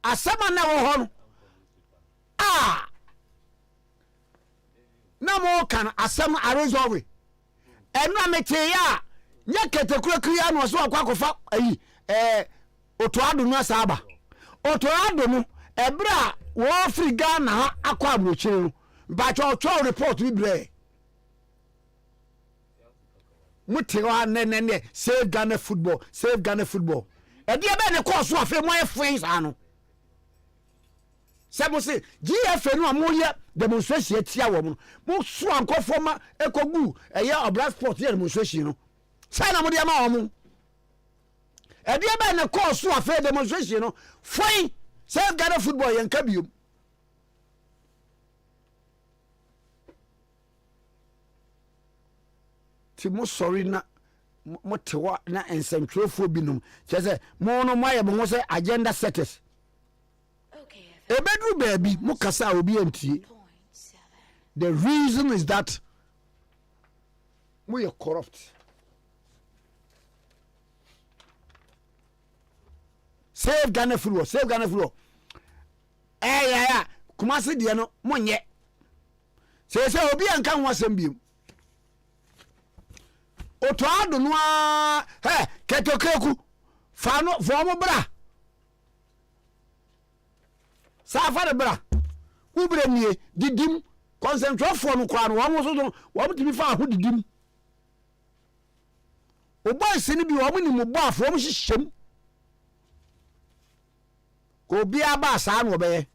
asama na wo ho no na mo kan asam aresolve enu amete ya nya ketekura kriya no so akwakofa ayi otoado no asaba otoado no ebra wo free Ghana ha akwa abrochire ba cho report bi bre mutewa ne save Ghana football e dia be ne course afi mo e friends ano se mo se GFA no amoye demonstration atia wo mo so ankofo ma ekogu eye obra sport ye demonstration no sai na mo dia ma wo mo e dia be ne course afi demonstration no foi save Ghana football yen ka biom ti mo sorry na mo tewa na ensentropho binum chese mo no maye mo se agenda setters ebedru baby mo kasa obi antie. The reason is that we are corrupt. Save Ghana football. Yeah. Kumasi de no monye. Say obi anka ho asem biem. Oto ado no ketokeku fa no fo mo bra. Safa de bra. Ubre nie didim concentrate for no kwa no wo so wo mtimi fa ho didim. Oboys ni bi wo mo ni mo bo afo mo hyehyem. Obi aba sa no be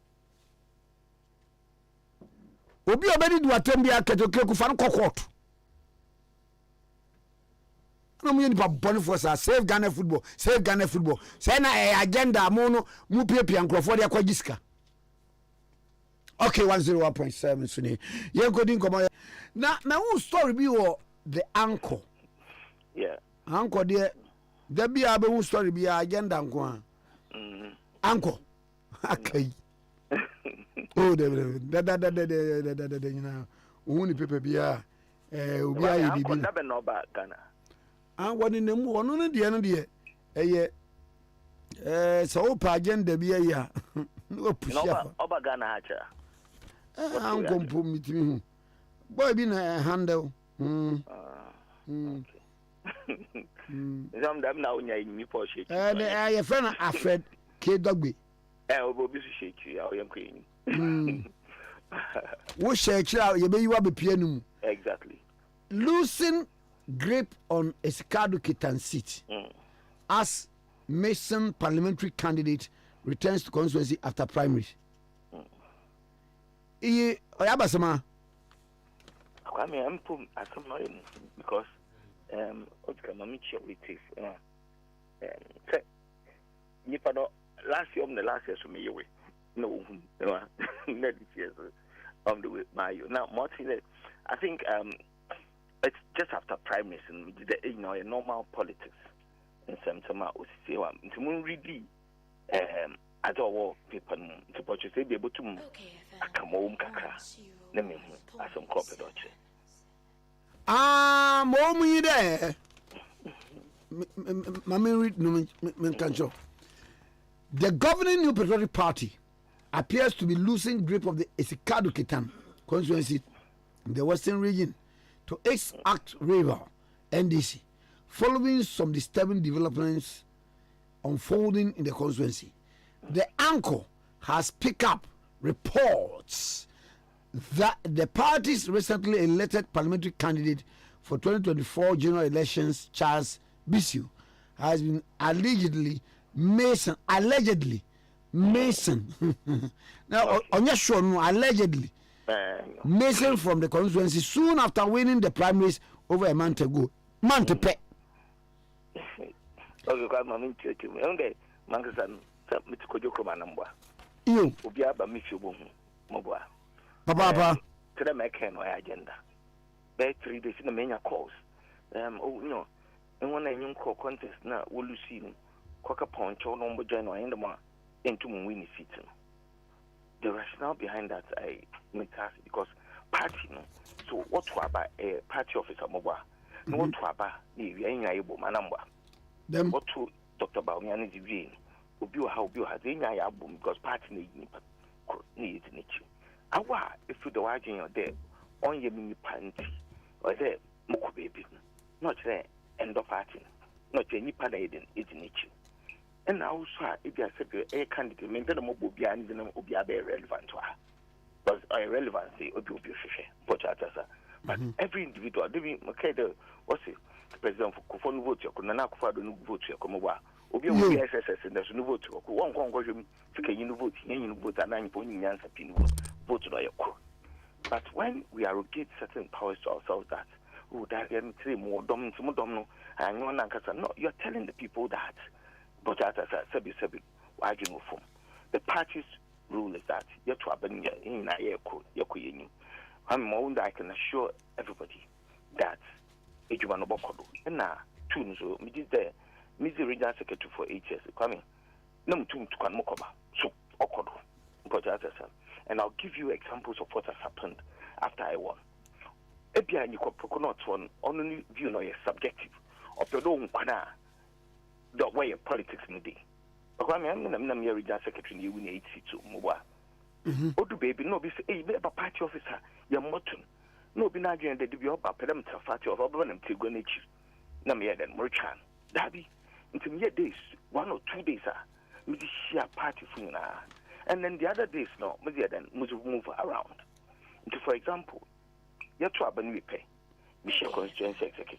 obi obedi du atem bia ketokeku fa no kokot. No me nipa boni for save Ghana football. Say na agenda mo no mu piepia nkrofo de akwagiska. Okay, 101.7 Suni. Ye go din komo. Na who story be wo the uncle. Yeah. Uncle there be abe who story be agenda nko. Uncle. Okay. Oh, da you know. Uni pepe bia obi ayi bibi. Na be no ba Ghana. Wani nemu ono no de eye so pa agenda bi ya no pusia oba Ghana hacha anko mpo mitimi hu boy bi na handle okay zam dam na onya mi po shake ye friend Alfred K Dogbe obi su shake ya oyem ko yin wo shake ya be yiwa be pie num exactly losing grip on Esikadu Kitan seat as Mason parliamentary candidate returns to constituency after primaries. Oyabasama. Kwame Nkrumah asama because Otkama Michi say nipa no last year so me yewe no this year on the way by you now Martin I think it's just after primaries and a normal politics in some Osisewa. Ntimun really I don't want people to purchase be able to akamo kakra na me as some crop doche. Mo mu there. Mama read no menkancho. The governing New Patriotic Party appears to be losing grip of the Esikadu Kitan constituency in the Western region to ex-act rival NDC following some disturbing developments unfolding in the constituency. The anchor has picked up reports that the party's recently elected parliamentary candidate for 2024 general elections, Charles Bisu, has been allegedly Mason now on your show no allegedly Mason from the constituency soon after winning the primaries over a month ago. Okay, I'm church. Okay, Mankasan, Mitsuko Manamba. You, Ubiaba Michubu, Mobua. Papa, to the Mecan agenda. There 3 days in the main calls. And when a young call contest now, will you see Coca Punch or Nombo General in the one into Winnie Seaton? The rationale behind that I make us because party no. So what to about a party officer mobile? No what to about the able manamba. Them what to Dr. Baumian is obi o ha they nya ya bom because party na yi need in it. Awa if you the watching your there on your mini panty or there moko baby. Not there end of party. Not any pada in it. And also if you are a candidate, maybe the mobile be an be relevant to her. Because irrelevancy would be but every individual, okay, what's it? President for Kufon vote, you could not vote your Komowa. Obi SSS and there's no vote. One congressman took a vote, you vote at 9 point answer pin vote to your court. But when we arrogate certain powers to ourselves that, oh, that getting three more dominant, and no, you're telling the people that, but as I said, why do you move from? The party's rule is that you're to abandon in a year code, I'm more than I can assure everybody that if you want to walk and now, tunes, me did the Mr. Regional Secretary for 8 years, coming. No tune to Kanmokoba, so Okodo, and I'll give you examples of what has happened after I won. Ebia and you could one only view no subjective of your own corner, the way of politics in the day. But I'm a regional secretary, you win 8 seats to Muba. Odu baby, no, be say, a party officer, your mutton. No, be not the debut of a perimeter party of Urban and Tigonic. Namia then Murchan. Dabby, into mere days, 1 or 2 days, with the sheer party funa. And then the other days, no, then move around. Into, for example, your trouble we pay. Michelle Constituency Executive.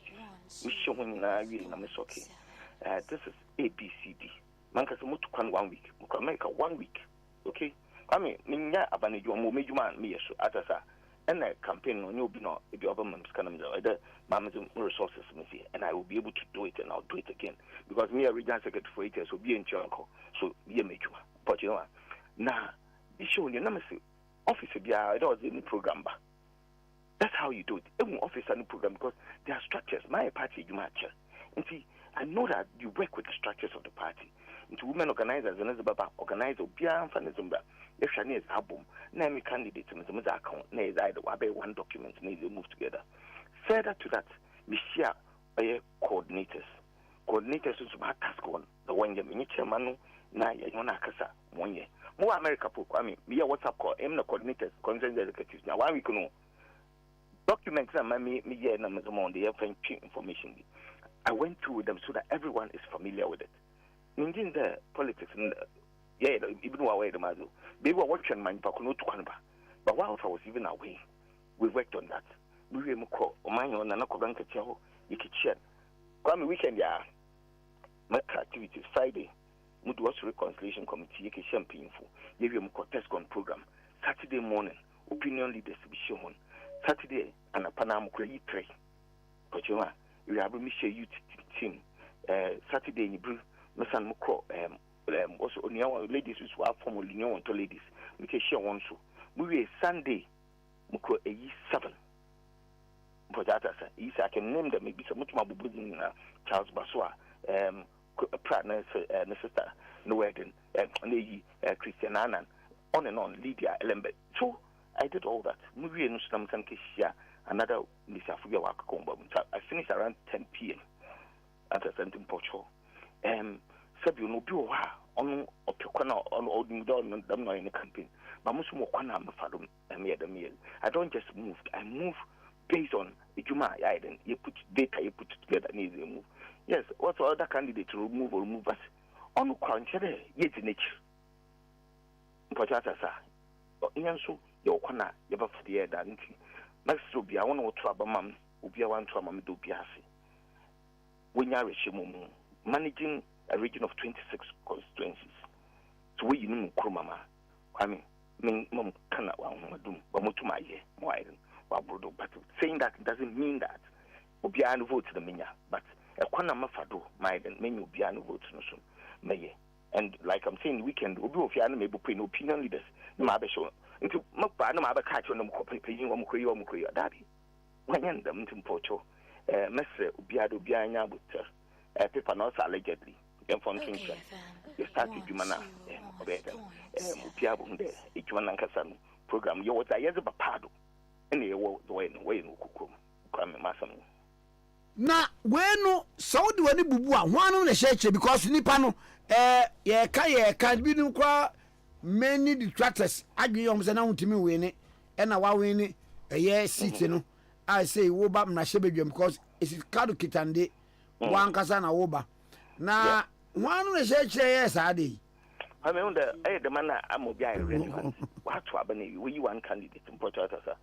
Michelle Wina, okay. This is ABCD. Mankas to 1 week. Make 1 week. Okay? I mean, Minya Abani, you are major man, me, as and a campaign on you be not if your government is kind of either Mamma's resources, and I will be able to do it and I'll do it again. Because me, a regional secretary for 8 years, will be in Chicago, so be a major. But you know, now, be showing your number, office, I don't any program. That's how you do it. Even office and program because there are structures. My party, you match. And see, I know that you work with the structures of the party. Into women organizers and as a organizer, Bian Fanizumba, if Shani is album, name candidates in the account, nay, either one document, need to move together. Further to that, we share coordinators. Coordinators is about task one, the one year miniature manu, na Yonakasa, 1 year. More America, I mean, we are WhatsApp call, the coordinators, concerned executives. Now, why we can know documents and me numbers among the information. I went through them so that everyone is familiar with it. Meaning the politics and even away the mazo. They were watching my Pakuno to Kanaba. But whilst I was even away, we worked on that. We were more mine on an Akobanka Chao, you could share. Kwame weekend, yeah. My activities Friday, Mood was reconciliation committee, you can champagne for. Give you a test gun program. Saturday morning, opinion leaders to be shown. Saturday, and a Panama Cree 3. But you are, we have a Michelle youth team. Saturday, in Brew. Masan Moko, also only our ladies who are formerly known to ladies. We can share one so. We Sunday, Moko a 7. But that is, I can name them maybe some much more building Charles Baswa, partner, sister, no wedding, lady Christian Annan, on and on, Lydia Elembet. So I did all that. Movie and some Kishia, another Lisa Fuga Wakakomba. I finished around 10 p.m. at a certain portal. Sabi no bi o ha ono opekwana ono odin don them no in the campaign but most mo kwana ma fadom I don't just move, I move based on ejuma then you put data, you put it together and you move. Yes, what other candidates will move or move us ono kwanche there yet nature but as I so you kwana you ba for the that nti maso bia wona wo to abamam obi a wan to amam do biase wonya rehemu managing a region of 26 constituencies. So we know Nkrumah, I mean, Mom Kana, Wamutuma, but saying that doesn't mean that Obiano votes the Minya, but a Kwana Mafado, my then many Obiano votes no soon, may. And like I'm saying, the weekend, Obi of Yana may be opinion leaders, no matter show. Into Mapa, no matter catch on them, paying one Mukoyo, Daddy. When them to Porto, Messer Obiado Biana with paper not allegedly. Function. You started Jumana, Piabunde, Ichuanankasam program. You was a Yazabapado, and they were the way no Kukum, Kwame Massam. na we no Saudi wani bubu a hwanu na hyeche because nipa no ye ka bi no kwa many detractors adweyom se na huntimi we ne na wa we ne seat no I say wo ba na hyebedwam because it's kadu kitande wan kasa na wo ba na hwanu na hyeche yes ade I mean the man I'm obi I relevant what to abane we one candidate in Port Harcourt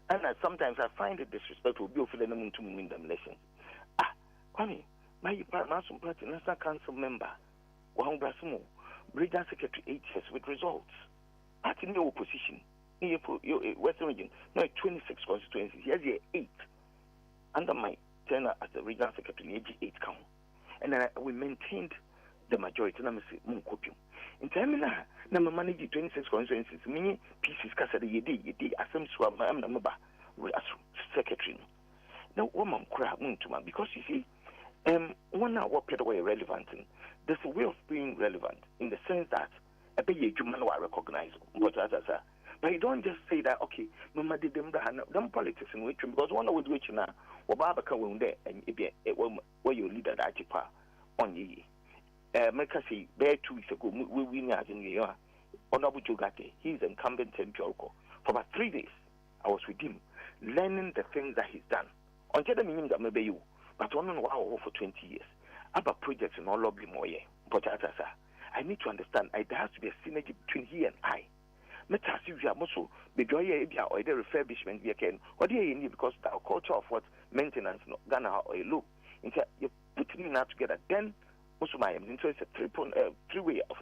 and sometimes I find it disrespectful be ofele na muntu mu in them elections Kwame my party national council member one brasimo regional secretary 8 years with results party no opposition in Western region no 26 constituencies here's the 8 under my tenure as the regional secretary in 8 count and then we maintained the majority na me say mun kopium in time na me manage 26 constituencies many pieces kasa de yedi asem so am na me ba as secretary no woman kura muntuma because you see one now what people were relevant in there's a way of being relevant in the sense that a be you man wa recognize but you don't just say that okay mama did them politics in which because one with which now Obaba can win there and where your leader that pa on ye make us say bare 2 weeks ago we win as in the Honorable Jogate he's incumbent in Piorco for about 3 days I was with him learning the things that he's done until the meaning that maybe you but one wow for 20 years about projects and all of them but I need to understand there has to be a synergy between he and I Metas you are also the joy or the refurbishment we can what do you need because the culture of what maintenance no Ghana or look into you put me now together then also my so it's a three-way of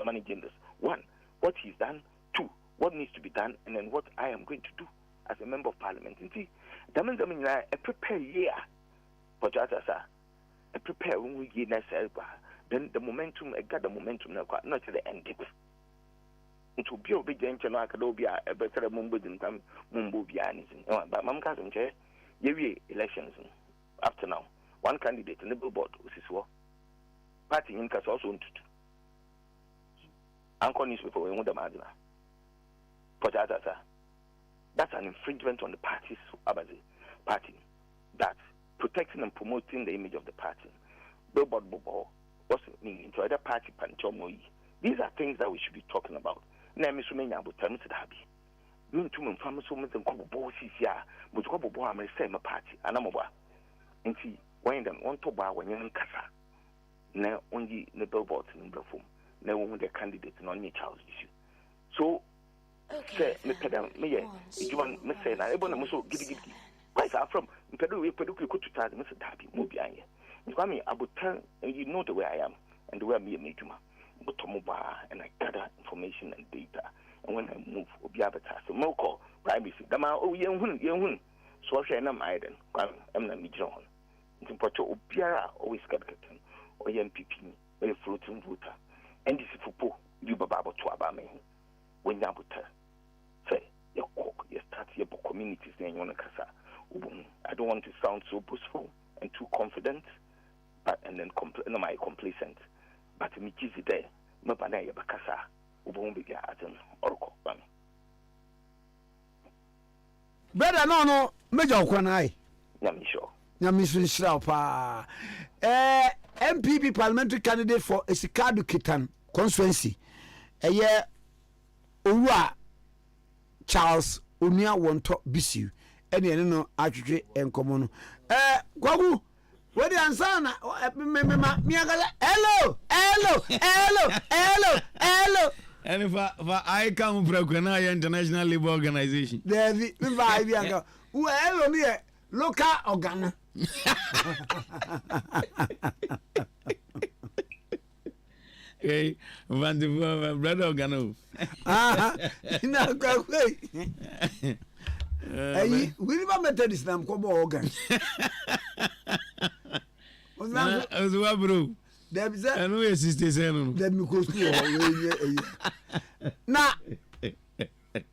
managing this. 1, what he's done. 2, what needs to be done, and then what I am going to do as a member of parliament. And see, that means I prepare year for just I prepare when we get necessary. Then the momentum, I got the momentum now, not to the end. It will be obedient to Acadobia, a better Mumbo than Mumbo Bianism. But Mam Cousin, you elections after now. One candidate in the billboard, which is what party in Cas also wanted. Uncle newspaper, we want the Madina. But that's an infringement on the party's party. That's protecting and promoting the image of the party. Billboard Bobo, what's meaning to other party pantomoi. These are things that we should be talking about. Name is Sumania, but tell me to Habi. Mean to me, farmers who make them call bosses here, but go boy, I'm a same party, and I'm over. And see, when them want to buy when you're in Casa. Now only the billboards in the form. Now when the candidates and only Charles issue. So, say, me, you want me say, I want to so giddy. Where are from? Pedu, we could to tell Mr. Darby, move behind you. You want me, I would tell you know the way I am and the way I meet you. But to move and I gather information and data. And when I move, will be advertised. So, Moko, privacy. The man, oh, young, so I shall not maiden. I'm not me, John. It's important. Opiara always got or MPP, or a floating voter. And this is for you, Baba, to Abame. When you say, your cook, you start your communities, then you want to casa. I don't want to sound so boastful and too confident, but and then my complacent. But me is there, no banana bacasa, won't be garden or cock. Better no, Major Kwanai. I'm sure. Nyamishin Shrapa. MPP parliamentary candidate for Esikadu Kitan constituency. Eye Owa Charles Onia Wonto Bisu. Any no atwetwe enkomo no. Kwagu, where the answer na me hello. And if I come from Ghana International Labour Organization. There me vibe ya. Who hello me local organ. Hey, wonderful brother organo. Na kwa kwei. We never met this name kobo organ. As well, bro. I know your sister saying no. Let me go na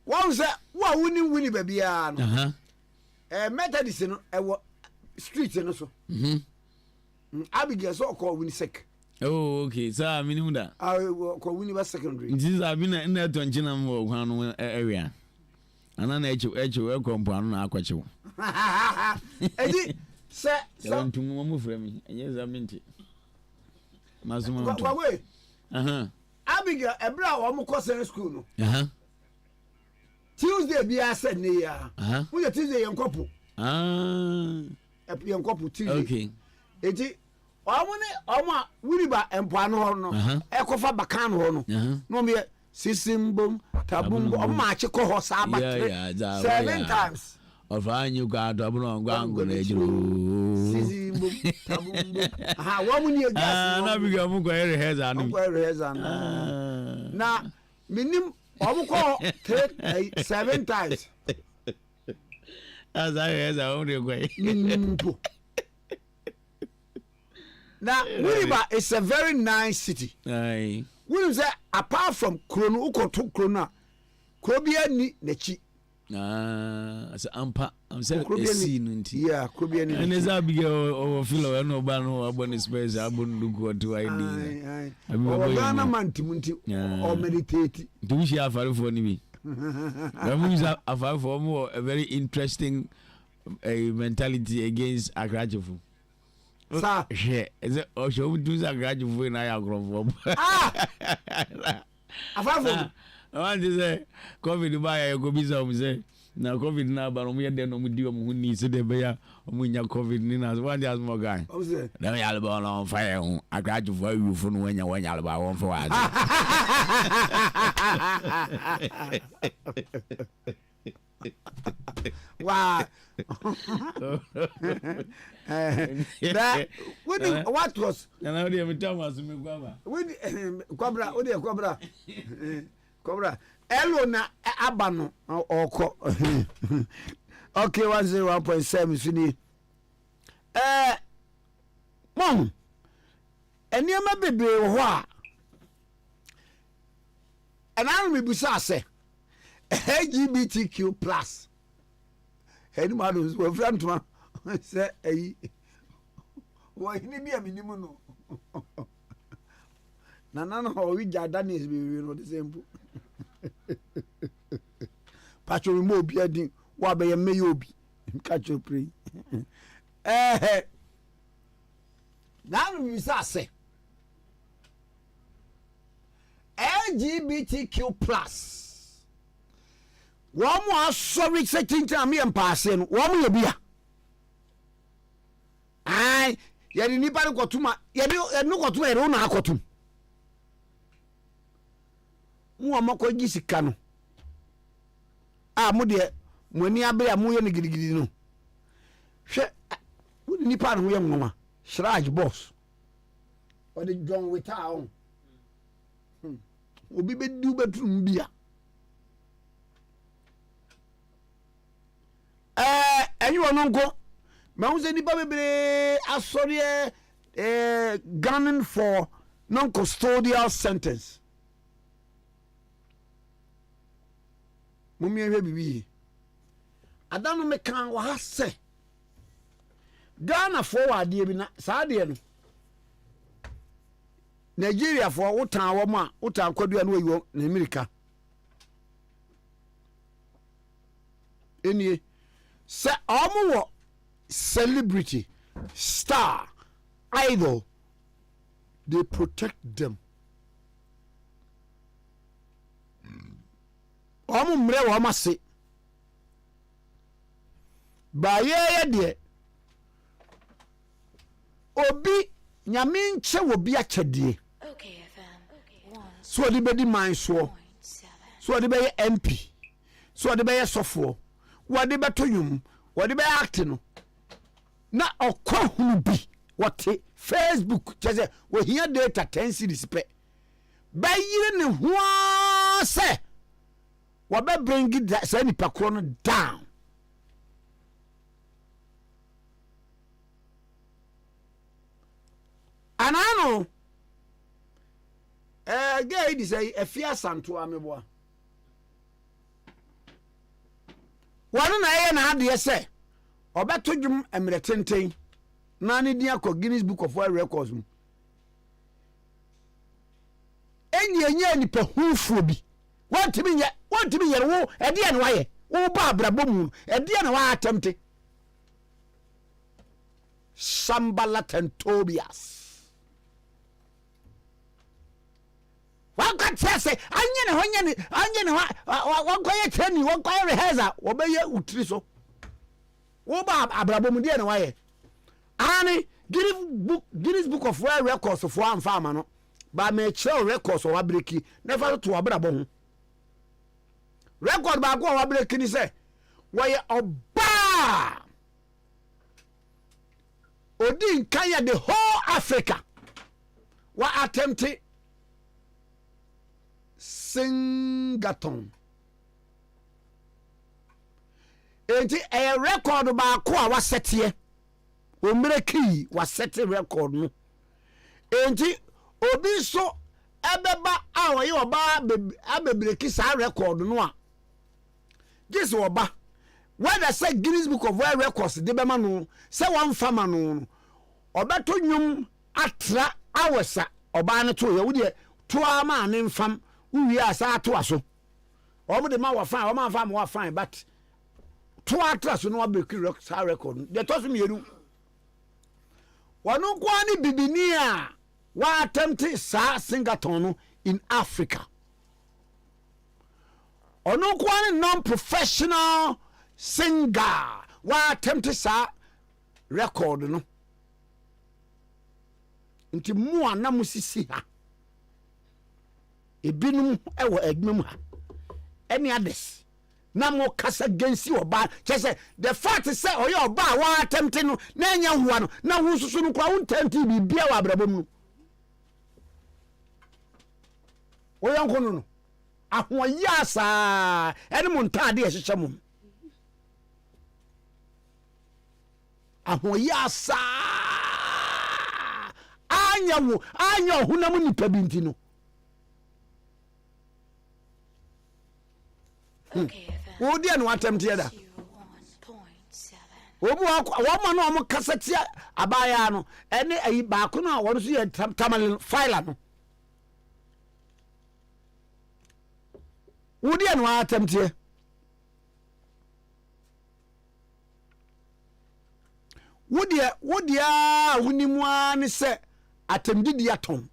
one say wa wini baby ya no. Methodist no e street no so. Abigail so call wini sec. Oh, okay. So I mean that. I call wini secondary. This is I been in that Tonchina mo area. And then echo welcome to an aquacho. Sir, some to move from me, and yes, I meant it. Mazuma. Abigail, a brow, I'm a school. Tuesday, be I said, near. We are Tuesday and couple. A young couple Tuesday. Okay. Eti, Oma, Williba and Pano, Ekofa Bacano, no mere Sissimbum, Tabum, or Machiko Hosaba 7 times. Of I knew God, Double Gango, Sissimbum, Tabum. How woman you gas? Now we go on. Now, minimum, take 7 times. As I has our own way. Now, Williba is a very nice city. Aye. We say apart from Krono, Uko to Krona, Krobia ni Nechi. As Ampa, I'm saying, yeah, Krobian. And as I begin over Philo, I know Bano, Abon Space, I wouldn't look what to ID. Or Ghana man Timunti or meditate. Do she have a for me? I found for more a very interesting mentality against a graduate. Sir, is it or show do a graduate when I are grown? I want to say, COVID by go be some say. Now COVID now, but we are then with you who needs to the bear when you're COVID Ninas. One has more guy. Let me all on fire. I graduate for you from when you're about one for us. Wow. What was? And I didn't tell us Cobra. Elona Abano or okay, 101.7 Fini. Mom, and near my baby, and I'm with Busase. LGBTQ plus. Any madams were friend to say, why he be a minimum? None of our Jardani is the same. Pacho mo bi adin wa be ye me obi catch your pray now we say LGBTQ plus one more sorry setting time me and passing one more bia ai ye ni nipa ko tuma ye no ko tuma e ro na akotum mu amako gisika no mu de mu ani abere mu ye ne gidigidi no hwe woni nipa no ye nwoma shraj boss o de John Wita on obi be du betrum bia anyo no nko ma hu se nipa bebere asori gunning for non-custodial sentence. Mummy baby. Adano me kan wa ha se. Ghana forward de bi na saa de no. Nigeria for wotan wo ma wotan kwadua no yiwo na America. Enie se omo wo celebrity, star, idol, they protect them. Omo mre wo ma se ba ye de obi nyame nche wo bi akyede okay fam so de be di man so de be MP so de be sofo wo de be toyum wo de be act no na okwa bi what Facebook chese wo hia data 10 series pe ba yire ne ho se what be bring it that say nipa kro down and I know guy this say Efia Santo ameboa one na na ade say obeto dwum emretenten na ne dia ko Guinness Book of World Records mu enya nipa hufuo bi want me ye wo e dia na waye wo ba abrabom mu e dia na wa attempt Sambalat and Tobias. One can say, Onion, one quiet training, one quiet rehearsal, obey Utriso. Oba Abrabomudian way. Annie, Guinness Book of World Records of one farmer, no, but may show records or Abriki, never to Abrabon. Record by go Abriki, say, why a bar. Odin Kaya the whole Africa. What attempted Singaton. Enti a record ba ko a waset here. O mreki waset record no. Enti obi so ebeba a wo ye oba abebreki sa record no a. This oba when I say Guinness Book of World Records de be ma no say one farmer no obeto nwum atra awesa oba ne to ye wo de to ama ne mfam uwi asa to aso omo de ma wa fine o ma fam wa fine but to atra so no abeki record de to so mieru wono kwa ni bibini a wa attempt sa Singaton no in Africa ono kwa ni non-professional singer wa attempt sa record no nti mu ana musisi ha ebinum ewo adwum ha any others na mo kasa gensi oba chese the fact say oye oba wa attempt no na anya huwa no na hu susu no kwa untanti bibia wa abrabom no oye nkono no ahoyasa ene mo ntade ehyehyɛ mo ahoyasa anya hunam nipa binti no Odi an attempt here da Obu wa no mo kasati abaya no ene ayi ba ko no a won so ye tamal file no Odi an attempt here Wodia wunimu an se atemdidi atom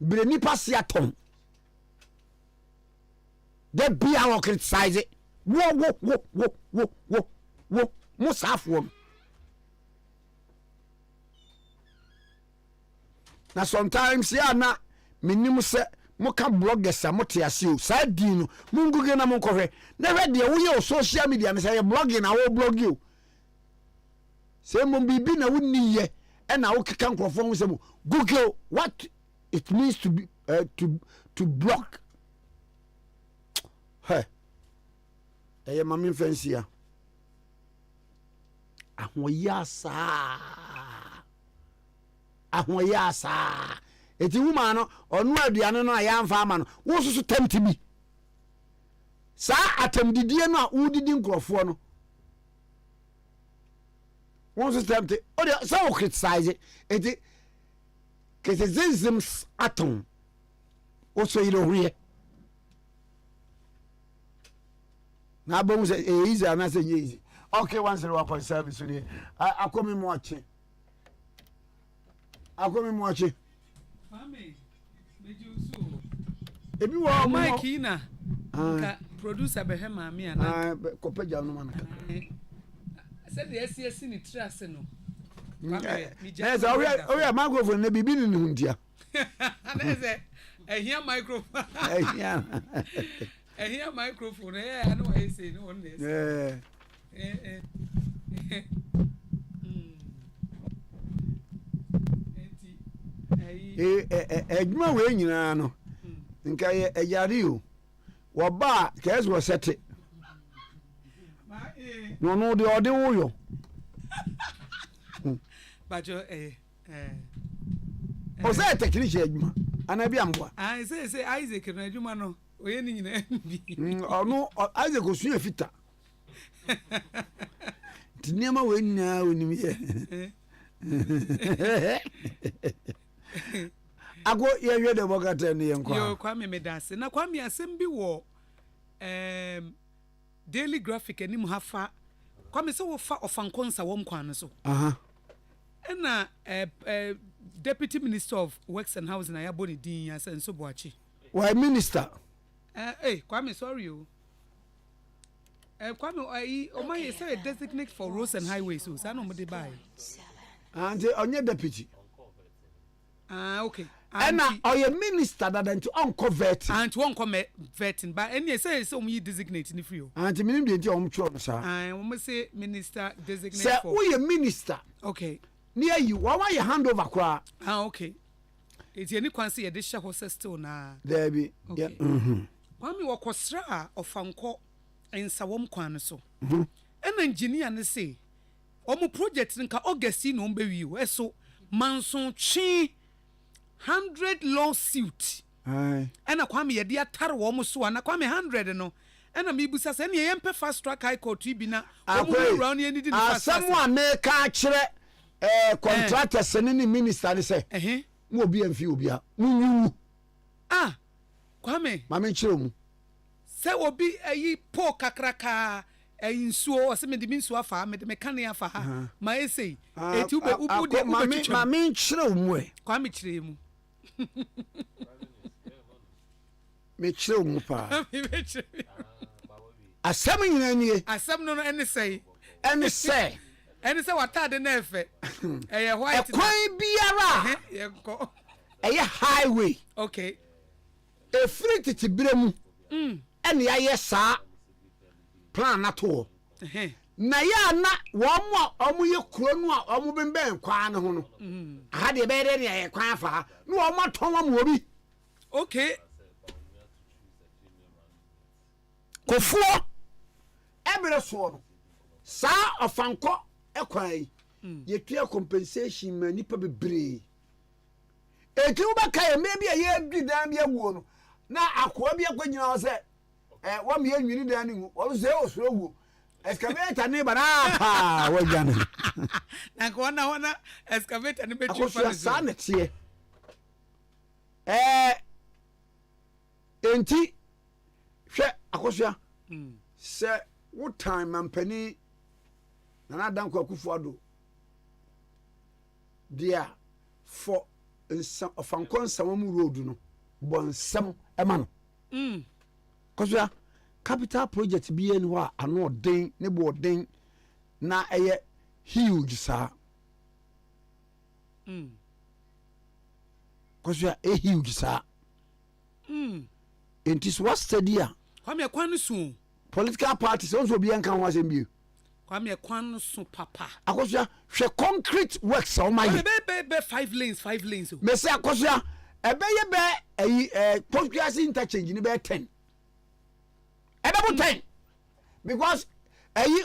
Breni pass atom they be our criticize it. Wo, Musafwom. Now sometimes, yeah, na minimum say, Moka bloggers, Samotiasio, Sadino, Mungugena Monkore. Never dear, we are social media and say, blogging, I will blog you. Say, Mumbi, I wouldn't need ye, and I will come perform some Google what it means to be to block. Hey, eye mami fancy ya. Ahoyasa. Eti woman no onu aduane no ayamfa ama no. Wo so tempt bi. Sa atemdidie no a udidi nkrofo no. Wo so tempt. O de sa wo criticize. Eti criticism atom. O so you know here. Na bom say easy and say easy. Okay, 101.7 so ni. Akomi mo ache. Mami, beju so. Ebi wo Mike na. Ka producer be he mami ana. Ko peja no man ka. Said the SCS ni trust no. Yes, oya microphone na bibi ni hundia. Na say ehia microphone. Ehia. Ehia microphone I know what you say no one this. Edwuma we nyina no. Nka ye eyari o. Wo ba kes wo sete. No de ode wo yo. But you O say technician edwuma. Ana bi amboa. I say Isaac na edwuma no. Oye ni nyina bi. No Isaac osu efita. Tinema we nyina onim ye. Ago ye hwe de bokata ne yenkwa. Yo Kwame medase. Na Kwame asem bi wo Daily Graphic anim hafa Kwame se wo fa ofankonsa wo mkwan so. Na Deputy Minister of Works and Housing ayaboni din ya se nso boachi. Why minister? Kwame sorry o. Kwame o my say designate for roads and highways so say no mo dey buy. And onye deputy. Okay. And oye minister that into uncoverting. And one come vetting but any say we designate ni free o. And minim dey nti om tro no sa. We say minister designate say for. Say we minister. Okay. Near you, why you hand over kwa? Okay. It's any kwansi ye de hye ho still na. There be. Okay. Kwame wakosra ofanko ensawom kwan so. Engineer ne say omo project nka August no mbe wi o eso manson twi 100 lawsuit. Aye. Ena Kwame ye de atare wo mo so na Kwame 100 no. Ena me busa se ne yempe fast track high court bi na omo round ye ni di fast. Someone make ka kire contractors ni minister ni say. Mo obi amfi obi a. Munyu. Kwame. Ma me kire mu. Se obi ayi po kakraka nsuo ose me de nsuo afa me de mekane afa ha ma esei eti ube ubu de ma me kire mu e. Kwame kire mu. Me kire mu pa. Asem nyina nie. Asem no ene sei. Ene sei. Ene sei watade na efe. Eye white. Ekwan biara. Yenko. Eye highway. Okay. E free titi bremu. Ene ya yesa plan na to. Na ya na wo mo omuye kuro no a omu bemben kwa ne ho no. Aha de be de ne ye kwan afa. No wo mo ton wo obi. Okay. Kofuo ebere so no. Sa ofanko ekwan ye tua compensation ma nipa bebre. Eti wo ba kai me bia ye bi dan bia wuo no. Na akoa bia kwanyina wo se wa me anwini dan ni hu. Wo se o soro wuo. Excavator ni bana wo gane. Na ko na excavator ni be twa fa sa na tie. Enti hwe akosua. Se wo time mampani na dan kwa kufu ado. Dia for ofankon samam road no bonsam ema no. Kosua capital project bi en ho ano den ne bo den na eye huge sa. Kosua huge sa. Enti so what study a Kwame kwan so political parties so bi en kan ho asem bi. Kwame kwan so papa. Akosua hwe concrete works o my. Be 5 lanes. Me say akosua ebe ye be Portuguese interchange ni be 10. Ebe 10. Because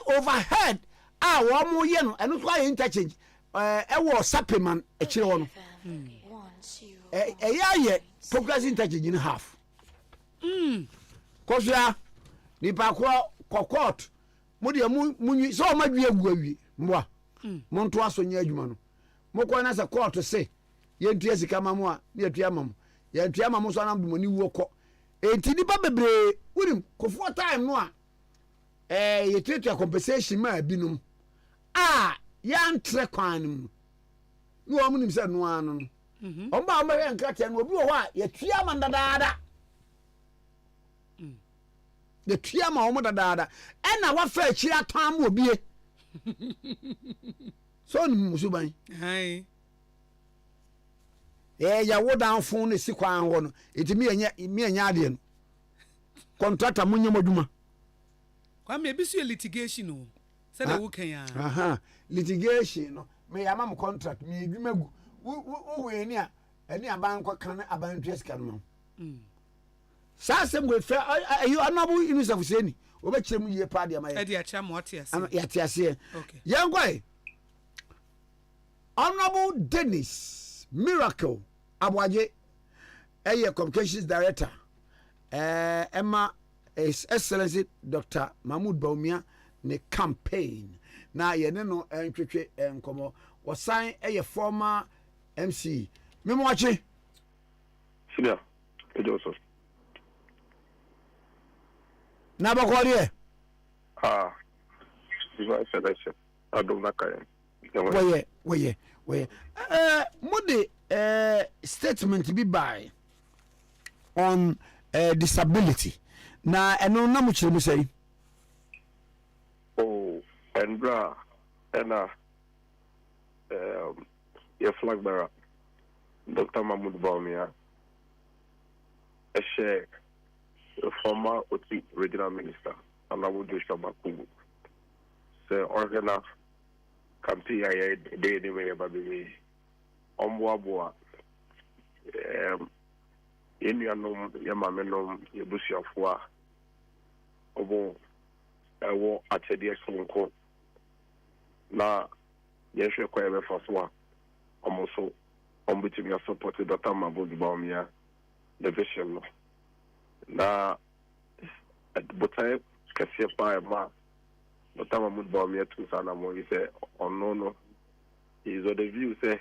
overhead wo mo ye no eno so aye interchange wo supplement e kire wo no. Ye Portuguese interchange ni half. Kosua ni pa ko court mo de munyi so ma dwe awie mboa mo nto aso nya adwuma no mo ko na se court se ye ntua sika mamo a ne atua mamo ye ntua mamo so na mbo ni wo ko enti nipa bebre wurim kofo time no a ye treaty compensation ma binum ya ntre kwan mu no o munim se no ano no o ba ma ye nkrate no obi wo a ye tua mandadaada the tua ma o mo dadaada na wa fa akira tan mo obie so ni musuban ya wo dan fon ne si kwan ho no eti mi enya ade no contractor munye moduma kwa me bi so litigation no say na wo kan ya litigation no me ya mam contract me edwuma gu wo we ni a eni aban kwa kan aban tresika no sa sem go fe ayu anabu inisafu seni oba kiremu ye pa de amaye Ade Akye Abia ya tiase okay yangwai Honorable Dennis Miracle Abwaje communications director Emma His Excellency Dr. Mahmoud Baumia ne campaign na ye ne no entwetwe enkomo wasan former MC memo wachi Sibia Joseph na bakori divine selection. I don't like it. Where Mode statement be by on disability. Na eno na mu chire mu say. Oh, and bra, and your flag bearer, Dr. Mahmoud Baumia, a share, a former OT regional minister, and I would do Shabaku. So, organize campaign I did anyway, baby. Omwabwa, Indianum, Yamamenum, Yabusia Fua, Obo, Ewo, Achedia Sunko. Na, yes, you're quite a first one. Also, between your support to Dr. Mahmoud Baumia, the vision. Na, at the time, Cassia Ma, Dr. Mahmoud Baumia to Sanamo, he said, oh no, he's on the view, say,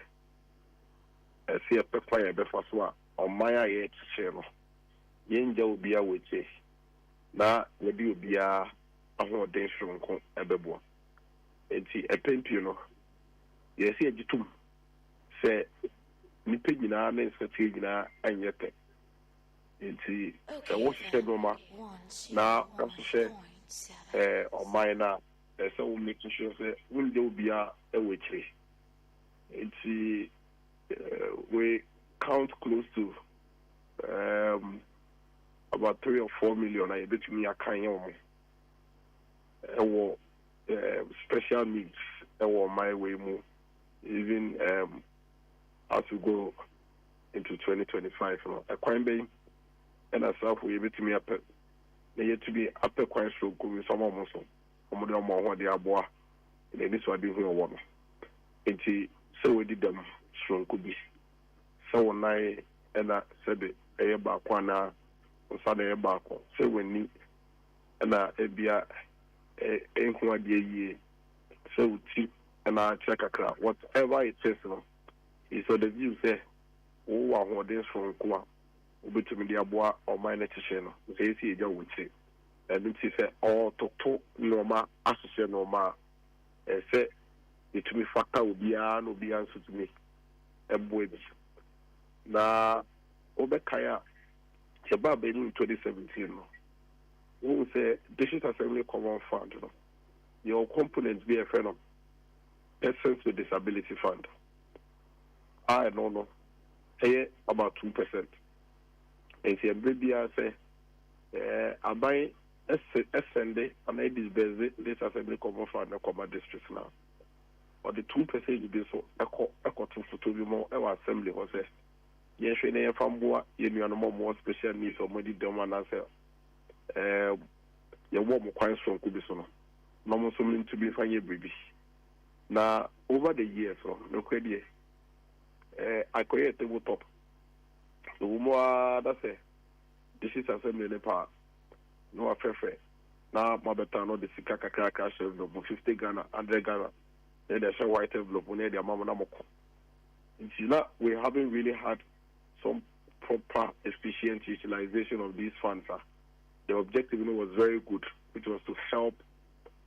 I see a pepper a first one, on my age channel. Yenja will be a witch. Na, would you be a whole day from a bebo? And see a pimp, yes, he had to say, Nipigina, and Satigina, and yet. And see, I was said, Roma. Now, as I say, or minor, so making sure that will there be a witch. And see, we count close to about 3 or 4 million. I bet me a kind of special needs. My way more. Even as we go into 2025, a crime bay and as well, we able to me up. They yet to be upper crime stroke with some almost what they are boy. And this one be here one. So we did them strong could be. So when I and I said a back one or Sunday back, so when need and I be a year. So cheap. And I check a crowd. Whatever it says, is so the view say, oh, I want this from Kwa, to me, the bois or my nature channel. They see a job with it. And it is all to normal, associate normal. And say, it to me factor will be answer to me. And boys. Now, Obekaya, Chabab in 2017. Who say, this is assembly common fund. Your components be a friend of Persons with Disability Fund. I don't know. Say about 2%. And see, baby, I say, I buy SND and I disburse this assembly common fund and common districts now. Or the 2% will be so echo to be more our assembly was say, yes, we need from more special needs or more demand answer. Your warm quite strong could be so. No more something to be fine, baby. Now, over the years, no credit, I create a table top. The woman that's it. This is assembly in the park. No affair. Now, my better know the Sikaka cash envelope, 50 Ghana, 100 Ghana. Then there's a white envelope, when they're Mama Namoko. And see, now we haven't really had some proper, efficient utilization of these funds. The objective was very good, which was to help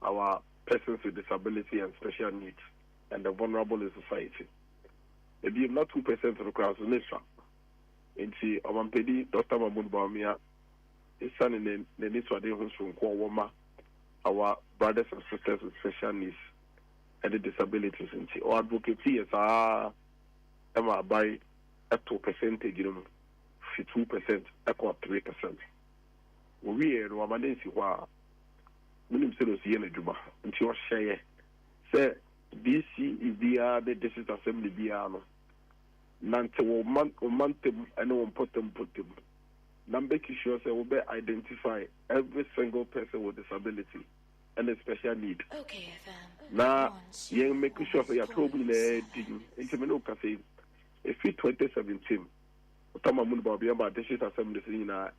our persons with disability and special needs and the vulnerable in society. Maybe not 2% of the crowd in this one. And see, Dr. Mahmoud Baumia, his son in the Niswade from Kwawama, our brothers and sisters with special needs and the disabilities. And see, our advocacy is Emma by a 2%, 2%, equal 3%. We are no man who Minim Selos Yenajuma, until I say, say, DC is the district assembly Biano. Nante will month and no one put them. Number sure say will identify every single person with disability and a special need. Okay, FM. Now, you make sure you are probably into Menoka say, if 2017, Tama Munba about district assembly in a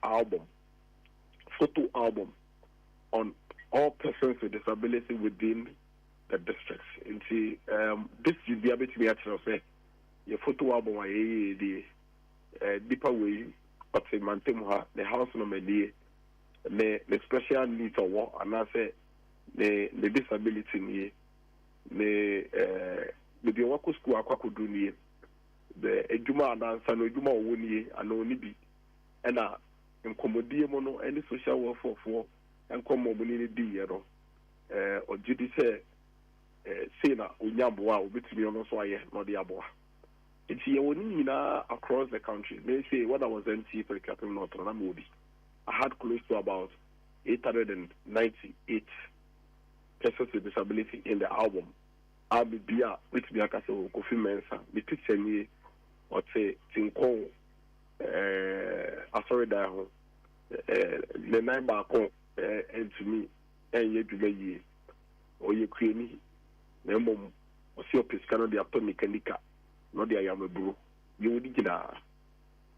album, photo album. On all persons with disability within the districts. And see, this will be able to be actually say, your photo album, the deeper way, but say, Mantemuha, the house number, the special needs of war, and I say, the disability nie the work school akwakodu nie the edwuma adansa no edwuma owo nie ana oni bi na nkomodie mo no any social welfare for nkomo mo ni di ye no ogidi se say na onyamboa obetumi ono so aye no de aboa it's ye woni nyina across the country. May say when I was MC for the Captain North Movie, I had close to about 898 persons with disability in the album. I'll be beer with me a Kofi Mensa, the picture me or say Tinko sorry that the nine back and to me and ye do ye or ye creamy the mom or see your piscano de atomic nika. No, they are bro. You would get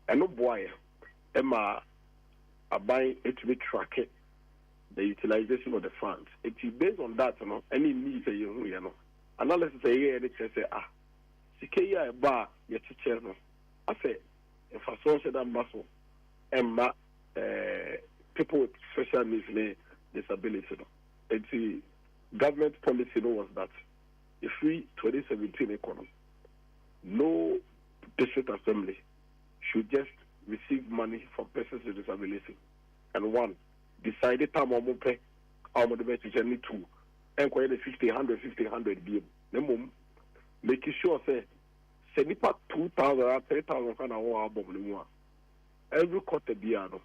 and no boy, Emma, I buy it to be track it, the utilization of the funds. It is based on that, you know, any needs a young, you know. Analysis a year, they say, Sikaya bar, your teacher, no. I say, if I saw that muscle, Emma, people with special needs, disability, no. It's government policy, no, was that if we 2017 economy. No district assembly should just receive money from persons with disability. And one, decided time on pay how much the journey two, and quite the 1,500 BM. Then making sure say, send it 2,000, 3,000 kind of album. Every quarter biano,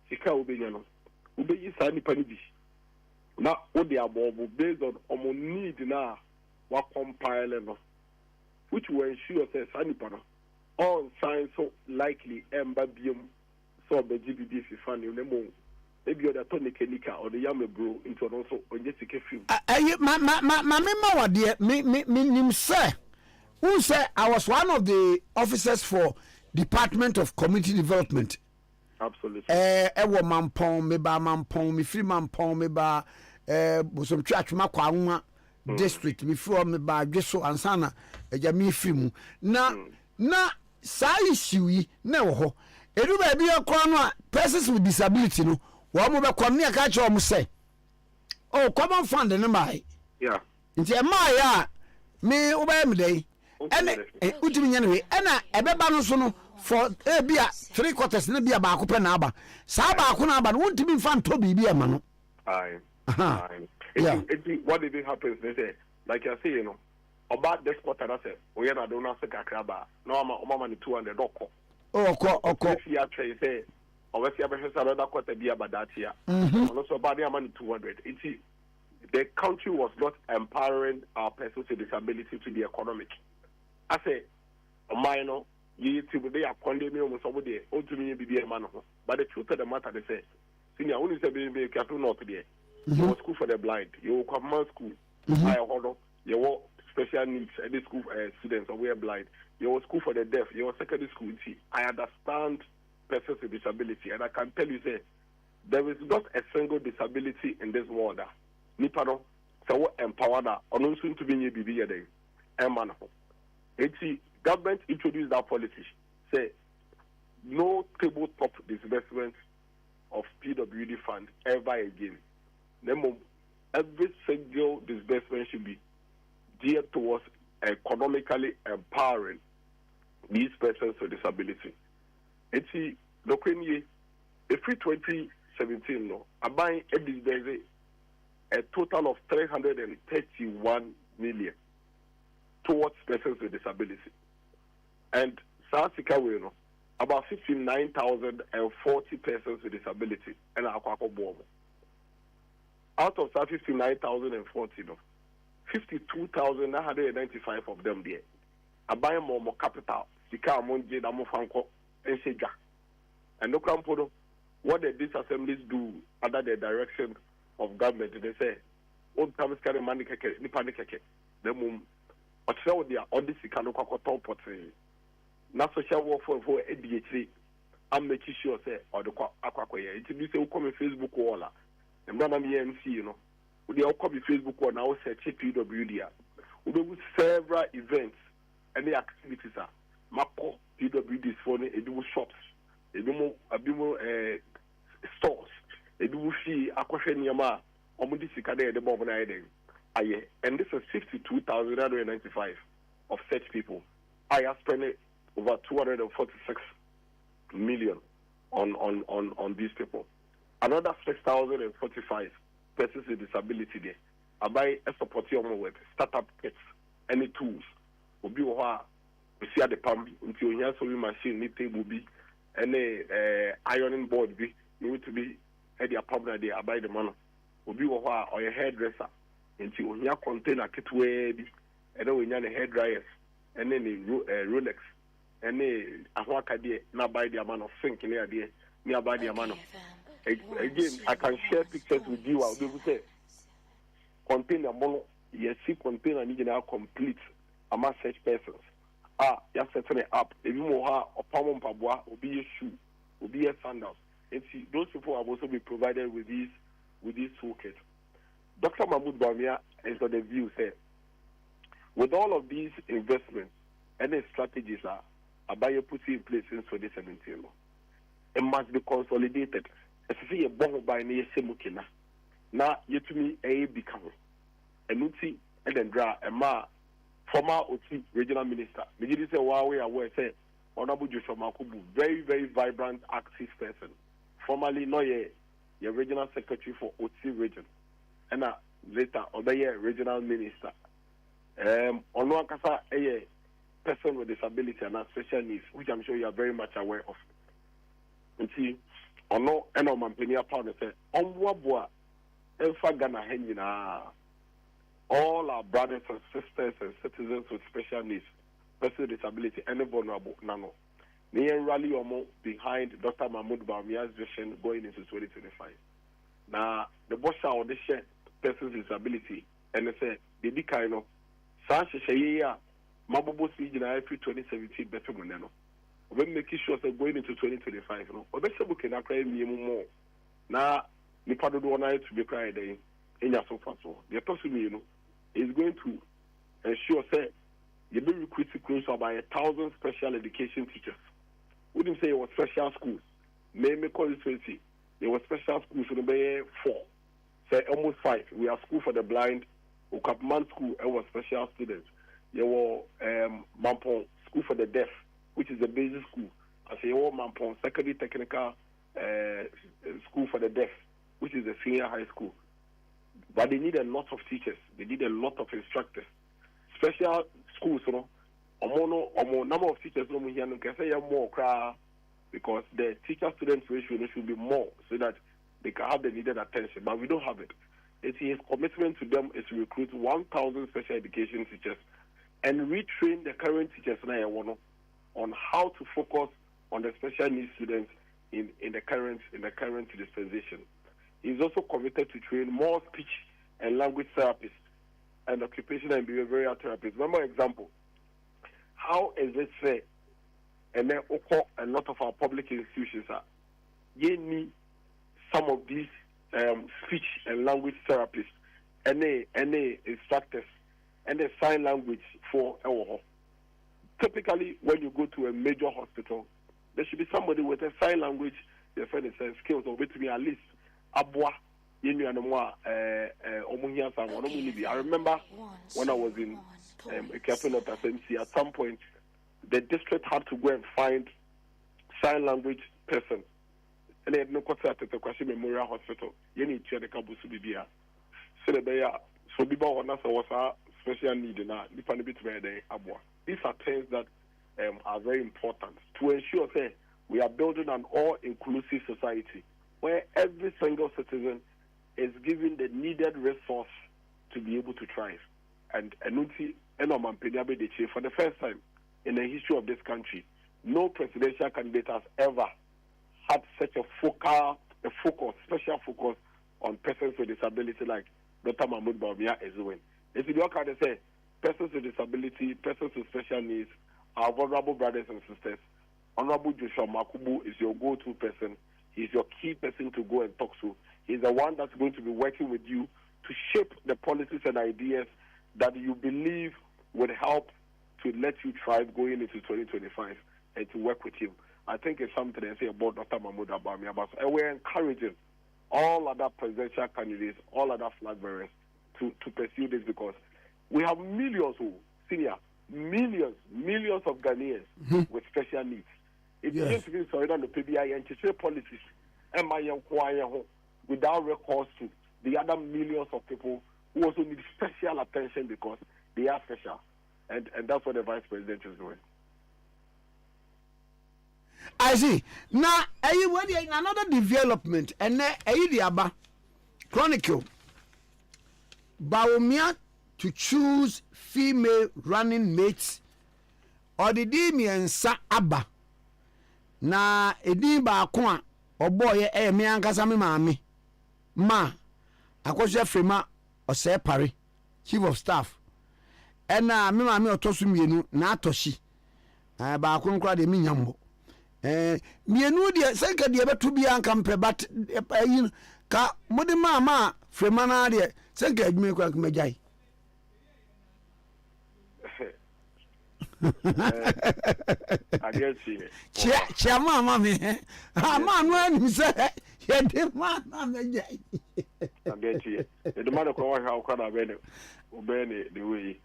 Sika Ubeyano, Ubey Sani Panibi. Now, what they are based on need now, what compile which will ensure that Sanipana all signs so likely Mbabium so the GBB fan in the moon. Maybe you're the Tony Kenika or the Yame Bro into also on Jessica film. My dear, me, sir. Who said I was one of the officers for Department of Community Development? Absolutely. Ewo mampon, me ba mampon, me free mampon, me ba some church makwa district before me ba dweso ansana eja me free mu na sa issue yi na wo ho edu ba bi akwa no a persons with disability no wo mo be kom ne aka che wo say oh common fund ne mai yeah nti e mai a me wo ba me dai ene utimi nya ne we ena ebeba no so no for bia 3/4 ne bia ba akopɛ na aba sa ba akona aba no wontimi mfa nto bibia ma no aye yeah. What did it happen? They say, like I say, you know, about this quarter, I said, we are not doing a craba. No, I'm money 200 doko. Oh, if you actually say, or if you have another quarter be about that here, also about the money 200. It's the country was not empowering our persons with disability to the economic. I say, a minor, you they are condemning almost over there, or to me be a man. But the truth of the matter, they say, senior, only say, be careful not to be. You want school for the blind. You want common school. I hold on. You want special needs. Any school students or we are blind. You want school for the deaf. You want secondary school. See, I understand persons with disability, and I can tell you, say, there is not a single disability in this world. Nipano, so empowered. Or soon to be near BB day. And man, government introduced that policy. Say, no tabletop disbursement of PWD fund ever again. Every single disbursement should be geared towards economically empowering these persons with disability. It's the free 2017 no, I buy a total of 331 million towards persons with disability. And South Africa, about 59,040 persons with disability and Aquaco out of that 59,040, 52,995 of them there. I buy more capital, Sika Monje, Damo Franco, and Seja. And no campo, what the disassemblies do under the direction of government, they say, old Thomas carry money, Nipanikake, the moon, but so they are on this Sikano top pot. Not social warfare for ADHD. I'm making sure, say, or the Aquacoya. It's a say, come Facebook wall. And brother MC, we all come Facebook or now search PWD. We do several events and the activities are Mako PWD's for they do shops, they do more stores, they do see Aquafeniama omudi sika de bomb na eden aye, and this is 52,995 of such people. I have spent over 246 million on these people. Another 6,045 persons with disability there. I buy a support with startup kits, any tools. We see at the pump until you have sewing machine, need table be, any ironing board be, you need to be at the apartment there. I buy the money. We be or a hairdresser until you have container kit way be, and then we have hair dryers, and then Rolex, and then Ahwaka there, not buy the amount of sink near there, nearby the amount of. Again, I can share pictures with you. I'll be able to say, container mono, yes, see container need now complete. I must such persons. You're setting it up. If you more or palm pabwa, will be a shoe, will be a sandals. And see, those people have also been provided with these toolkits. Dr. Mahmoud Bawumia is on the view, say, with all of these investments and the strategies Abaya put in place since 2017, it must be consolidated. As you see a bomb by near Semukina. Now, you to me, a become a nuti and then draw a former OT regional minister. Me did say, wow, we are where say, Honorable Joshua Makubu, very, very vibrant, active person. Formerly, no, your regional secretary for OT region. And later, other year, regional minister. Ono Akasa, a person with disability and special needs, which I'm sure you are very much aware of. And see, ono eno mampenia pound say onboa emfa Ghana henyina all our brothers and sisters and citizens with special needs, person with disability, and vulnerable nano. They rally omo behind Dr. Mahmoud Bawumia's vision going into 2025. Now the boss of the share persons with disability and they say they be kind of Sashi Shaya Mabobo Sijina every 2017 better moneno. When making sure that going into 2025, no, or better book can acquire me more. Now, the part of the one to be cried in your so far. So, the person, is going to ensure that you be recruited close to about 1,000 special education teachers. Wouldn't say it was special schools. Maybe call it 20. There were special schools, so there 4. Say almost 5. We have school for the blind, Ukapman school, and was special students. There were Mampong school for the deaf, which is the basic school. I say, Mampong secondary technical school for the deaf, which is the senior high school. But they need a lot of teachers. They need a lot of instructors. Special schools, number of teachers, because the teacher-student ratio should be more so that they can have the needed attention. But we don't have it. His commitment to them is to recruit 1,000 special education teachers and retrain the current teachers on how to focus on the special needs students in the current dispensation. He's also committed to train more speech and language therapists and occupational and behavioral therapists. Remember example, how is it fair? And then a lot of our public institutions you need some of these speech and language therapists, any instructors, and the sign language for typically when you go to a major hospital, there should be somebody with a sign language, the friend says skills of it to me at least abwa. I remember when I was in a cabinet at SMC, at some point the district had to go and find sign language person. And they had no concert at the Kwasi Memorial Hospital. You need to the Kabusu Bibia. So Biba was a special need in a different bit where they abwa. These are things that are very important to ensure that we are building an all-inclusive society where every single citizen is given the needed resource to be able to thrive. And for the first time in the history of this country, no presidential candidate has ever had such a special focus on persons with disability like Dr. Mahmoud Bawumia is doing. If you look at it, say, persons with disability, persons with special needs, our vulnerable brothers and sisters, Honorable Joshua Makubu is your go-to person. He's your key person to go and talk to. He's the one that's going to be working with you to shape the policies and ideas that you believe would help to let you thrive going into 2025 and to work with him. I think it's something I say about Dr. Mahmoud Bawumia. And we're encouraging all other presidential candidates, all other flag bearers to pursue this, because we have millions millions of Ghanaians with special needs. If you just begin to on the PBI and to say policies and my young without recourse to the other millions of people who also need special attention because they are special. And that's what the vice president is doing. I see. Now, another development, and the Aba Chronicle. Baumia to choose female running mates or the Demian Sa Abba. Na edi ba ko a oboye me ankasa me maame ma akoshe frema ose pare chief of staff ena me maame otoso mienu na atoshi ba ko nkra de me nyambo mienu de senka de beto bi anka mpe but ka mode mama frema na de senka adwuma kwa kumajai I guess you. Mama me. Man when say you did man me. I get you. The man ko how can I obey the way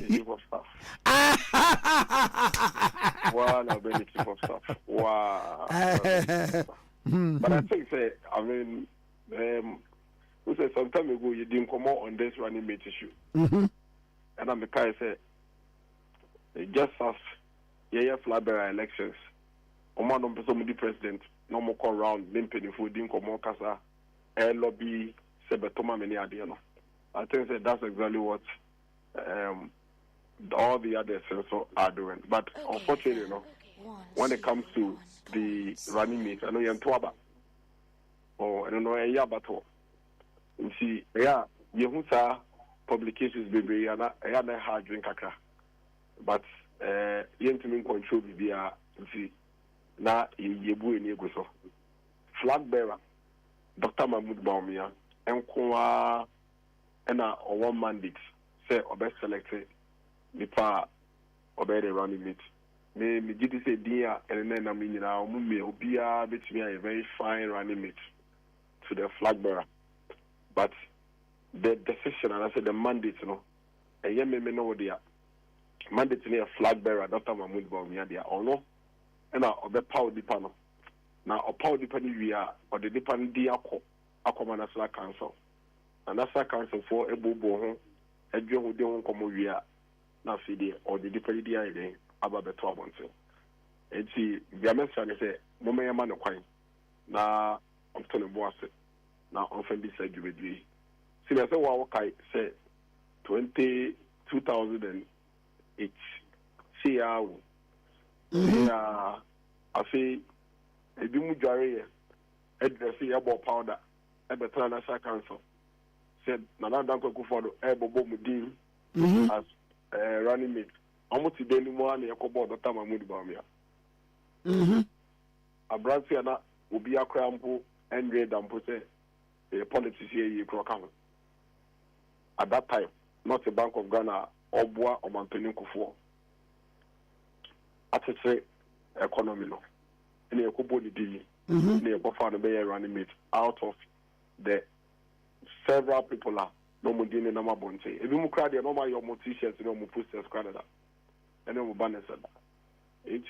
chief of staff. Wow, I be chief of staff. Wow. But I think I mean we say some time ago you didn't come on this running mate issue. And I'm the guy say just as flag bearer elections, Oman don't person the president, no more call round, limping for didn't come on casa, lobby, sebetoma many adiano. I think that that's exactly what all the others also are doing. But unfortunately, when it comes to the running mate, I know you're in Tuaba, or I don't know, Yabato. You see, Yehusa publications, baby, and I had a hard drink. But yentumi control bibia nti na yebu eni egoso flag bearer Dr. Mahmoud Baumia enkoa na one mandate say obe selected nipa obe the running mate me gidi say dia ene na me nyina omu me obia betimi a very fine running mate to the flag bearer, but the decision and I said the mandate me no dia mandate near flag bearer Dr. Mahmoud Baumia dia ono na obe power dipano na o power dipani wia or the dipan dia akoma national council and national council for ebobo ho adwe ho de ho komo wia na fide or the dipan dia ide aba beto abonte enti bia mensa ne se momeyama no kwan na omtone boase na onfen bi sajubedwi sile se wa wakai se 2008 see how I say a bimu jare addressing about powder at the National Council said Nana Danko Kufodo Ebo Mudin as running mate. Almost the daily one Yakobo Dr. Mahmoud Baumia. A branch will be a crampo and red and put a politician you crown. At that time, not a Bank of Ghana or Bois or Montaigne Kufo. At a economy no. In a couple of days, near Buffalo Bay running mate out of the several people are no more doing no more bonte. If you crowd no more your t-shirts, no more posters, Canada, and no more banners. It's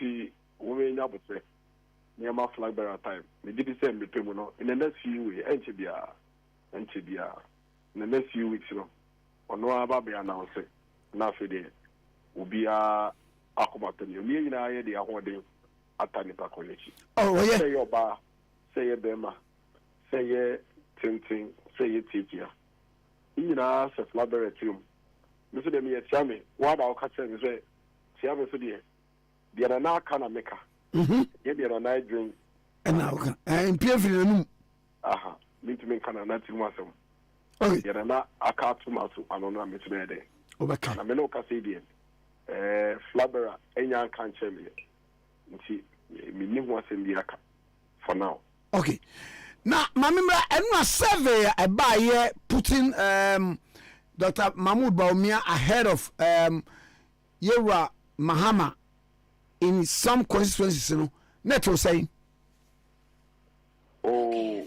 women up with me. Near my flag bearer time. We did the same with people in the next few weeks, in the next few weeks, or no about be announced. Now for the will be a Akumatani. Me and I, the Ahode Atanipa College. Oh, yeah. Say your bar, say your Bema, say your Tinting, say your Titia. In our flag team. Mr. Demi, Sammy, what our catching is say, Sammy for the other now can I make her? Get the other night drink. And now, I'm piercing. Aha, me to make an anti muscle. Oh, the other now I can't to muscle, I don't know me today. I may not say the flabber, any can't tell me. See, me was in the for now. Okay. Now, my member, and my survey, I buy here putting Dr. Mahmoud Baumia ahead of Yera Mahama in some constituencies, you know, Neto saying. Oh,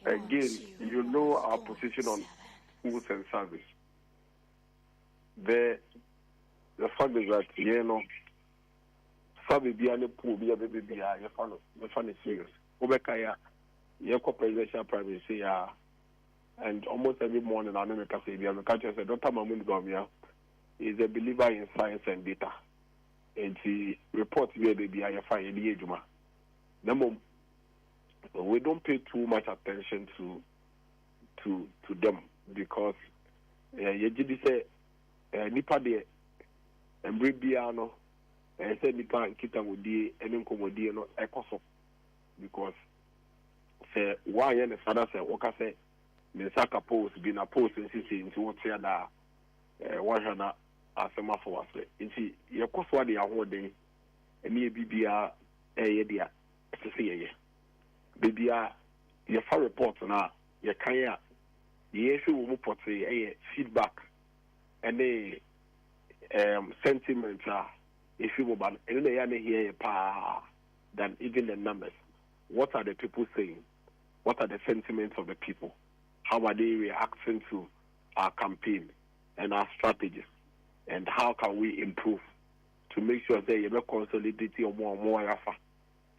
again, you know our position on schools and service. The fact is that, you know, service be any poor, be a baby, be a funny serious. Obekaya, your presidential privacy, and almost every morning, I never say, the agriculture said, Dr. Mahmoud Gomia is a believer in science and data. And he reports, baby, I find the age. We don't pay too much attention to them because you did say nipa de embre bia no say nipa kita wodi ene nkomodi no ekoso because say why the father say woka say me saka post bi na post nsisi nti wo tia da wa hwana asema for us nti yekoso ade ahoden ene bibia ye dia sisi ye bibia ye fa report na ye kan ya ye hwe wo portray feedback and sentiment if you ban and they hear than even the numbers. What are the people saying? What are the sentiments of the people? How are they reacting to our campaign and our strategies? And how can we improve to make sure that you consolidate or more yafa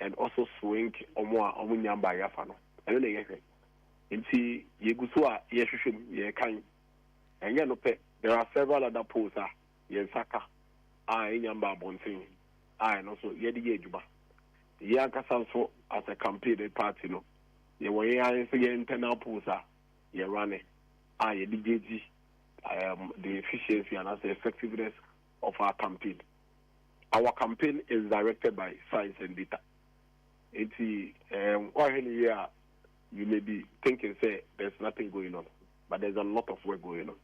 and also swing or more nyamba yafa no. And then you see Yegusua Yeshushim Yekan and Yanope. There are several other posts. Yensaka, Inyamba Bonsin, and also Yedi Yejuba. Yankasanso as a campaign party, no. You were internal posts, you run it. Yedi the efficiency and the effectiveness of our campaign. Our campaign is directed by science and data. It's you may be thinking, say, there's nothing going on, but there's a lot of work going on.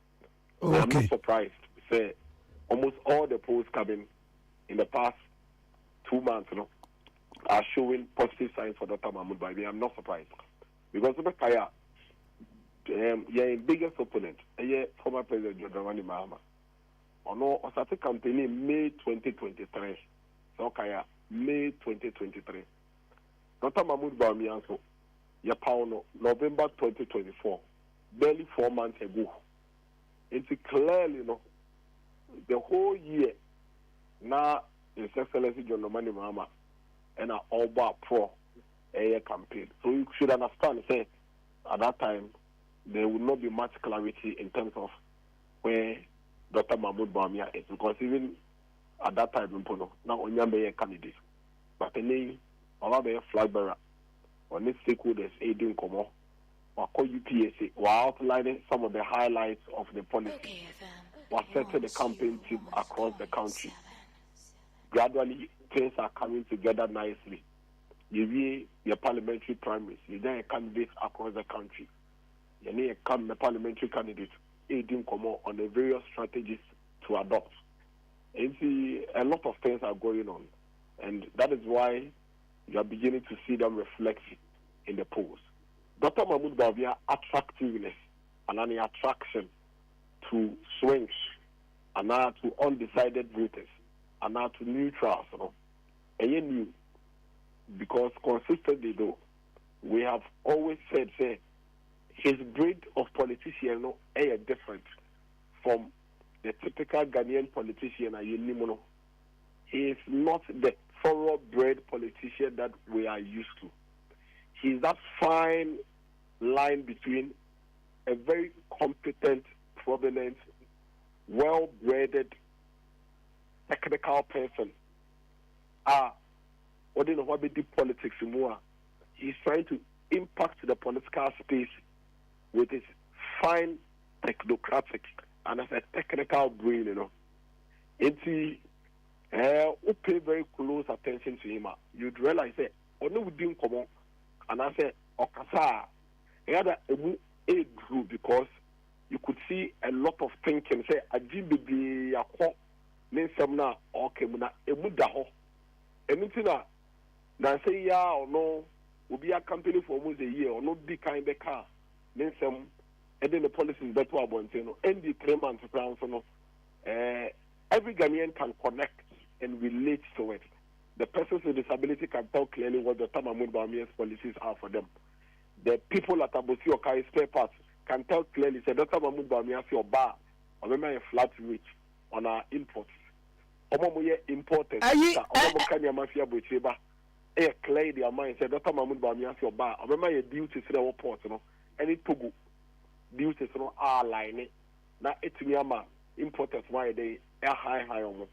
Okay. I'm not surprised. Say, almost all the polls coming in the past 2 months, are showing positive signs for Dr. Mahmoud Babi. I'm not surprised because Obekaya, your biggest opponent, former President John Dramani Mahama, on started campaign in May 2023. So Kaya, May 2023. Dr. Mahmoud Babi also, November 2024, barely 4 months ago. It's clearly, the whole year, now, His Excellency John Dramani Mahama and our Oba Pro air campaign. So you should understand, say, at that time, there will not be much clarity in terms of where Dr. Mahmoud Bawumia is, because even at that time, now Onyambe a candidate, but the name of a flag bearer, on its stakeholders aiding Komo, or call UPSA, while outlining some of the highlights of the policy, while setting the campaign team across the country. Gradually, things are coming together nicely. You need your parliamentary primaries, you need candidates across the country. You need a parliamentary candidate aiding Komo on the various strategies to adopt. And see, a lot of things are going on, and that is why you are beginning to see them reflect in the polls. Dr. Mahmoud Bawumia attractiveness and an attraction to swings and now to undecided voters and now to neutrals, And you knew, because consistently though, we have always said, his breed of politician is different from the typical Ghanaian politician. He is not the thoroughbred politician that we are used to. He is that fine line between a very competent, prominent, well-bred, technical person. What do you know what the politics more? He's trying to impact the political space with his fine technocratic and as a technical brain, And he pay very close attention to him. You'd realize that on we didn't come on and I said, Okasa, he had a group because you could see a lot of thinking. Say, a GBB, a quote, Ninsamna, or Kemuna, a Mudaho. And now say, yeah or no, will be a company for almost a year or not be kind of car. Ninsam, and then the policy is better about and the 3 months around. Every Ghanaian can connect and relate to it. The persons with disability can tell clearly what the Mahmoud Bawumia's policies are for them. the people at Abosi Okai spare parts can tell clearly, say, Dr. Mahmoud Bawumia say, Oba, Obema a flat rate on our imports. Omomoye importers, Omomo Kanya Mafia Bocheba, clear their mind, say, Dr. Mahmoud Bawumia say, Oba, Obema a duty to the port, any Togo duties are line. Now, it's Miyama importers, why they are high on.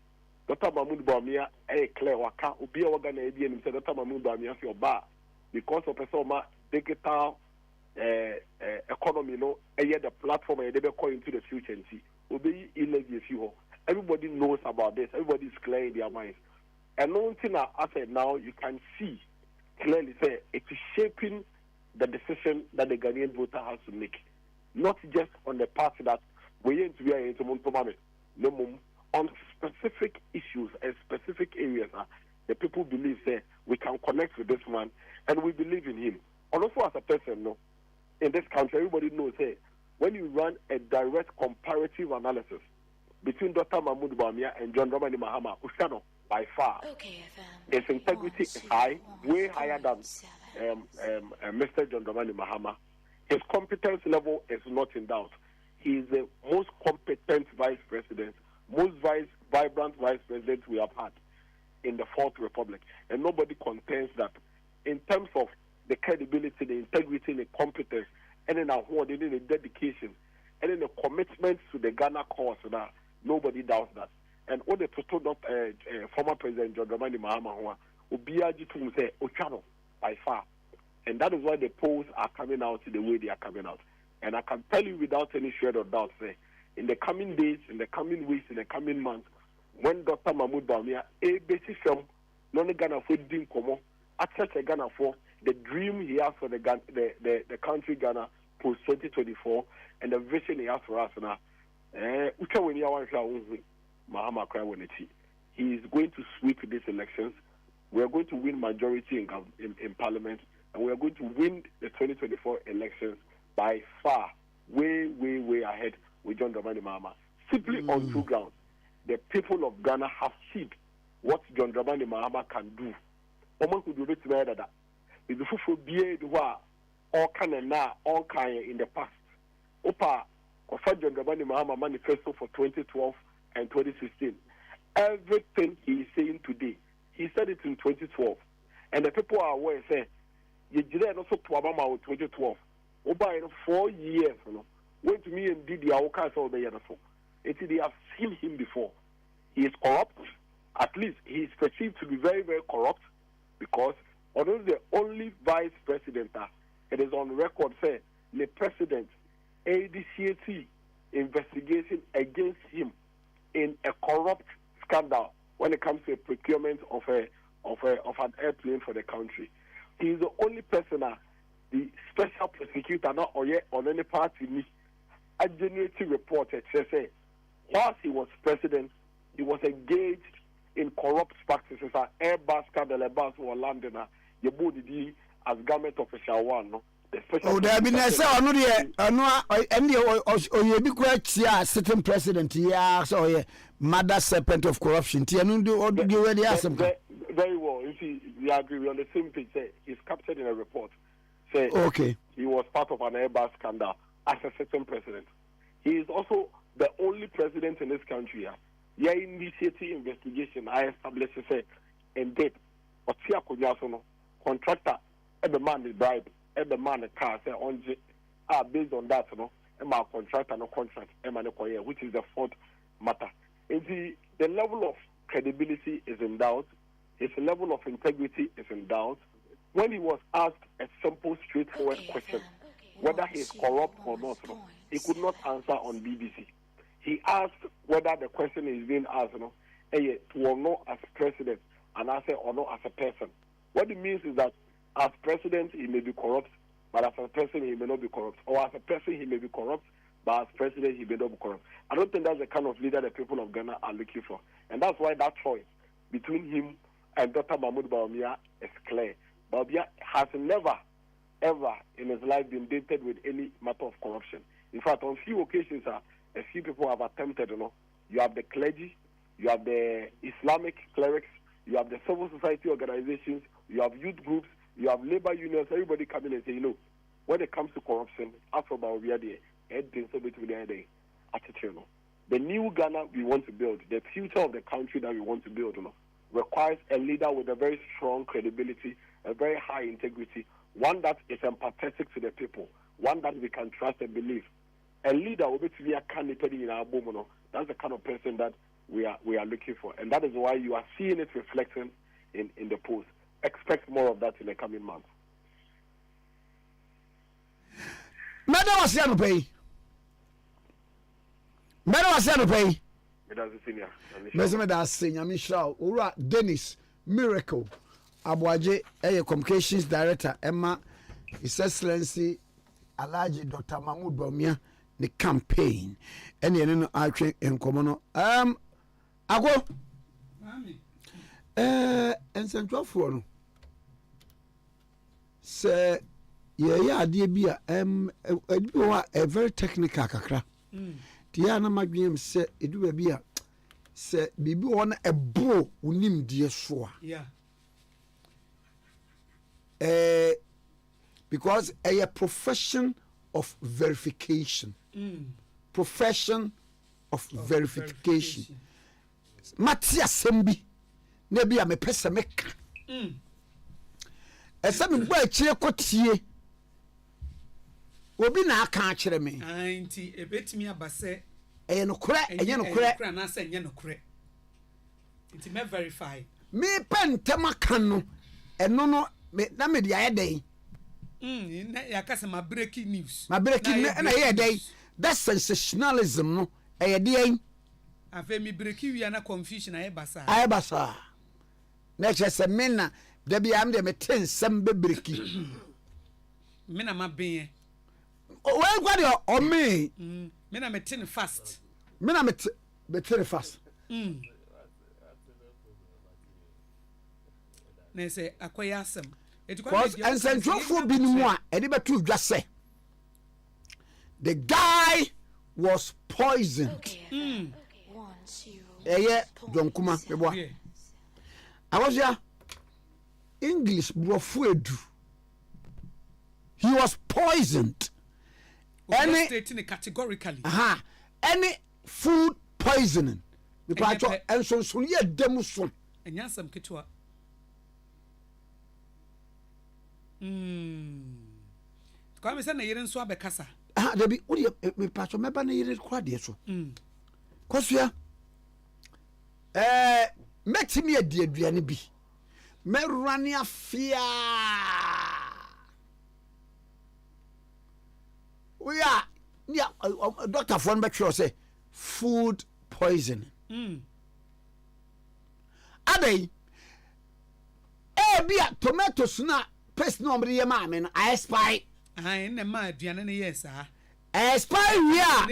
Dr. Mahmoud Bawumia clear waka, Ubi Organ and say, Dr. Mahmoud Bawumia say, Oba, because of a summer digital economy, the platform and they be going into the future and see. Obey illegal. Everybody knows about this. Everybody is clear in their minds. And one thing I said now, you can see clearly say it is shaping the decision that the Ghanaian voter has to make, not just on the part that we are into Montomame, no, on specific issues and specific areas. The people believe say we can connect with this man, and we believe in him. And also as a person, in this country, everybody knows, hey, when you run a direct comparative analysis between Dr. Mahmoud Bawumia and John Dramani Mahama, Ushano, by far, his integrity is high, way higher than Mr. John Dramani Mahama. His competence level is not in doubt. He is the most competent vice president, most vibrant vice president we have had in the Fourth Republic. And nobody contends that in terms of the credibility, the integrity, the competence, and then the dedication, and then the commitment to the Ghana cause, nobody doubts that. And all the total former President John Dramani Mahama, Obiaji to say Ochano by far. And that is why the polls are coming out the way they are coming out. And I can tell you without any shred of doubt, say, in the coming days, in the coming weeks, in the coming months, when Dr. Mahmoud Bawumia, a basic film, non Ghana for Din Komo, at such a Ghana for the dream he has for the country Ghana post 2024 and the vision he has for us now. He is going to sweep these elections. We are going to win majority in parliament, and we are going to win the 2024 elections by far, way ahead with John Dramani Mahama. Simply on two grounds. The people of Ghana have seen what John Dramani Mahama can do. Oman could do it better that. If you be all kind in the past. Opa, John Dramani Mahama manifesto for 2012 and 2016. Everything he is saying today, he said it in 2012. And the people are aware, say, you did also to Obama in 2012. Oba in 4 years, went to me and did the Aokas all the year. They have seen him before. He is corrupt. At least he is perceived to be very, very corrupt, because although the only vice president, it is on record, say, the president, ADCAT investigation against him in a corrupt scandal when it comes to a procurement of an airplane for the country. He is the only person, the special prosecutor, not on any party, a generative report that says, whilst he was president, he was engaged in corrupt practices. Airbus scandal, Airbus or London, you body as government official one. Oh, there have been a sitting president, so mother serpent of corruption. Very well. You see, we agree. We're on the same page. He's captured in a report. Say, okay, he was part of an Airbus scandal as a sitting president. He is also the only president in this country. Yeah, initiating investigation. I established and date. But contractor, every man is bribe, every man a car say on based on that, my contract and no contract, which is the fourth matter. And the level of credibility is in doubt. His level of integrity is in doubt. When he was asked a simple, straightforward question, whether he is corrupt or not, he could not answer on BBC. He asked whether the question is being asked, or not as president, and answer or not as a person. What it means is that as president, he may be corrupt, but as a person, he may not be corrupt. Or as a person, he may be corrupt, but as president, he may not be corrupt. I don't think that's the kind of leader the people of Ghana are looking for. And that's why that choice between him and Dr. Mahmoud Bawumia is clear. Bawumia has never, ever in his life been dated with any matter of corruption. In fact, on few occasions, a few people have attempted, you have the clergy, you have the Islamic clerics, you have the civil society organizations, you have youth groups, you have labor unions, everybody coming and say, when it comes to corruption, after about we are there, the new Ghana we want to build, the future of the country that we want to build, requires a leader with a very strong credibility, a very high integrity, one that is empathetic to the people, one that we can trust and believe. A leader will be a candidate in our boom. That's the kind of person that we are looking for, and that is why you are seeing it reflecting in the polls. Expect more of that in the coming months. Madam was here to pay. Madam was here to pay. That's senior Michelle Ura Dennis Miracle Abuaje, Communications Director Emma His Excellency Alhaji Dr. Mahmoud Bawumia the campaign and you know I train in common ago and central for say yeah Ade Akye Abia a very technical kakra tia na madwem say edu ba a say bibi won a bro unim die so yeah because a profession of verification profession of verification matia sembi na bia me pese meka esa me gba akire kotie obi na aka akire me anti ebetimi abase enye no kure na se enye no kure nti me verify me pentema kan no eno no na me dia yeden na yakase ma breaking news na yeden that sensationalism no eyeden afa mi breaking wi na confusion ayebasa na chese mena da bia am de meten sem be breaking mena ma ben we gwa de o me mena meten fast mena meten fast na say akoya asem because and central for bi ni mu a e de betu dwa se the guy was poisoned Donkuma ebo awozia English brofu edu he was poisoned any stating categorically any food poisoning because and so ye dem so enyasam ketwa Kwame say na yire nso abekasa debi odi me pacho meba na yire kwa de so kwasua metimi adi aduane bi merane afia we are doctor for betwe say food poisoning adai bia tomatoes na paste no mre yema me no I spy na ma aduane ne yes spy we are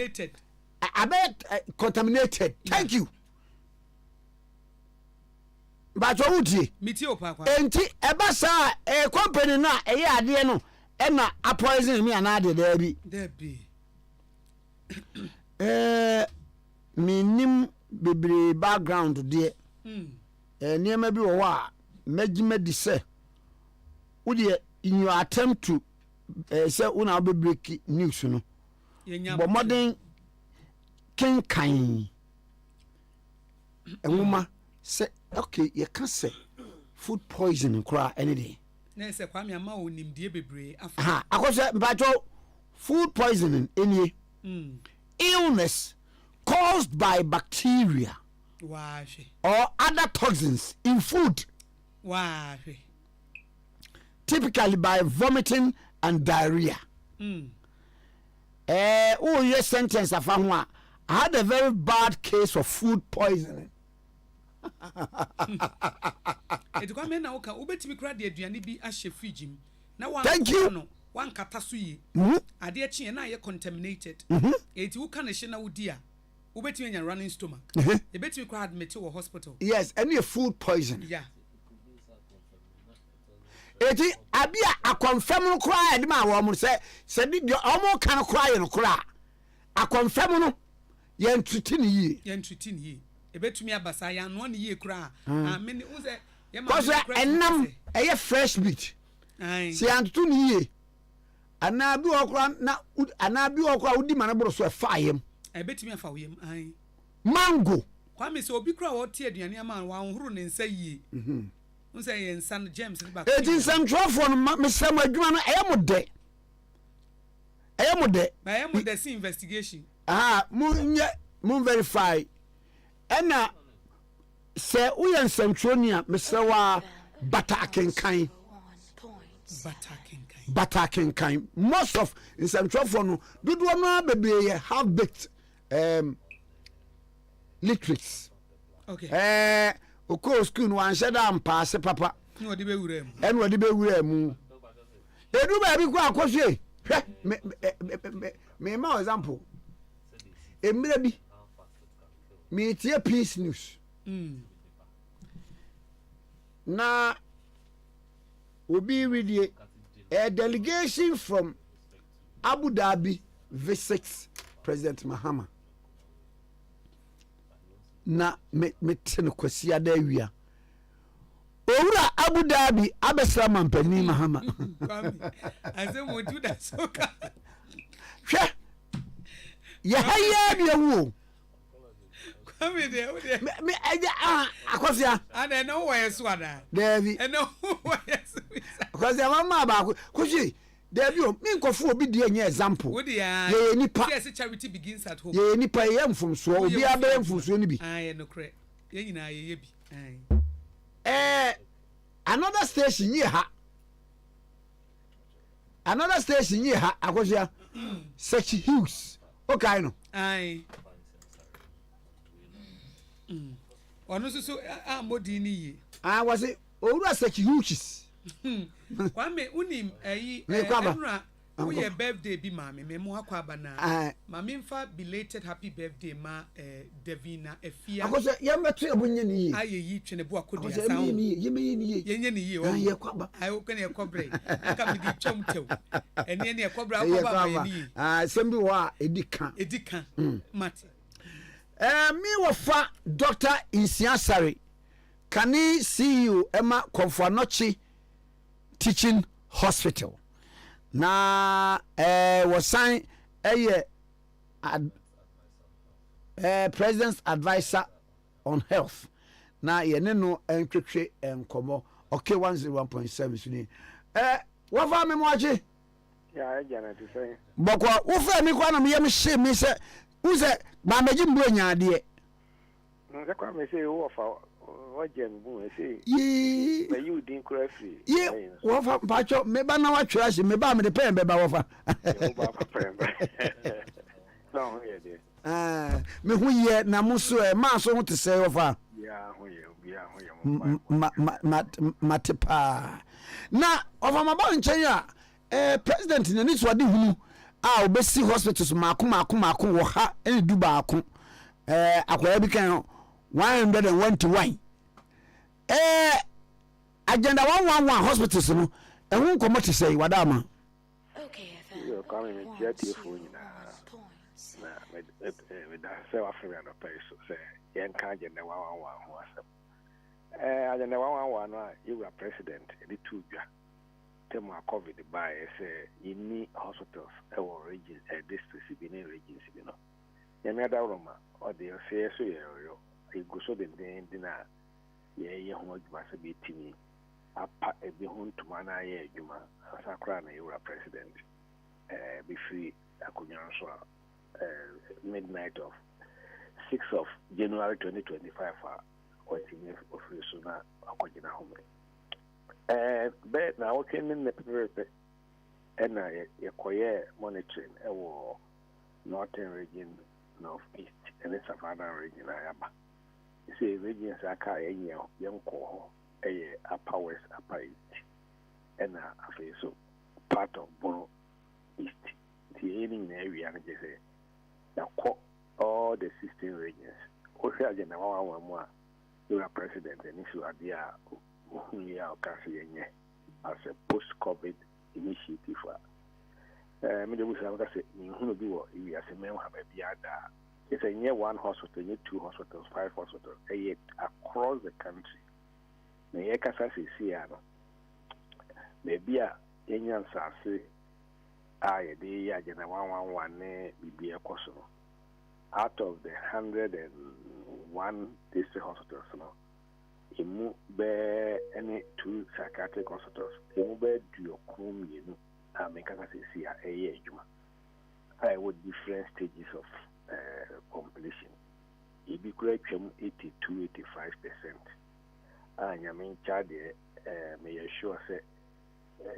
contaminated thank you but wudi miti opakwa enti eba sa company na eye ade no e na a poison me ana ade da bi minim bebre background de niam bi wo a magima di se wudi in your attempt to say una be break news no but modern king kan enuma say okay you can say food poisoning kra anything na say Kwame ama onimdie bebre afa akose mpacho food poisoning any illness caused by bacteria or other toxins in food typically by vomiting and diarrhea your sentence afa ho I had a very bad case of food poisoning it come na oka obetimi kra de aduane bi ahye fridge m na wan kata so yi ade achi na ye contaminated eti wo kana hye na wodi a obetimi nya running stomach ebetimi kra admit wo hospital yes any food poisoning eti abia a confirm no kra e de ma wo mo se di omo kan kra ye no kra a confirm no ye ntreatin yi ebetumi abasa ya no ne ye kura amene unse ye ma enam eye fresh meat si antu ni ye anabi okra na anabi okra udi manabro so efayem e betimi afa woyem an mango Kwame se obi kra wo tie aduane ama wa nhuru ne nsa yie nsa ye nsa no James ne ba eti nsam twofo no mesam adwuma no eyamode ba eyamode see investigation mun verify ena se uye nsantwoni a mesewa batakenkan most of nsantwofo no dodo no bebe have baked literates okay oko school no anhye da mpaase papa no de be wura mu ene odi be wura mu edu ba bi ko akohwe me ma example emira bi me tie peace news na obi widie a delegation from Abu Dhabi visits President Mahama na me tene kwasi ada awia owura Abu Dhabi abesra mampani Mahama azemo do that soka hwe ye haya bi ewu Kwame de o de me akosia ana no wo so ada David no wo yeso akosia mama ba kushi David o mi nkofo obi de enye example wo de ya ye nipa yes charity begins at home ye nipa ye mfumso obi abe mfumso ni bi ah ye no kre ye nyina ye bi another station ye ha akosia such Hughes okay no ai ono so modi ni ye was it owura such Hughes Kwame unim enra wo ye birthday bi mama me mo akwa bana mama mfa belated happy birthday ma Davina Efia akosia ye meto ebunye ni ye aye yi twene bo akodi akosia asa ye me ni ye yenye ni ye o ye kwaba ayo kene ye kobre aka me di twom tew ene ne ye kobra akwa ba ni sembi wa edika mate mi wofa Dr. Insiasare kani CEO Emma Komfoanochi Teaching Hospital na was sign President's Advisor on Health na yene no entwetwe enkomo okay 101.7 suni wofa me moache ya jana ti say bokwa wofa mi kwa na me yem hye mi se uze ba meji mbu nya ade nza kwa me say wo fa waje mbu say yi me you din kura free ye wofa pacho me ba na watwera hye me ba me de pen be ba wofa wo ba fa pen ba no ye de me hu ye na muso ma so hu te say wofa ya hu ye matepa na ofa maba nchen ya president na ni so de hunu obesi hospitals mako wo ha eni du baako akwara bi kan 121 agenda 111 hospitals no ehun nkomo te say wadama Okay, yo kama me tia tie fo nyina na me da se wa fere no pay so say yen ka agenda 111 ho asem agenda 111 no you are president the two dwa temu COVID by say in hospitals or regions districts be in regions be no yemi da roma or the say so you go so the na ye ho adwuma se be timi apa e be ho ntuma na ye adwuma asakra na you are president be free akonya so midnight of 6th of January 2025 or timi ofri so na akogina home but now working in the paper and I monitoring northern region, northeast, and the Savannah region. I am. You see, regions are carrying young call upper west, upper east, and so part of Bono East. The ending area, and they say, now all the 16 regions. Also, I know one you are president, and issue idea. We are as a post-COVID initiative. Me we say you do we as a member have a biada. It's a near one hospital, near 2 hospitals, 5 hospitals, across the country. Me ekasa se sia no. Maybe a yenyan sase the agenda 111 BB Kosovo. Out of the 101 district hospitals, imu be any 2 psychiatric hospitals, imu be do you make us see a year. I would different stages of completion. It be great 82-85%. And I mean, Chad, may assure say,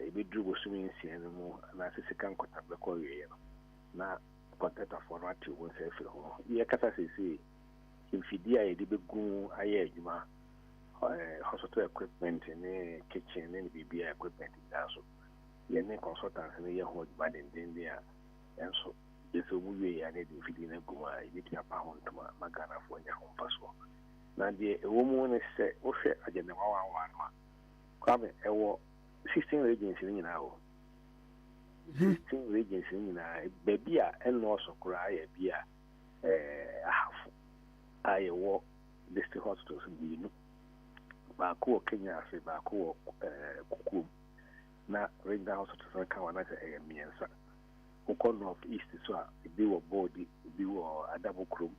if we do swimming anymore, and I say, can contact the Korea. Now, contact for what you won't say for home. Yeah, Catasa say, if you did a go, I hospital equipment in the kitchen and BB equipment in Gaso. Your consultants in the home, but in India, and so it's a movie I need if you didn't go, I need to pound to Magana for your home password. Now, the woman is said, oh, I didn't know one. Kwame, 16 regions in now. 16 regions in baby, and also cry a beer. Half. I walk district hospitals in the Baku, Kenya, Baku, Kuku. Now, regional hospitals can one as a Miensa. Oko North East, so be a body, be a double crew,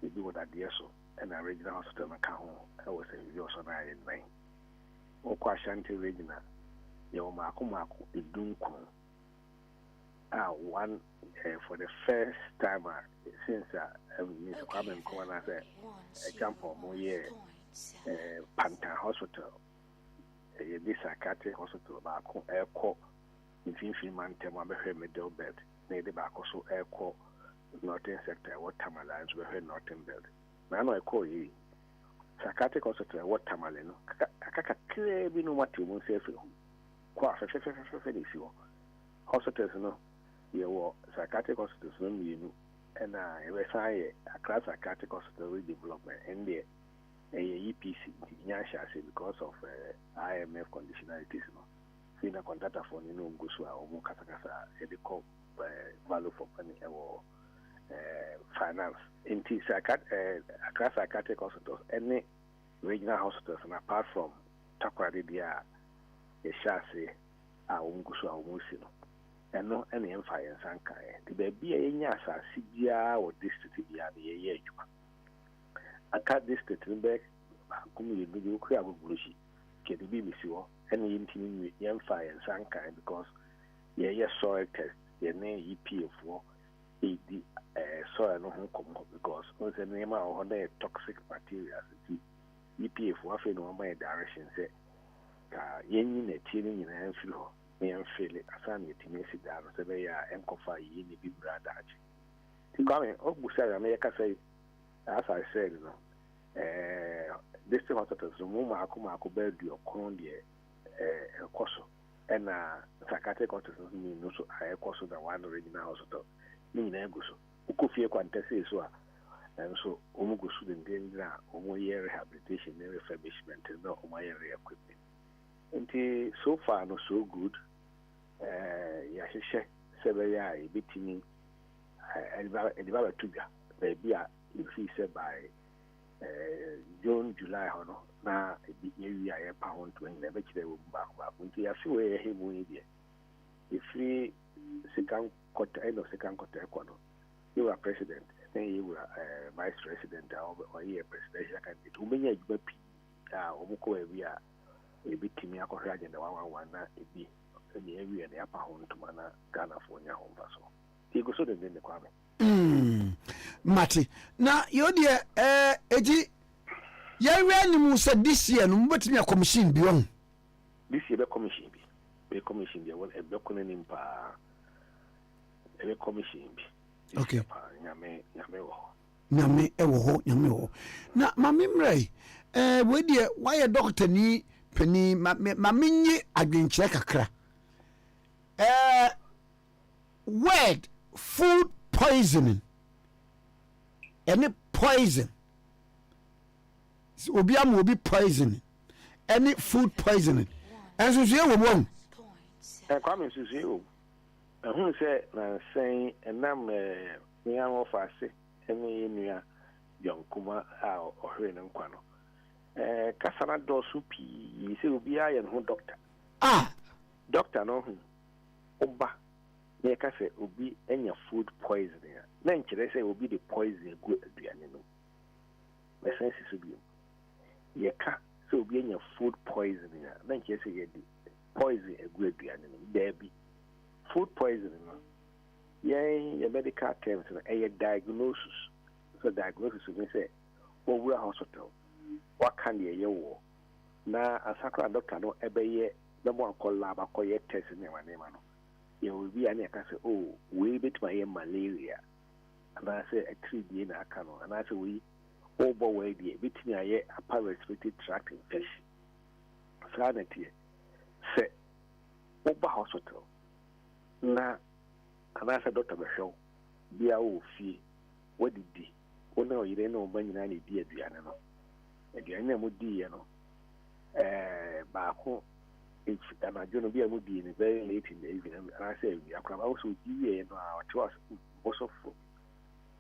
be what I dear so, and a regional hospital account. I was a yours on I9. Oko Ashanti regional. Your Makumaku is doing one for the first time since Mr. Kwame Nkrumah a jump on more year Panta Hospital, this psychiatric hospital, Baku Airco, in 15 months, middle bed, near the back also Airco, Northern sector, what Tamalines were her Northern bed. Now I call you psychiatric hospital, what Tamalino, I clear we know what you won't say for you. Hospitals, your psychiatric hospitals, and a class psychiatric hospital redevelopment, and the EPC, because of IMF conditionalities. See the contractor for Gusua or Mukasakasa, edical value for money or finance. In a class psychiatric hospitals, any regional hospitals, and apart from Takwadi, Shase, our Ungusu, our Musino, and no any empire and Sankai. The baby a Yasa, Sibia or district, the year. A cat district in Beck, Kumi, you create a bullshit, get the BBC, any intimate empire and Sankai because your soil test, your name EP4, the soil no home because what's the name of the toxic materials, EP4, I know my direction say. Yen a tearing in a flu, may feel it as an intimacy down, so they are encofa yen be brother. Coming, Busa America say, as I said, this hospitals, the Muma Akumaku bed your Condia, Coso, and psychiatric hospitals mean also I also the one original hospital, mean Eguso, Ukufia Quantesi, and so Umugusu in danger, Omoye rehabilitation, refurbishment, and no Omoye equipment. And so far, not so good. Yashe, Severia, a bit in a developed tuga, baby, if he said by June, July, or no, now a bit area a pound to never will back. When they are few a him with you. If we second quarter, end of second quarter, you are president, then you are vice president or year presidential candidate. Who may have been Omuko area. Ebi timi akɔhwɛ agenda 111 na ebi ɛni area ne apa ho ntoma Ghana fo nya ho mfa so ti go so de ne Kwame mate na yo de eji yɛwɛ ni mu sɛ this year no mbetimi a commission bi on this year be commission bi won ebe kono nim pa ebe commission bi okay nyame wo nyame ho na mamimrai we de why doctor ni Penny, Mamini, adventure kakra. Word food poisoning. Any poison. Obiam will be poisoning. Any food poisoning. And so you will won. Kwame Suzu. Who said, saying, and I'm young of us, any near young Kuma or Helen Quano. Kasana dosu pi yisi ubia ya no doctor. Ah, doctor no oba ne ka say obi enya food poisoning na nkyere say obi the poison go aduane no the sense is bi ye ka say obi enya food poisoning na nkyere say ye di poison egu aduane no there be food poisoning no ye medical terms no a diagnosis. So diagnosis means say over hospital what can ye wo na asakra doctor no ebeye the one call lab akoye test in my name no you will be an say oh we bit my malaria and I say a 3D na aka no and I say we over way the bit me a upper respiratory tract infection sanity say over hospital na and I say doctor be show be a wo fi what did di ona oyire na oba nyina na di aduane no aduane mo di ye no baako anajo no bi a mo di ni very late in the evening and I say we akra also di ye no a to us bosofo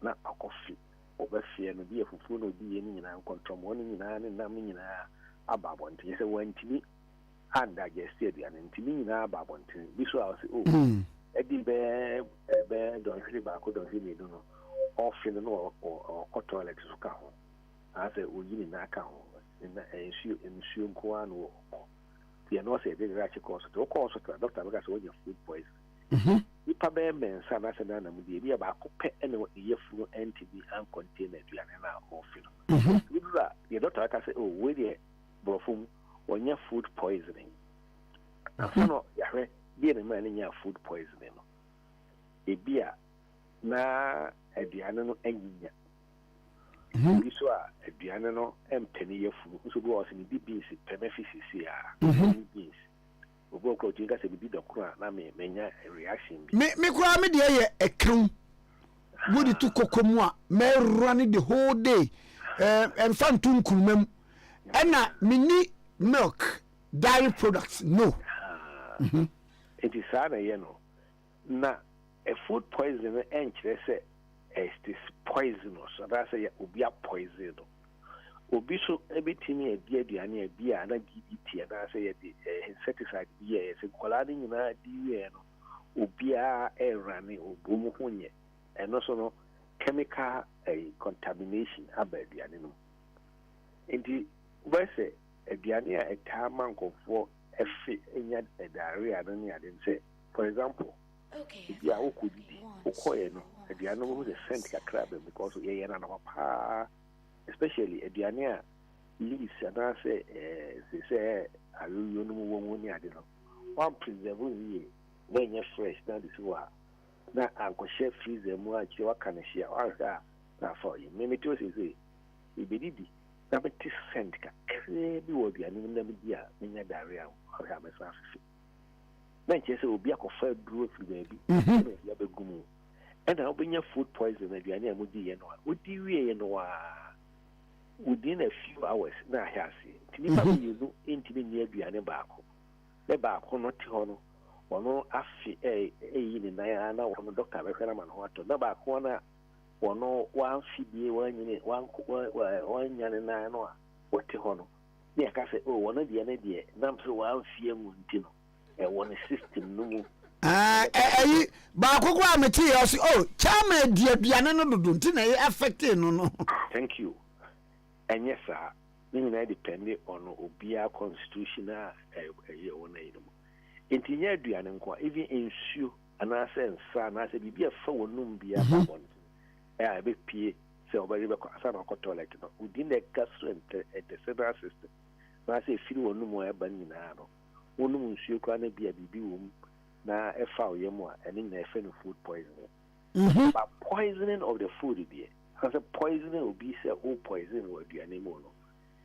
na akofi obafie no bi efufu no di ye ni nyina nkontrol mo ni nyina ne nam nyina ababonte ye say wantimi and digest aduane ntimi nyina ababonte bi so I say oh edi be don hiri baako don hiri do no often no or toilet to ka ho as a oyini na aka ho na ensu nko anu the no say dey right course to course to doctor because when you food poison ipa be mensa na se na mu die bi ba ko pe ene ye furu NTB and container aduane na often the doctor ka say oh we dey brofum onya food poisoning no yahwe bi na man nya food poisoning no ebia na aduane no anyinya bi so a aduane no empeni yefuru so do o se ni beans permefisisi a beans obo ko tinga se bi dokro na me menya reaction bi me kura me de ye ekran wodi to kokomu a me run the whole day fan tun kurmam ana mini milk dairy products no it is sana ye no na a food poisoning and say it is poisonous. So that's a obia poison. Obi so ebitimi e bia aduane e bia na DDT and I say insecticide bia e se kolade nyina diwe no obia e rane obomu honye and also no chemical contamination abaduane no. Enti we say aduane a etama nkofo efe enya diarrhea no ne ade say for example if you are okudidi okoye no aduane no the scent kakra because ye na na pa especially aduane a leaves and I say aluyo no wo ni ade no one preserve ye when you fresh na this wa na anko share freezer mu a chi wa kana share wa na for you me to say ibedidi na be scent kakra bi wo aduane no na me dia nya diarrhea o ha me sa fi na nche se obi akofa duro fi baabi ya begumu and na obenya food poison aduane amudi ye no odi wie ye no within a few hours na ahase tinipa bi yuzu intimi ni aduane baako le baako no ti ho no wono afi yi ni na wono doctor be hwera man ho ato na baako na wono wan fidie wanyine wanyane na no a wote ho no ne aka se oh wono de na de nam so wan fie mu ntino one system no ba ko kwa meti yo si oh chama di aduane no dodo nti na affect no thank you and yes sir we need depend on obia constitutional wona yi no nti nya aduane nko even ensuo ana sensa na se bibia fa wonum bia ba bon be pie se obari be asa na ko toilet no within the gastrointestinal system na se firi wonum e ba nyina no wonum nsuo kwa na bia bibi wom na efa oyemu a eni na efe no food poisoning but poisoning of the food there because poisoning will be say all poison or aduane mu no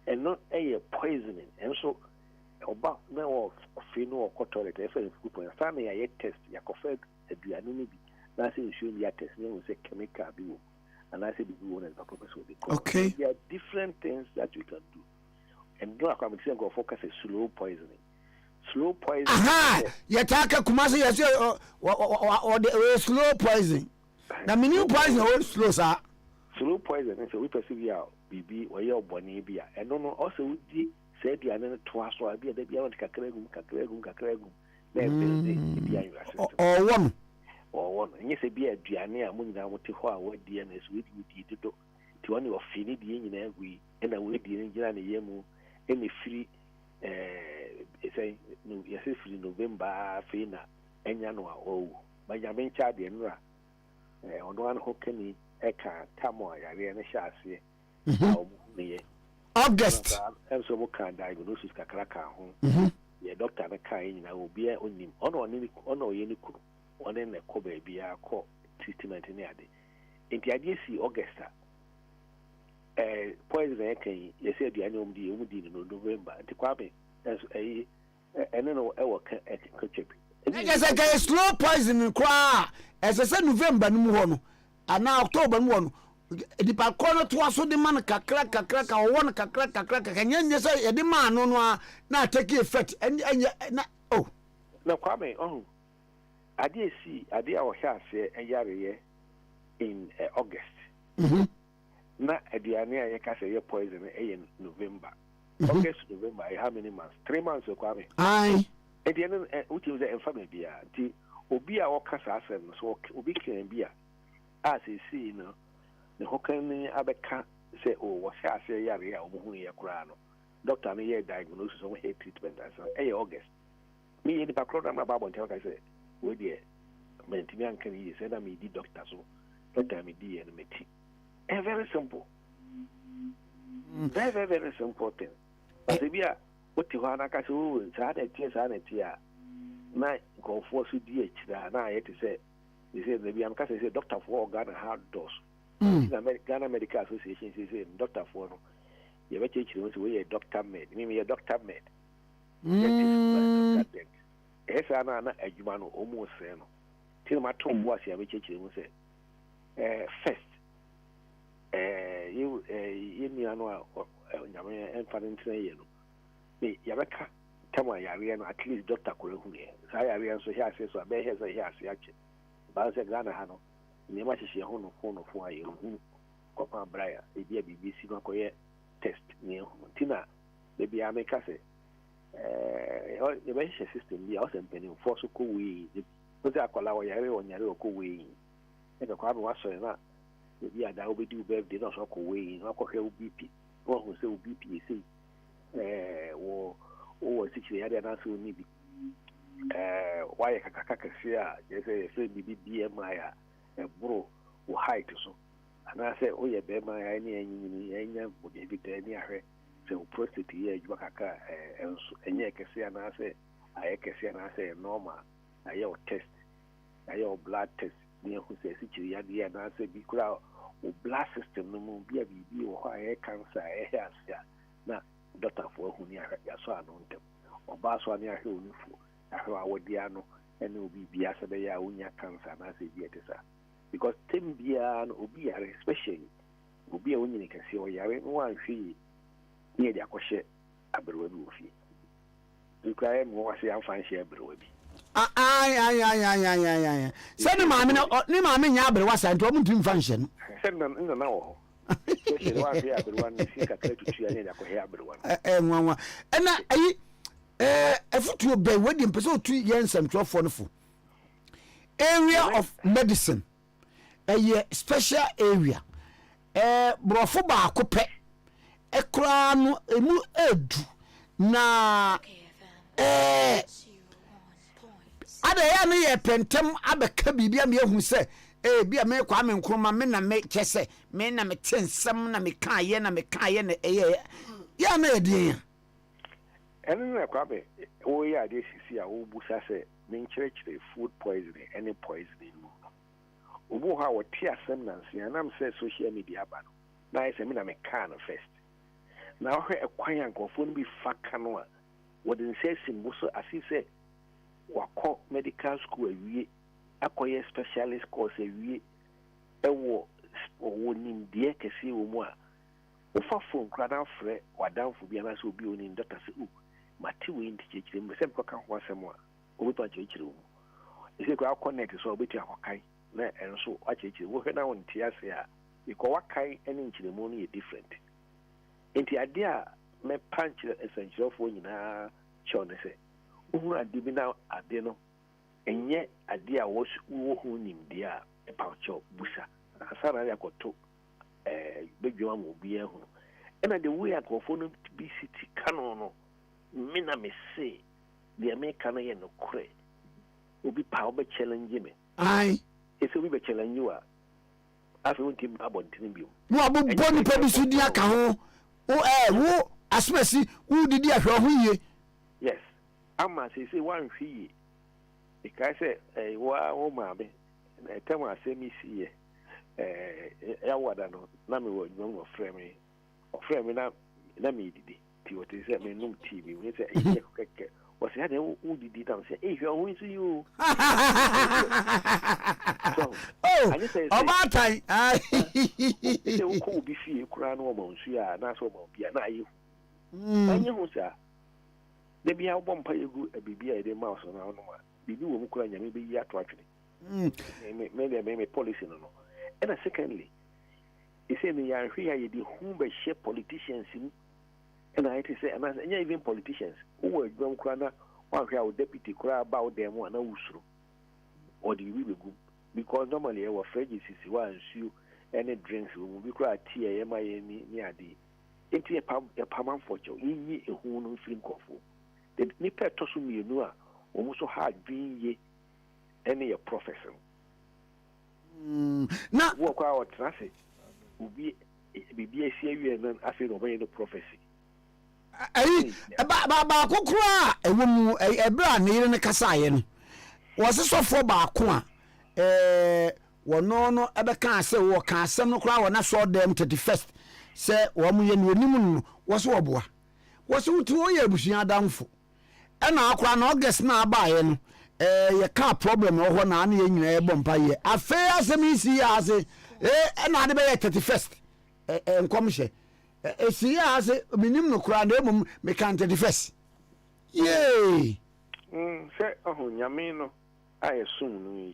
and not a poisoning and so oba na of fino or toilet efe food poisoning fa na ya test ya kofa aduane ni bi na say nsuo ya test na we say chemical bi wo and I say bibi wo na the purpose of the okay there are different things that you can do and do akwa me go focus a slow poisoning. Slow poison. Aha! Yataka kumasi yasi o slow poison. Na mini poison o slow sa. Slow poison so we perceive ya bibi o ye obone bia. E no also we di say dia na to aso bia da bia won kakra gum. Na be bia you assist. Or one. one and yes a be a diana munga what to what DNS with you do to one of Finny the we and a way the engine yemu any free say no yes free November Fina and Yanua oh my Yamin Chad and on one who can eka tamo ya and shasi August and so can diagnosis kakraka yeah doctor na kind na obi a onim ono yeni kuru one na ko ba bia ko treatment ni ade enti ade si Augusta poison e kan ye se aduane omdi no November enti kwabe ene no e wo ka chepi ese ka slow poison kwa ese se November no mu ho no ana October no no di pa kono to aso de man kakra ka won kakra ka nyenye se ye de man no na take effect na oh na kwame ade a wo hia se yare in August na aduane a ye ka se ye poison in November August November how many months 3 months kwame ai aduane which is the family bia ti obi a wo kasa asem so obi kan bia as you see no the hokan abeka say oh what say yare a omo hu ye kura no doctor no ye diagnosis on head treatment as August me the program about tell ka say we dey mentimi ankan yi say na me di doctor so doctor me di and me ti very simple very very simple thing but bia what you want ka say oh sa na tia na go for so di ekira na ye te say they say maybe am ka say doctor for Ghana hard dose Ghana Medical Association say doctor for no you be check you say we doctor med me a doctor med esa na adwuma no almost say no till ma tom boss ya be check you say first you ni anu nyame enfane ntre ye no me ya beka tama yare no at least doctor ko hu ye sa yare so here say so be here say here say ache ba say Ghana ha no ni ma hihie ho no fo aye hu ko pa braya e bia BBC no ko ye test ni hu tina be bia me ka say e be hihie system bia o se mpeni fo so ko wi o se akola wo yare o nyare o ko wi e ko aba wa so na e bia da obi do birthday no so ko wi no ko hwe BP wo hu se BP sei wo sikire yare na so ni bi why kakaka se a je se BMI a bro wo height so ana say o ye be ma ya ni anyi enya body bit ni ahwe se o prostate ye adwa kaka enso enye kese ana say aye kese ana say normal aye o test aye o blood test ni ho se sikiri ya dia ana say bi kura o blood system no mu bia bi wo aye cancer aye asia na doctor for hu ni ahwe ya so anu ntem o ba so ani ahwe onifu ahwe awodia no ene obi bia se be ya unya cancer na say bi etesa because tem bia no obi are especially obi a wonyine kase o yare no wan hwi ne dia kwhye aberwa bi ofi nkrae mo wase amfan hye aberwa bi ai se ni maame nya aberwa sa nto mo ntumi fan hye no se na wo so se wa hye aberwa no si kakra tutu ya ne dia kwhye aberwa nwanwa ena ayi efutuo be wedi mpese otu yensem twofo no fo area of medicine a special area brofo ba akopɛ ekra no emu edu na ada ya no ye pentem abeka bibia me hu se bia me Kwame Nkrumah me na me kese me na me tensem na me kan ye na ya na edin ene na kwabe wo ya de sisi a wo busa se me nkyerɛkyerɛ food poisoning any poisoning mu obu ha wo tia sem na nsia na me say social media ba no na I say me na me kan first na ho ekwan ankofo no bi fa kano a wo de nse simbo so asi say wakɔ medical school awie akɔyɛ specialist course awie ɛwɔ nimdeɛ kɛse wɔ mu a wofa phone kora na frɛ wadamfo bia na sɛ obi onim doctor sɛ mate wei nti kyerɛkyerɛ mu sɛ mekɔka ho asɛm a wobɛtɔ akyerɛkyerɛ wo mu ɛsɛ kora akɔnet so a wobɛtu akɔkae na ɛnso akyerɛkyerɛ wohwɛ na wo nte ase a ikɔwakae ne nkyerɛmu no yɛ different nti adeɛ a mɛpa nkyerɛ nsɛnkyerɛfoɔ nyinaa kyɛw ne sɛ wohunu ade bi na ade no enye ade a wo hu nimde a epawcho busa asara ya koto bedwuma mo bia hu ena the way akofo no be city kano no me na me say the American ye no kure obi pa obe challenge me ai ese obi be challenge you a afi won tim abontin bio no abobɔ nipa bi so di aka ho wo asmasi wo didi ahwe ho ye yes ama say one hwi because say wo ma be na etam asemi si ye ya wada no na me wo nwo frame me na me didi ti o te say me num tv we say e keke o say na wo didi down say hwe ho nso you oh oba tai ai se wo ko bi fie kura no mo nsu ya na so mo bia na ayi anye ho sa de bia wo bompa yegu bibia e de mouse na no ma bibi wo mu kura nyame be yi ato atwene me policy no and secondly he say me ya hwe ya ye di hu be share politicians and I say and even politicians who were drum kura na wa hwe our deputy kura about them na wusuru or the we be good because normally our fridges is one shoe any drinks we be kura tea ma ye ni ade enti e pam for cho yi e hu no film kofo the nipa to so mienu a wo so hard bin ye any a professor na wo kwa o trase ubi bibi esi awie na afi no be no prophecy ai ba kokoro a ewo mu ebra na yire ne kasa ye no wo se sofo ba ko a wono no ebeka ase wo ka asem no kora wo na so dem 31st se wo mu ye no onim no wo se oboa wo se wutu wo ye abusuan adamfo ena akora na August na aba ye no ye ka problem wo ho na ye nyina ye bompa ye afa asem isi ya ase ena ade be ye 31st nkomhye esi ya ase minim no kora na emum me kan 31st yey se nyame no aye sun no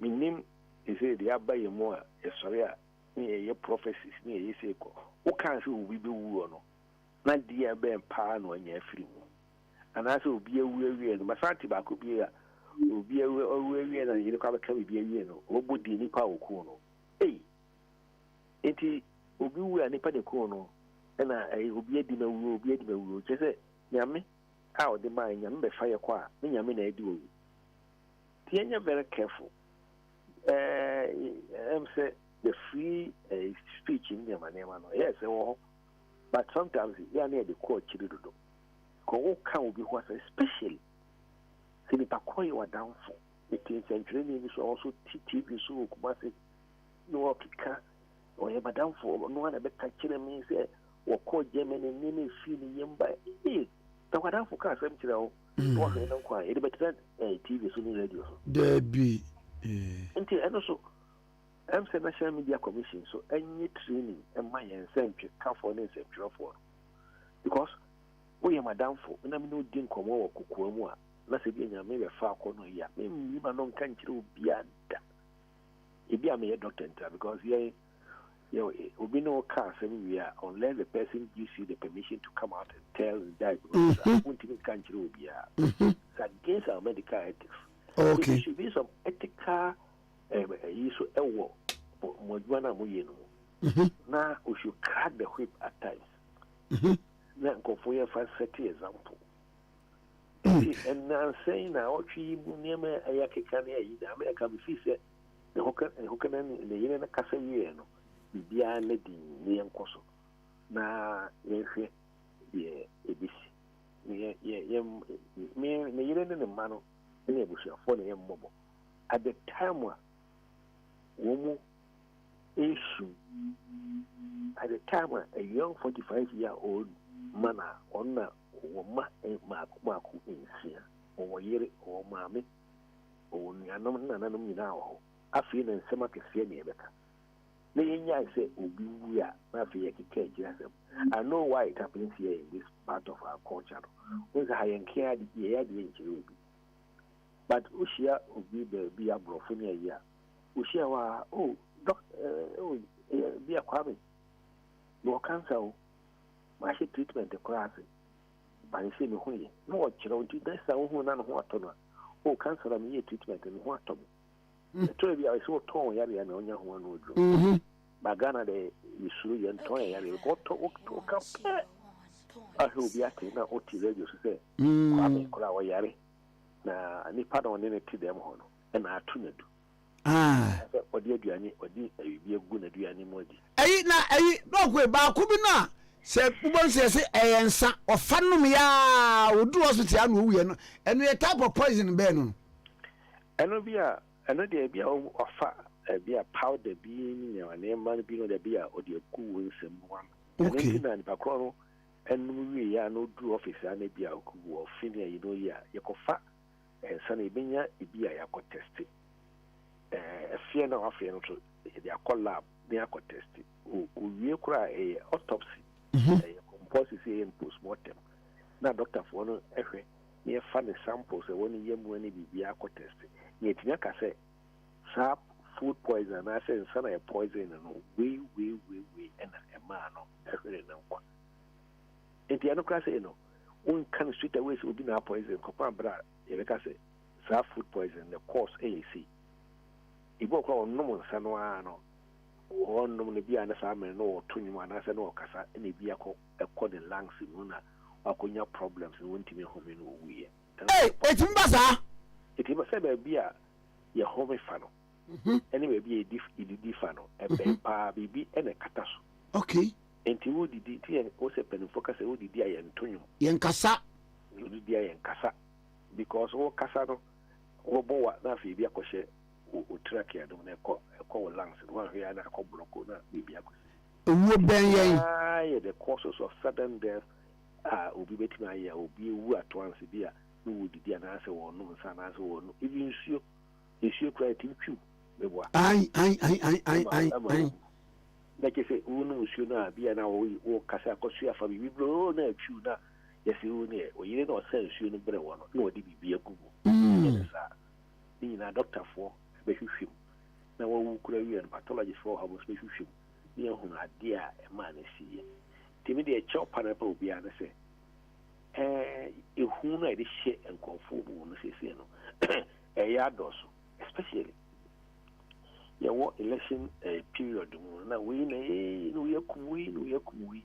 minim ese de abaye mo a esore a ni ye prophecies ni ye se ko o kan se obi be wu no na dia be pa no anya afiri mu ana se obi awu awie no masanti ba ko bi a obi awu awie na yire kwa ka bi awie no obodi ni pa oku no enti obi wu a ni pa de ko no na obi adi na wu chese nyame a o de ma nyame be fa ye kwa ni nyame na adi owu ti anya very careful say the free speech in the manema no yes but sometimes you are near the court chirudo ko can be what especially see the pakoy wa down for it is training is also TV so kuma say no kika o ye madam for no one be kire me say wo ko Germany ni fi ni yemba the madam for ka sem kire o wo he no kwa e be TV so ni radio so there be nti eno so say National Media Commission so any training and my incentive come for an incentive for because we are madam for na me no din komo wo kokoa mu a na se bi nya me be fa akono ya me mi ma no nka nkire obi ada e bi am ye doctor because ye obi no car say we are unless the person gives you the permission to come out and tell and diagnose won't even kan nkire obi a it's against our medical ethics. Okay. There should be some ethical issue ewo modwana moyeno. Na we should crack the whip at times. Na nkofo ye fa set example. And now saying na ochi munema ayakeka na yi na America be fi say the hokan na yene na kasa ye no bibia na di ne enkoso. Na ye hwe ye ebisi. Me yene ne mano ne bushafo na yemmobo at the time womu issue at the time a young 45-year-old man on woma maku insia o yere o mame o nyanom nananom nyina ho afi na nsema kese ne ebeka na yenya say obi wu a na afi yekeka ejirasem. I know why it happens here in this part of our culture. We say hayenkia de ye de nchiri obi. But ushia obi be abrofonia ya ushia wa be a Kwame no cancer ma she treatment class ba ni se me hu ye no o kire onti da sa hu na no ho atono oh cancer am ye treatment and what to to be I saw ton yari and onya ho no dro bagana de yisuru ye ton yari go to ka I will be at na oti radio say Kwame kura wa yari na nipa da one ne ti dem ho no e na atu na du odi aduane odi bi egu na aduane modi na no kwe ba ko bi na se ubon se eyensa ofanom ya odu hospital anu wuye no enu ye type of poison be no enu bia enu de bia ofa bia powder bi ni ya na man bi no de bia odi aku nsem wan enu na ni bakro no enu wi ya no du office ana bia aku wo fini ya no ya yekofa ensa na ibenya ibia ya ko test afie na afie no to de akollab de akọ test o wie kura autopsy composite say in postmortem na doctor for no ehwe ne fa ne samples e woni yemu ani bibia akọ test ne tinya ka say sharp food poison na say sana e poison no we and a man no ehwe na nkwa enti ano kra say no un kan straight away so obi na poison ko pa bra e ka say sharp food poison the cause AAC ibo kwa onnom nsa no ano onnom ne bia na sa me no tonyum ana se no kasa ne bia ko the lungs no na akonya problems no ntimi home no wuye etim basa etim se ba bia ye home fa no anyway bia edidi fa no e pa bibi ene kata so okay enti wo didi ti en o se pen focus wo didi aye ntonyum yen kasa didi aye kasa because wo kasa no wo bo wa na fi bia ko she o track ya do na ko lungs no here na ko block na bibia ko owo ben yen the causes of sudden death obi betima ya obi ewu at once bia no wudi dia na se wonu nsa na se wonu even issue cry tinku mebo ai na ke se wonu issue na bia na wo kasa ko sua fa bi bro na twu na yesi wo ne o yire na o se issue no bre wono na odi bibia gugu ni na doctor for behwehwem na wo kura wi and pathologist for how behwehwem ni ehun ade a e ma na siye timi de chop na pa obi a na se ehun na de hye enkonfo bu no sese no ya doso especially ya wo election period mu na we na no yakumwi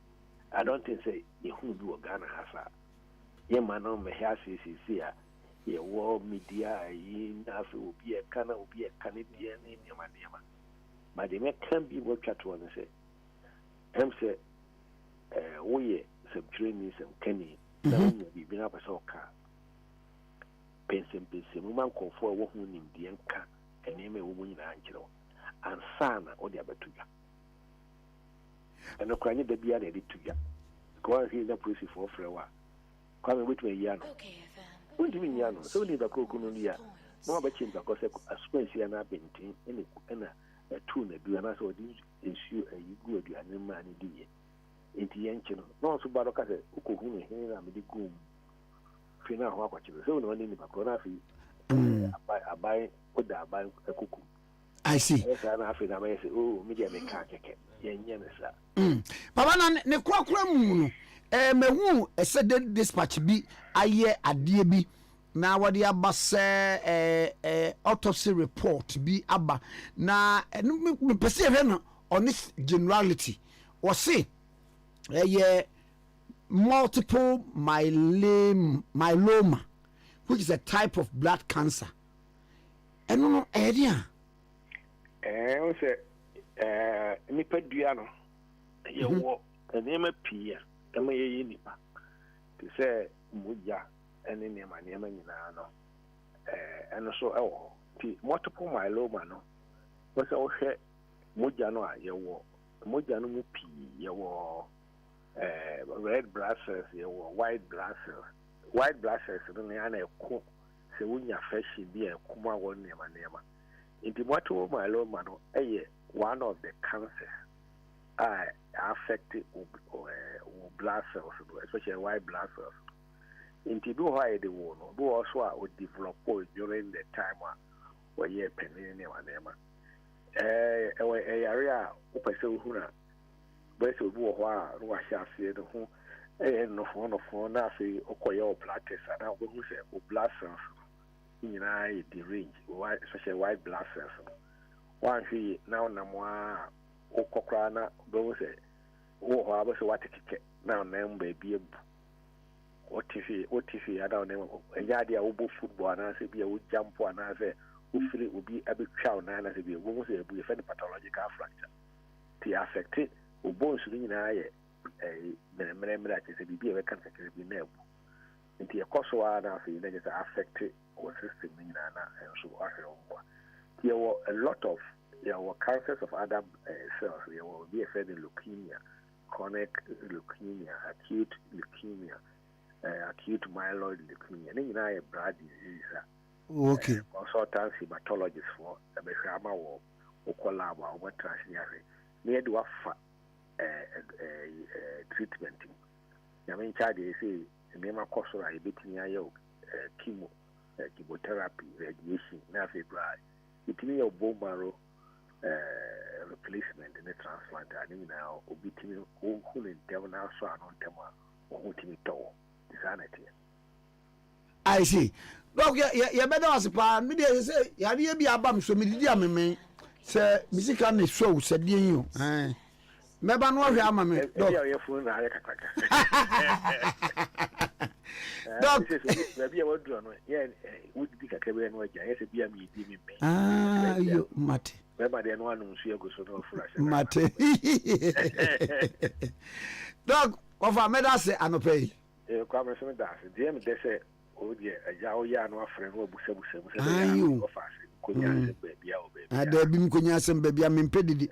I don't think say ehun bi wo Ghana hasa ye ma no me ha sese a ye wo media yi na fe obi e kana bia ni niama ma de me kan bi wo twato no se say wo ye some training some kani na wo bi bi na pa so ka pensem mu man konfo wo hu nim de nka ene me wo nyina ankyerɛ ansana o de abatuga eno kwanye da bia na de tuga ko he na process for frewa Kwame with me ya no what do you mean yano so ni da koko no ya no ba chin ba ko se aspensi ya na bentin ene na tu na du na so di ensure ayi gu aduane ma ni diye enti yenche no so ba do ka se ukohu ne he na me di gum fi na ho akwachi so no ni ba ko na fi abai oda abai akuku I see esa na afi na me se oh me dia me ka keke yenye ne sa baba na ne kura mu no mehu ese de dispatch bi aye ade bi na wode aba se autopsy report bi aba na me pese he no on this generality or say multiple myeloma which is a type of blood cancer eno no area o se nipa dua no ye wo enema pia kama ye nipa ti se muja ene nema nyina no eno so ewo ti multiple myeloma no wo se o hwe muja no a ye wo muja no mu pi ye wo red blood cells ye wo white blood cells no ne ana eko se wunya fresh bi e kuma wo nema inti multiple myeloma no one of the cancers affect blood cells, especially white blood cells. Into do why the one, do also would develop during the time where you're penning anyone. Area, Upasel Huna, Bessel Boa, Russia, who no phone of phone, nothing, or blood test, and I will say, blood cells. you know, the range, especially white blood cells. One fee now, Namoa, Okokrana, those say, oh, I was what ticket now, name baby. What if he had our name? And Yadia Obo football, and I say, be a wood jump one, and I say, hopefully it will be a big child, and I say, be a woman, say, be a pathological fracture. The affected, or bones in I a member that is a baby, a cancer can be nailed. Into a Kosovo, and I say, that is affected or system in Nana, and so on. There were a lot of cancers of other cells. There will be a further leukemia, chronic leukemia, acute leukemia. Acute myeloid leukemia. And I have blood disease. Okay. Consultant hematologist for the Behama or Okolaba or what transient. Near to offer treatment. I mean, child, they say, Nema Kosora, a bit near chemo, chemotherapy, radiation, nothing dry. It means your bone marrow replacement in the transplant. I mean, now, obitting who in Devon also are non tema or who Timmy Tow. I see. Look, you better ask upon me. They say, you be a bum, so me did me. Sir, Missy can show, said you. Maybe I'm not your mammy. Your phone, Dog, maybe I would run. Yeah, would be a career and what I said, be a me. Ah, you, Matty. Remember, then one who see a good sort of flash. Matty. Dog, of a medicine, I no pay. Kwame Nkrumah Tikese, dem de say o de aja o ya no afre no busabusa ayu konya baby a o baby ada bi mkonya sem baby a mempedidi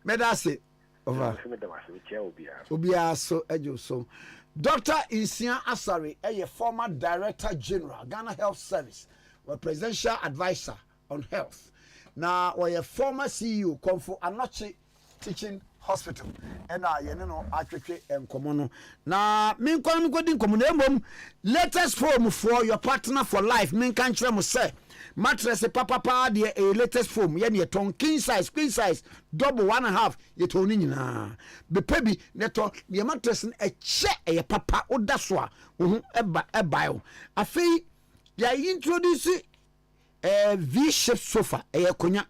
medase over obia so ejo so Dr. Insia Asare, a former Director General, Ghana Health Service, a presidential advisor on health. Now, we a former CEO, Konfo Anoche Teaching Hospital, and I, actually, and Komono. Now, Min Kwan Godin Komunum, latest form for your partner for life, Min Kanchra say. Mattress a papa dear a latest form yen ye ton king size queen size double 1.5 ye toni nyina be pebi neto the mattress a che a papa odaswa eba afi ya introduce a V-shaped sofa a konya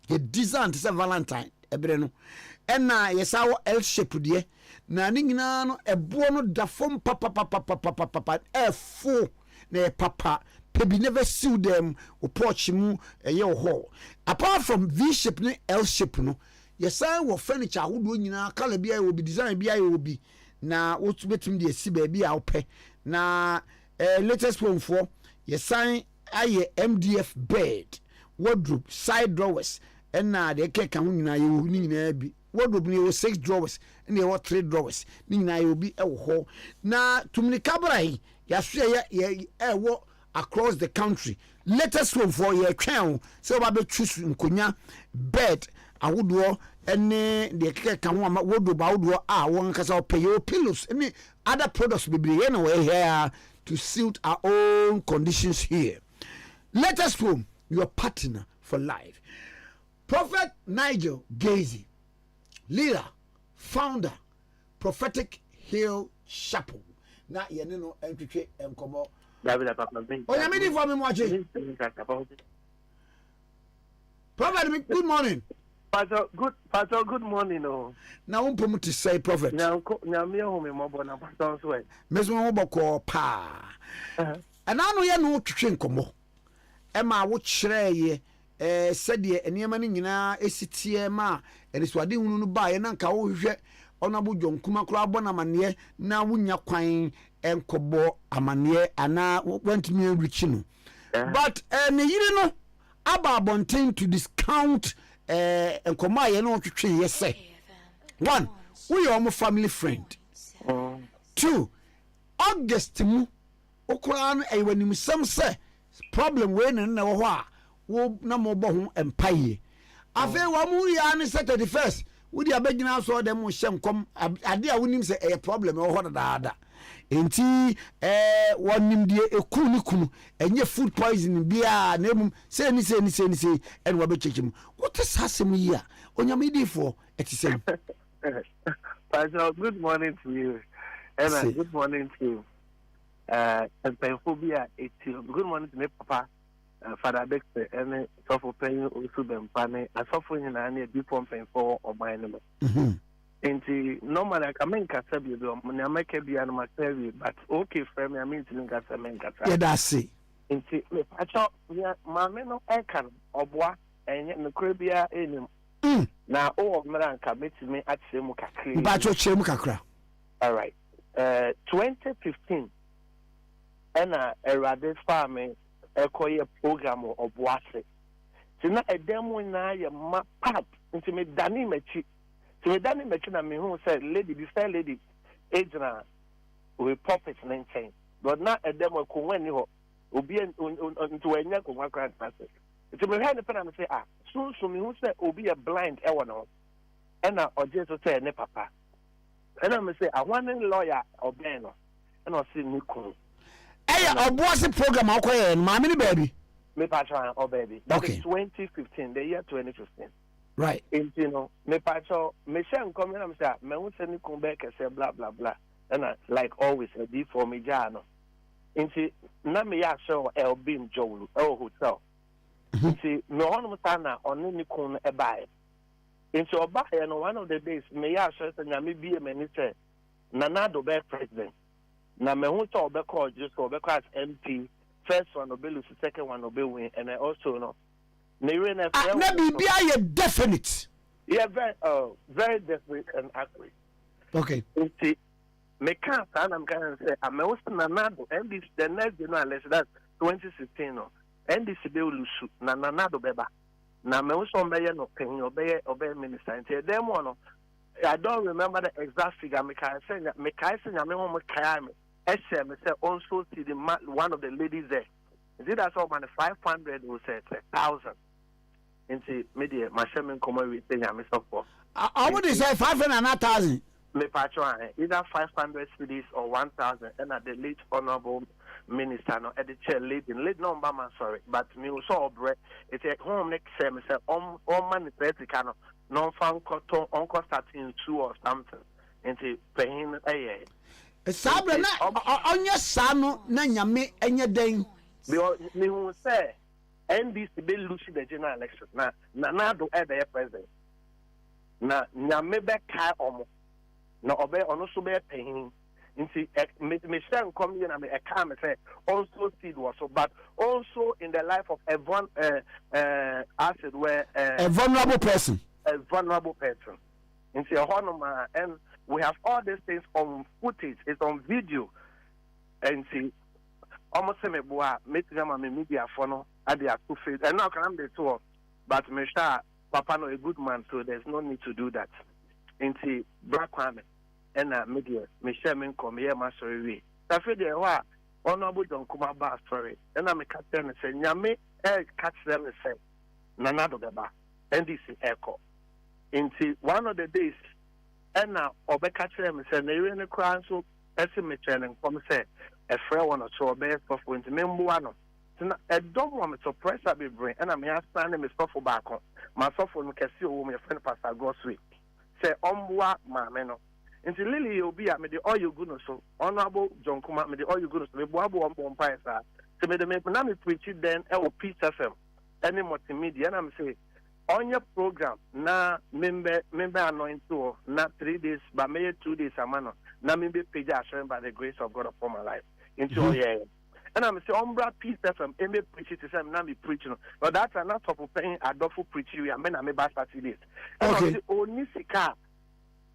ye design to say valentine ebre no ena ye sawo L shape de na ni nyina no ebo no da form papa e full na papa Pebi never sue them or porch mu a year hall. Apart from V shape no L shape no, yes, I will furniture would win na color be I will be designed be I will be na what's between the sea baby I'll pay na latest one for yes I MDF bed wardrobe side drawers and na the cake can na you need be wardrobe near 6 drawers and there were 3 drawers nina will be a hall na to me cabrai yes what across the country. Latest one for your crown. So I be choose nkonya bed. I would do any the can one would do one kasa pay your pillows. Any other products be anyway here to suit our own conditions here. Latest one, your partner for life. Prophet Nigel Gazy, leader, founder, Prophetic Hill Chapel. Na yeneno entry and come up. Oh, you mean for me watching? Prophet, good morning. Pastor, good morning. Oh. Now, I'm to say, Prophet. Now, me home in Mobona, Pastor's way. Miss Moboko, pa. And I know you know to drink como. Emma, what shray said ye, and your money in a CTMA, and it's what you buy an uncle. Honorable John Kumakra Bonamanie, now Wunya Quine and Kobo Amanie, and now went near Richino. But, you know, Abba Bontain to discount and Komaya no to yes, say. 1, we are my family friend. 2, August mu Okran, a when you some say problem when and no wa, wo no more bon and pay. I feel one movie Saturday first. Would you beg now so them sham come idea wouldn't say a problem or what other enti one nim de ekunu and your food poisoning bia name say ni and we be check him what is happening here on your media for it is saying Pastor, good morning to you and good morning to mpanyinfoɔ good morning to me papa Father Dexter ɛne sɔfo panyin osu bɛmpa ne asɔfo nyinaa ne before mpanyinfoɔ ɔman no mu nti normally I mean nkasa bi na mɛka bi anoma sɛbi but okay frɛ me ame ntumi nkasa me nkasa yɛda ase nti mepakyɛ maame no ɛka no ɔboa ɛnyɛ nokora biara ɛnim na ɔwɔ mmerɛ anka mɛtumi akyerɛ mu kakra mpakyɛ kyerɛ mu kakra all right 2015 ɛna Awurade faa me ɛkɔyɛ program ɔboa ase nti na ɛdan mu nyinaa yɛ ma pap nti medane m'akyi na mehu sɛ lady bi sɛ lady egyina with puppet ne nkyɛn but na ɛdan mu akonnwa ni hɔ obi nti wɔanya akonnwa koraa nti nti mehwɛ ne pɛ na me sɛ sunsun mehu sɛ obi yɛ blind ɛwɔ ne ho ɛna ɔgye so sɛ ne papa ɛna me sɛ ahwane lawyer ɔbɛn no ɛna ɔse ne kunu ɛyɛ ɔboase program akɔyɛ no maame ne baabi me patron baby that is 2015 the year 2015 right nti no me patron me hyɛ nkɔm na me sɛ mehu sɛ ne kunu bɛɛ kɛsɛ bla bla bla ɛna like always a d for me gyaa no nti na me yɛ ahyɛ LB Jowlu ɛwɔ hotel nti me hɔnom saa na ɔne ne kunu no ɛbaeɛ nti ɔbaeɛ no one of the days me yɛ ahyɛ sɛ nyame bie m'ani sɛ Nanado bɛyɛ president na mehu sɛ ɔbɛkɔ ɔgye so ɔbɛkɔ as MP first one obelu second one obewin and also no na bibia yɛ definite yeah very definite and accurate okay nti me can't and I'm going to say I'm also Nanado and this the next day no unless that's 2016 no and this be ulusu na Nanado beba na me also mbeye no pen obey minister and them one no I don't remember the exact figure me can say nyame ho me kai me me say also see the one of the ladies there is it that all man 500 or say 1,000 into media my shaman come with nyame support I would say 500 and 1,000 me patron either 500 cities or 1,000 and at the late honorable minister no at the chair lady no man sorry but me also bread it's a home next say me say on man practical no fan cotton on starting 2 or something into paying sabre na onye sa no na nyame enye den me hu say NDC be lose the general election na do e be president na nyame be kai omo na obe ono so be paying nti me share come here na me e ka me say also seed was so but also in the life of everyone acid where a vulnerable person nti honoma and we have all these things on footage, it's on video. And see, almost me boa, me media for no, at the face. And now can I'm the two, but me sure Papa no a good man, so there's no need to do that. And see, Black Kwame, and media, me share me come here, my story. I feel the wa, honorable don't come about story. And I'm a captain and say, Nyame, catch them and say, Nanado Beba, NDC echo. And see, one of the days, and now Obeka Chem said, Nary in the crown so estimate and come say a fair one or so best of winter membuano. I don't want me to press up a brain, and I'm here standing with stuff for back on. Myself will make a see whom your friend Pastor Grocery. Say, Ombua, my meno. Until Lily, you'll be at me the all you goodness so honorable John Kuma, me the all you goodness, the Boabo on Pompire, sir. So, me the Maple preach it then, Peace FM, any multimedia, and I'm saying. On your program, na member anointing to na 3 days, but maybe 2 days a man. Na member page assured by the grace of God upon my life. Into yeah. And I'm saying, Umbra Peace FM, MB preach it to say, na me preaching. But that's not top of paying a doubtful preaching. I mean, I may buy 30 days. And I'm saying, only Sika,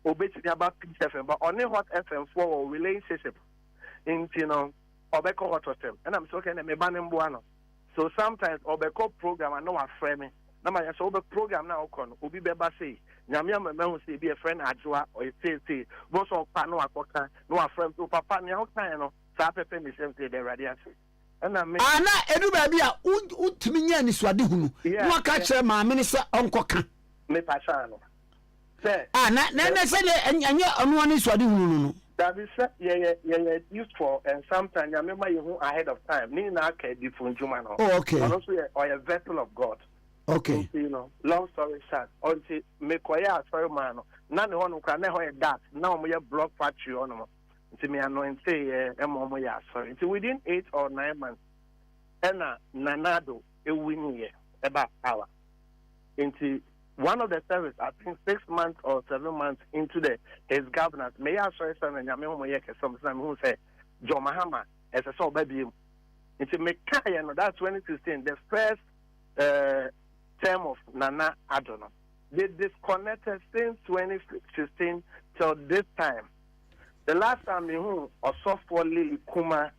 obey about Peace FM, but only what FM for relationship. Into Obeko what was them. And I'm talking about me banning buano. So sometimes Obeko program, I know a friend. Na my so be program na okon obi beba say nyame amama say be a friend adwoa or say bo so pa no akoka no a friend to papa ne hokan no sa pepe me sem say the radio say na me ana edu ba bia utimi nya ni suade hunu no aka kire ma me ne se onkoka me pa sha no say na say anya onu ani suade hunu no that is yeah used for and sometimes nyame ma you ahead of time ni na aka di fun juma no okay and also or a vessel of God. Okay. You know, long story short, until me koya sorry man. Na ne hono kra na ho that. Na mo ye block factory ono mo. nti me anointed emomo ya sorry nti within 8 or 9 months ena nanado ewini eba power nti one of the service I think 6 months or 7 months into his governance me ya sorry son na me homo ye kesem na me hu say John Mahama as a so baby nti me kai no that's 2016 the first term of Nana Adono. They disconnected since 2016 till this time. The last time we heard of software Lily Kuma,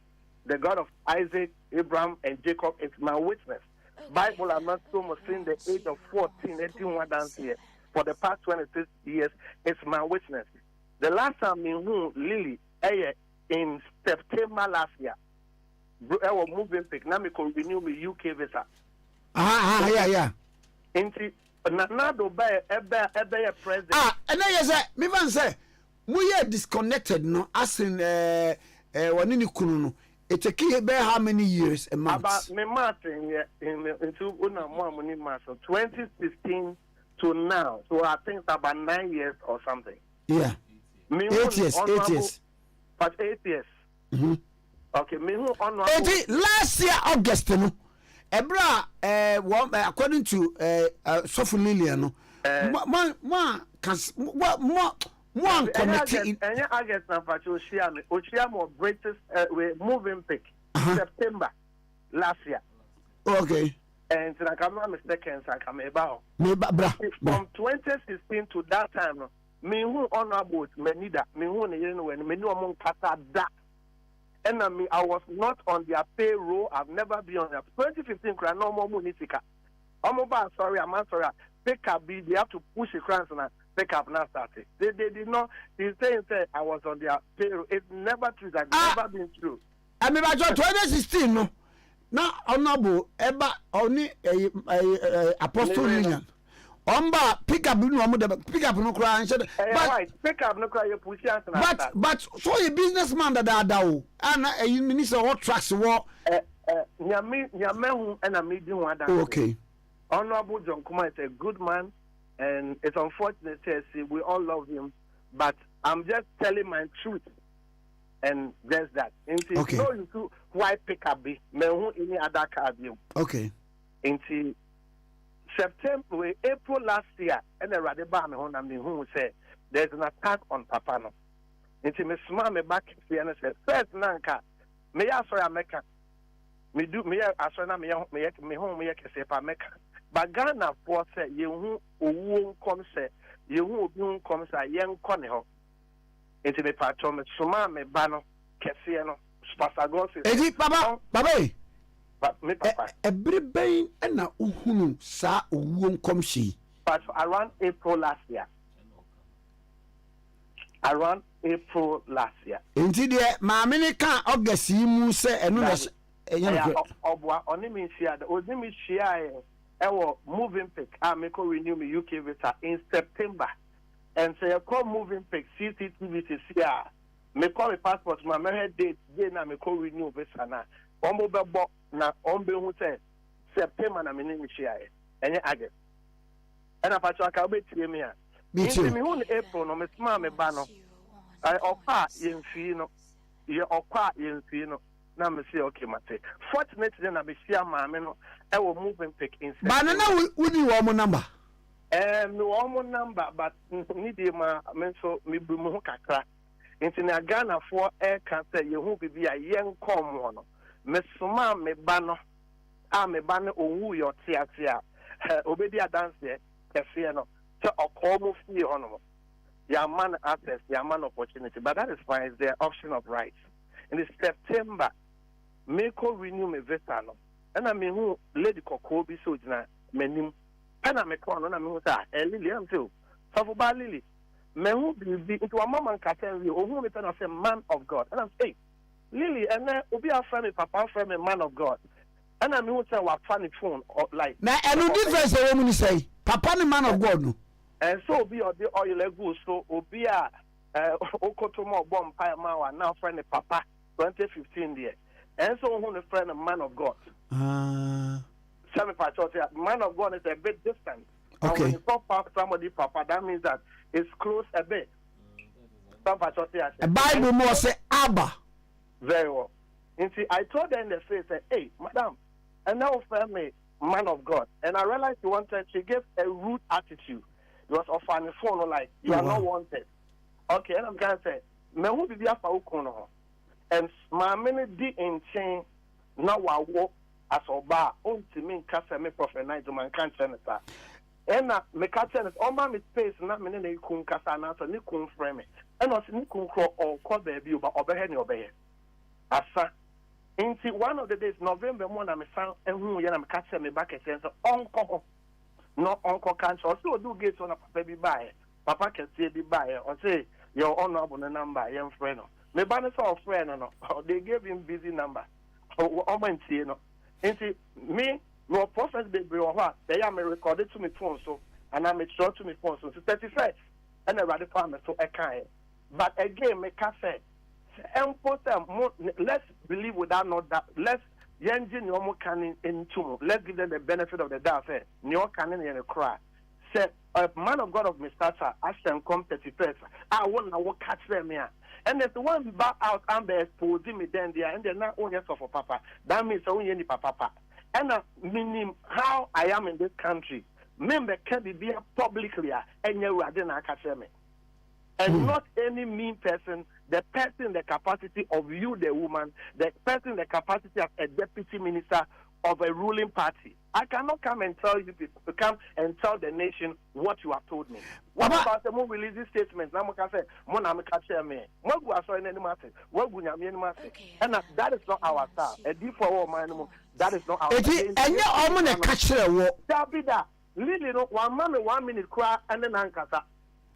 the God of Isaac, Abraham, and Jacob is my witness. Bible I'm not so much in the age of 14, 18 dance here. For the past 26 years, it's my witness. The last time we heard Lily in September last year, I was moving pick. Now I could renew my UK visa. Yeah. Inti Nanado by ebe president. And then you say, me van say, we are disconnected, no, as in wanini kununo. It take how many years a month? About me Martin into una more money master 2016 to now. So I think it's about 9 years or something. Yeah. 8 years. 8 years. But 8 years. Mm-hmm. Okay, me who on last year August no. Ebra according to Sofu Lilian no. One connected. Any August na facho Oshia mo British we moving pick September last year. Okay. And I come not mistaken so I come about. From 2016 to that time no. Me who on about me neither me who ne yen when me no among kata da. And I was not on their payroll. I've never been on their 2015 crown no more money tika. I'm sorry, I'm sorry. Pick up they have to push the crowns and pick up now started. They did not they say I was on their payroll. It's never true, that's never been true. I mean by 2016 no. Now honorable eba only apostle union. Omba pick up no pick up no cry and said but pick up no cry you push but so a businessman that dawo and a minister what tracks what nyame hu and a medium one. Okay. Honorable John Kuma is a good man and it's unfortunate we all love him but I'm just telling my truth and there's that. Okay. So you too why pick up me hu any other card you. Okay. Into September, April last year, and the Radeba me hon me who said there's an attack on Papa no. Into me smile me back and said, first nanka, me ya sorry America. Me do me ya asona me home me ya kese pa America. But Ghana for say you who won come say you who obi come say yen kone ho. Into me patron me suma me bano kese no. Spasago say. Edi Baba. Me papa. Everybody and na uhunu sa uwon komshi. But around April last year. Inti de maame ne kan August yi mu se eno na obwa oni mi share the ozimi share ewo moving pick me ko renew me UK visa in September and say call moving pick CCTV to see me call my passport my date day na me ko renew visa na ombo bebo na ombe hu say September na me ni share enye age and apacho aka obetie me a me hu in April no me small me ba no I okwa yemfi no ye okwa yemfi no na me say okay mate fortunately na be share maame no e wo moving pick in ba na wudi wo mo number no wo number but ni dey ma me so me bu mu kakra nti na Ghana for e kan say ye hu bibi a yen kom wo no me soma me ba no me ba no owu yo tiatia obedi adanse kefie no so okomo fie hono your man access your man opportunity but that is fine it's their option of rights in September me ko renew me visa no and I mean who lady kokko bi so jina manim and I me ko no na me hu sa Lily am too so for ba Lily me hu bi into a mama nka we o hu me tell say man of God and I'm say Lily and obi afra me papa afra me man of God and I mean who say wa funny phone or like na eno difference e wo mu say papa ni man of God no and so obi or the oil ego so obi a okotomo bomb pie ma wa now friend papa 2015 there and so who the friend a man of God man of God is a bit distant. Okay. When you talk about somebody papa that means that it's close a bit A Bible more say Abba. Very well. And see, I told her in the face, hey, madam, and now for me, man of God. And I realized she gave a rude attitude. It was off on the phone, like, you are not wanted. Okay, and I'm going to say, me who be a paukono. And my minute di in chain, now I walk as a bar, on to me, Casa me prophet night to my cancer. And me catching it, all my space, not many they couldn't cast an answer, ni couldn't frame it. And also, ni couldn't call or call baby, but obey any obey. Asa. Into one of the days, November 1, I'm a son, and who I'm catching me back and saying, Uncle, no Uncle can't also do get on a baby buy. Papa can say be buy or say, your honorable number, young friend. Me banner saw a friend, or they gave him busy number. Oh, my, you know. Into me, no prophet baby or what, they are recorded to me phone, so, and I'm sure to me phone, so 31st, and I rather farmer, so I can't. But again, me can't say. Let's believe without not that. Let's let's give them the benefit of the doubt. New canning in a cry. Say a man of God of Mr. Ashton come 31st. I want to catch them here. And if the one back out and be exposing me then there and they're not only for papa. That means only any papa. And meaning how I am in this country. Member can be publicly and you didn't catch me. And not any mean person, the person, the capacity of you, the woman, the person, the capacity of a deputy minister of a ruling party. I cannot come and tell you people to come and tell the nation what you have told me. What about the more releasing statements? Now, I say, and that is not our style. A deep for man, that is not our style. And you're almost a catcher. That Lily, 1 minute, 1 minute cry, and then Ankasa.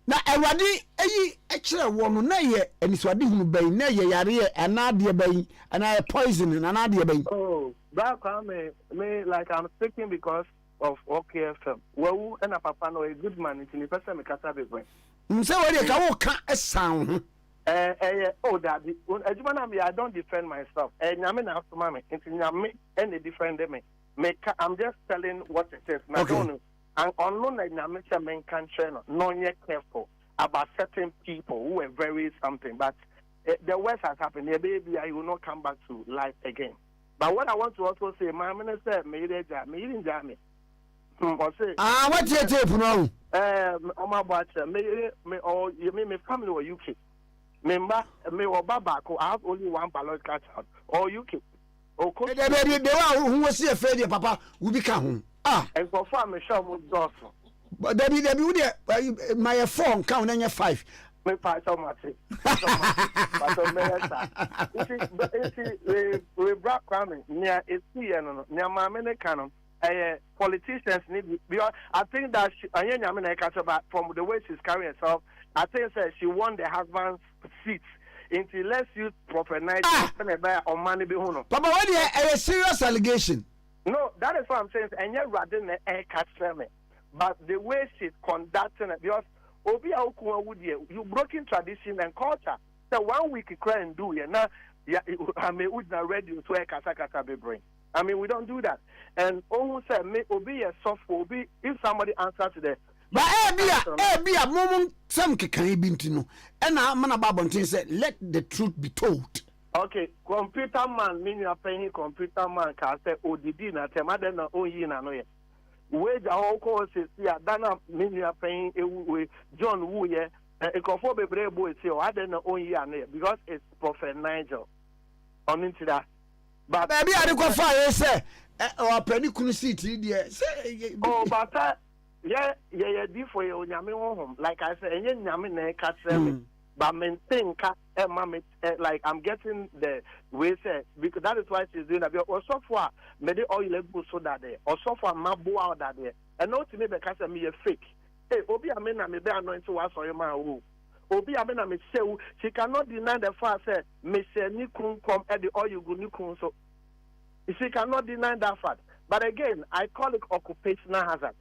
Na ewade eyi ekire wo no na ye aniswade hunu bayi na ye yare anade bayi ana poison na anade bayi. Oh, that Kwame, me like I'm speaking because of OKFM. Well, and a papa no a good man in the person me kasa be going. Mse we dey ka wo ka esan ho. Oh daddy, I don't defend myself. Nyame na so mama, nti nyame and they defend me. I'm just telling what it is. Now don't and unknown that men can not yet careful about certain people who were very something. But the worst has happened. The baby, I will not come back to life again. But what I want to also say, my minister, me didn't jam me. What's your tape now? My batcher, or you mean my family or UK. Remember, me or Babako, I have only one ballot cut out. Or UK. Or who was here, Freddie, Papa, will become. And for farm, shovel also. But my phone count on your 5. Me pass so much. We brought Kwame near it's here, near my American. Politicians need because I think that from the way she's carrying herself, I think that she won the husband's seat. Until let's use proper night on money be hono. Papa, what is a serious allegation? No, that is what I'm saying. And you're rather than a catch me. But the way she's conducting it, because you broken tradition and culture. So 1 week you cry and do it. Now, I mean, we're not ready to a kasa be brain. I mean, we don't do that. And almost say, may be a soft be if somebody answers to the. But be a moment some can be to know. And I'm man about said, let the truth be told. Okay, computer man mean you are paying computer man can say ODD na temade na oyi na no ye. Wage all course is ya dana mean you are paying John Wu ye e kofo bebre boy say o ade na oyi na because it's Prophet Nigel. On into that. But baby I go fire say o pani kunu seat there say oh but yeah di for you nyame home like I say enye nyame na ka tell but maintain like I'm getting the way say because that is why she's doing that. Or so far, maybe oil go so that there. Or so far, mabu out that there. And not to me because me a fake. Hey, Obi Amena me be anointed to us or your man who. Obi Amena me say she cannot deny the fact that me say ni kun come at the oil go ni kun so. She cannot deny that fact. But again, I call it occupational hazard.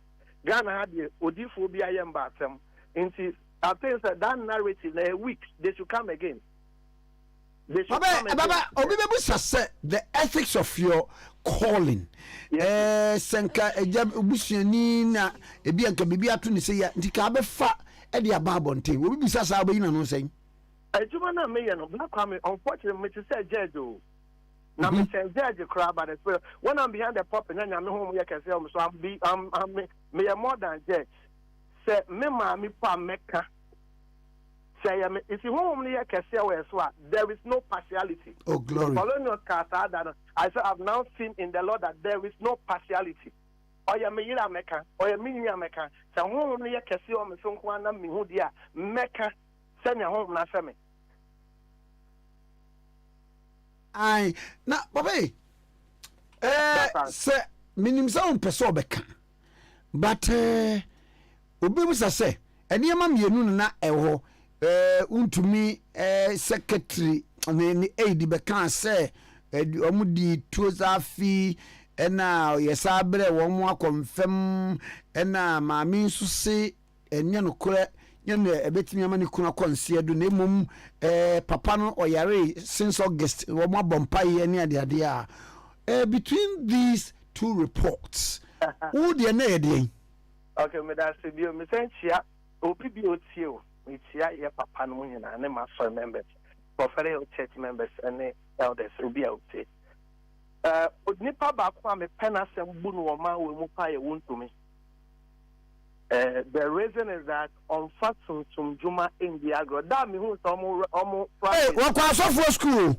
Ghana had the Odiphobia yembatem into. I think that narrative in a week they should come again. Baba, the ethics of your calling. Senka ejabusiani na ebi anka bibi atu ni say ya ndika be fa e dia babonte. Obi bisa sa abayi na no say. Ejuma na me no Black Kwame, unfortunately me to say judge o. Na me say judge cry about the spirit. When I'm behind the puppet, and I'm home here can say so I'm me more than judge. Say me ma me pa meka. Say if you home here can say there is no partiality. Oh glory. I said I've now seen in the Lord that there is no partiality. Oya me yira meka, oya me nya meka. Say home here can say me so kwa na me hu dia meka. Say nya home na say me. Ai na babe se minim sa on pese obeka but obi musa se enema mienu na eho untumi secretary ni aid beka se omudi tozafi ena yesabre wo mo akonfem ena maami nso se enya no kore nyane ebetimi amani kuna konse do na emom papa no oyare since August wo mo bompa ye ne ade a between these two reports who the na ede okay me da se bio me senchia opi bi otio me tia ye papa no nyina ne ma for members prophetic church members and elders obi otie nipa ba ko me penasem bu no wo ma we mu pa ye wontumi. The reason is that on Fatsum Juma in the agro, that me who almost. Hey, what was for school?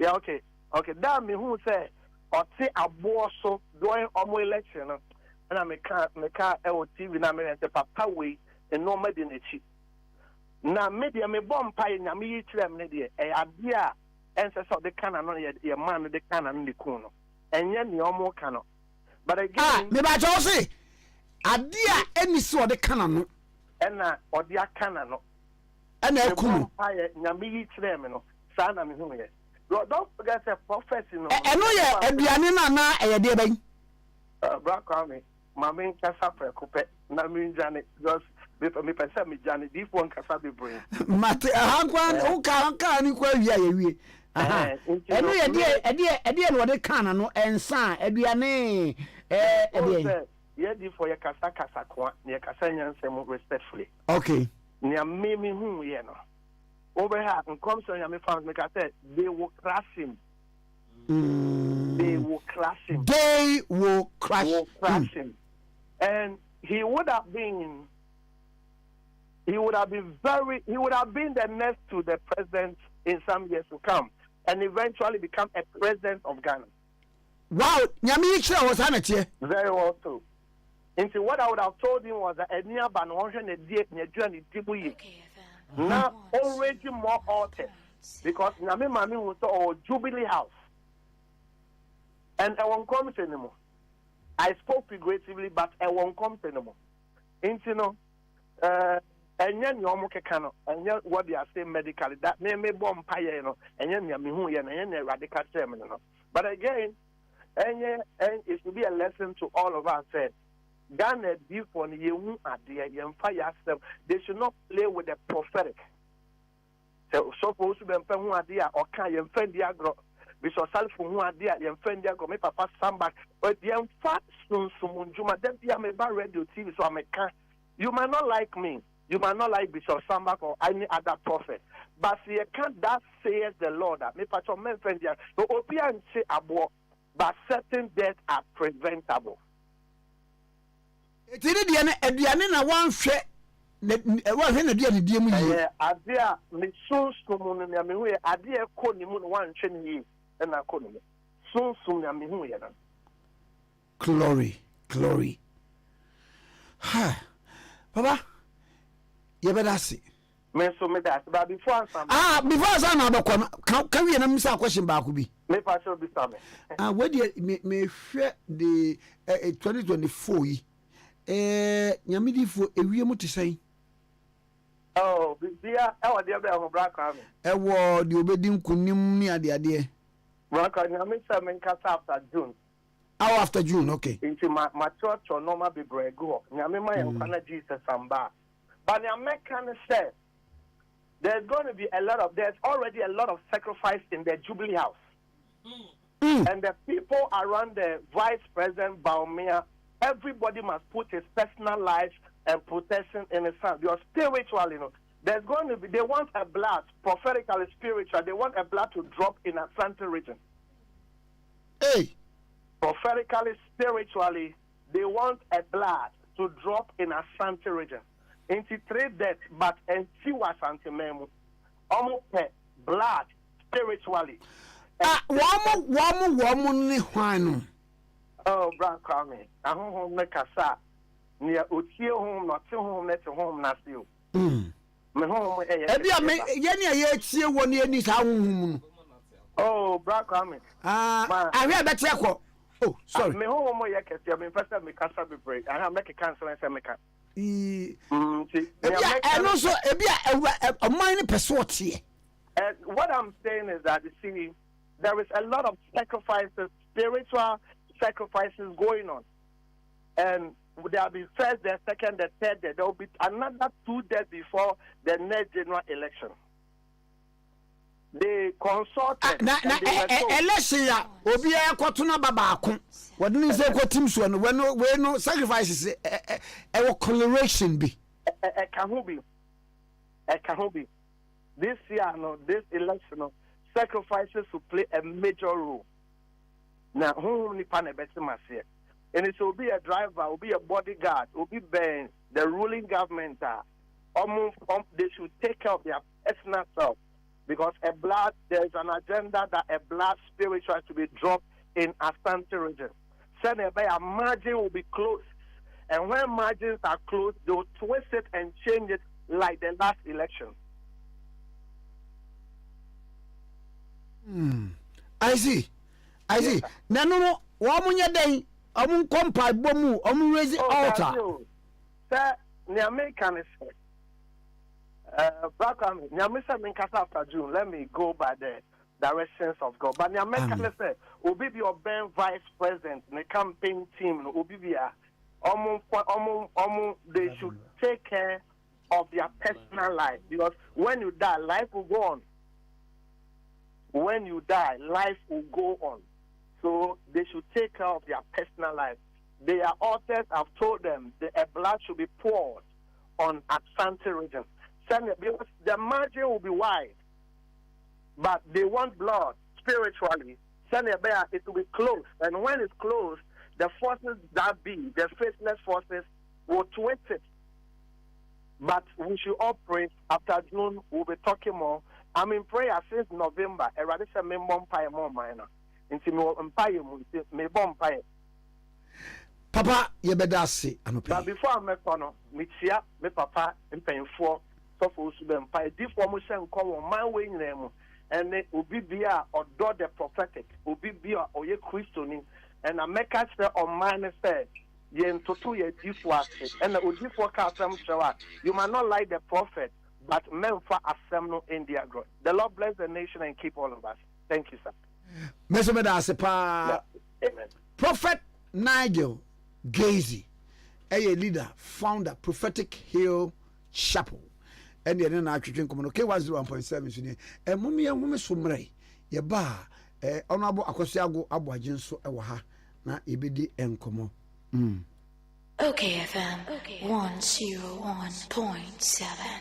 Yeah, okay. That me who say, or say a boss so during almost election, and I make car TV na me and the papa way and no medinity. Now, maybe I may bomb pie and I may eat them, a idea, and so the cannon, your man, the cannon, the kuno, and yet the almost cannot. But again, me ba Josie. Adia eni so de kana no ena odia kana no ena ekunu aye nyame yi kire me no sa na me hu ye don't forget the prophecy no eno ye aduane na eye de ban Black Kwame mama nkasa prekope na me njane just me pesa me jane di fo nkasa be brain mate hankwan o ka ni kwa wi ayewie eno ye de no de kana no ensa aduane ebe yedi for your kasa kwa ne kasa nyansem respectfully. Okay. Ne me hu ye no. Over here and come so me found me say they will crush him. They will crush him. They will crush him. And he would have been the next to the president in some years to come and eventually become a president of Ghana. Wow, nyame ichira was anatie. Very well too. Into what I would have told him was that any ban now already more altered because Nami Mami was all Jubilee House. And I won't come anymore. I spoke figuratively, but I won't come anymore. Into no and then you kano and yet what they are saying medically that may bomb pie, and then Yamihu and radical terminal. But again, and it should be a lesson to all of us said. Ghana before you fire they should not play with the prophetic. So supposed to be a idea or can you defend the agro because self from one idea you defend the agro make papa stand back but the fat soon Juma then be a radio TV so you might not like me, you might not like Bishop Sambak or any other prophet, but you can't that says the Lord that me patch men friend there so opian say about but certain deaths are preventable. Tiri dia na aduane na wanhwe na dia de die mu yi ade a me sunsun no na me hu ye ade e ko ni mu no wanhwe ni yi na ko ni sunsun na me hu ye na glory ha baba ye be dase me so me dase but before answer before answer na be ko ka wie na misa question ba ko bi me pa so bi same we dey me hwe the 2024 yi nyamidifo ewie mu tesai bia e de be ho Black Kwame wo de obedi nkunim ni ade Black Kwame nyame say me nkasa after June okay into my church or normal be brego nyame ma yankana Jesus amba but nyame can say there's already a lot of sacrifice in the Jubilee House and the people around the Vice President Baumia. Everybody must put his personal life and protection in his hand. You're spiritual, There's going to be, they want a blood, prophetically, spiritual, they want a blood to drop in a Asante region. Hey. Prophetically, spiritually, they want a blood to drop in a Asante region. Into 3 deaths, but and see what Asante memo. Almost blood, spiritually. Woman, ni hwanu. Oh, Brother Kwame, I don't make a sa. Near Uchi home, not to home, let home, not you. Ebia me yeni aye tie woni ani sa honhum. Oh, Brother Kwame. Ahwe be tie ko. Oh, sorry. Me home mo ye kete me pesa me kasa be break. I have make a cancel and say me can. Ebia eno so ebia oman ni person tie. What I'm saying is that you see there is a lot of sacrifices, spiritual sacrifices going on. And there will be first, the second, the third. There will be another 2 days before the next general election. They consulted. Election ya obi e kwotuna babaako. Wadini say kwotim so no we no sacrifices e coloration bi. Can be. This year, no, this election, no, sacrifices will play a major role. Now, who ni pane betimase? And it will be a driver, will be a bodyguard, will be the ruling government. They should take care of their personal self. Because there is an agenda that a blood spiritual to be dropped in Asante region. So a margin will be closed. And when margins are closed, they will twist it and change it like the last election. I see. No. Wamunya day. Amun kompa bomu. Amun raise altar. Sir, the American after June. Let me go by the directions of God. But the American said, "Obi be your vice president, the campaign team. Obi be they should take care of their personal life because when you die, life will go on. When you die, life will go on. So they should take care of their personal life. Their authors have told them that blood should be poured on Asante region. Because the margin will be wide, but they want blood spiritually. It will be closed. And when it's closed, the forces that be, the faithless forces, will twist it. But we should all pray. After June, we'll be talking more. I'm in prayer since November. I rather say me bonfire more minor. Into me empire, me bonfire. Papa, you better say. But before I make one, me chia, me papa, and paying for so for us to be empire. This formation come on my way name, and it will be or do the prophetic, will be or ye Christian, and I make us on mine say. And the you might not like the prophet, but men for assembly in their growth. The Lord bless the nation and keep all of us. Thank you, sir. Amen. Prophet Nigel Gazy, a leader, founder, Prophetic Hill Chapel, and the other African community was 1.7. And Mummy and Women Sumray, ye bar, Honorable Akosiago Abuajinso Ewaha, na Ibidi Enkomo. Okay, FM 101.7.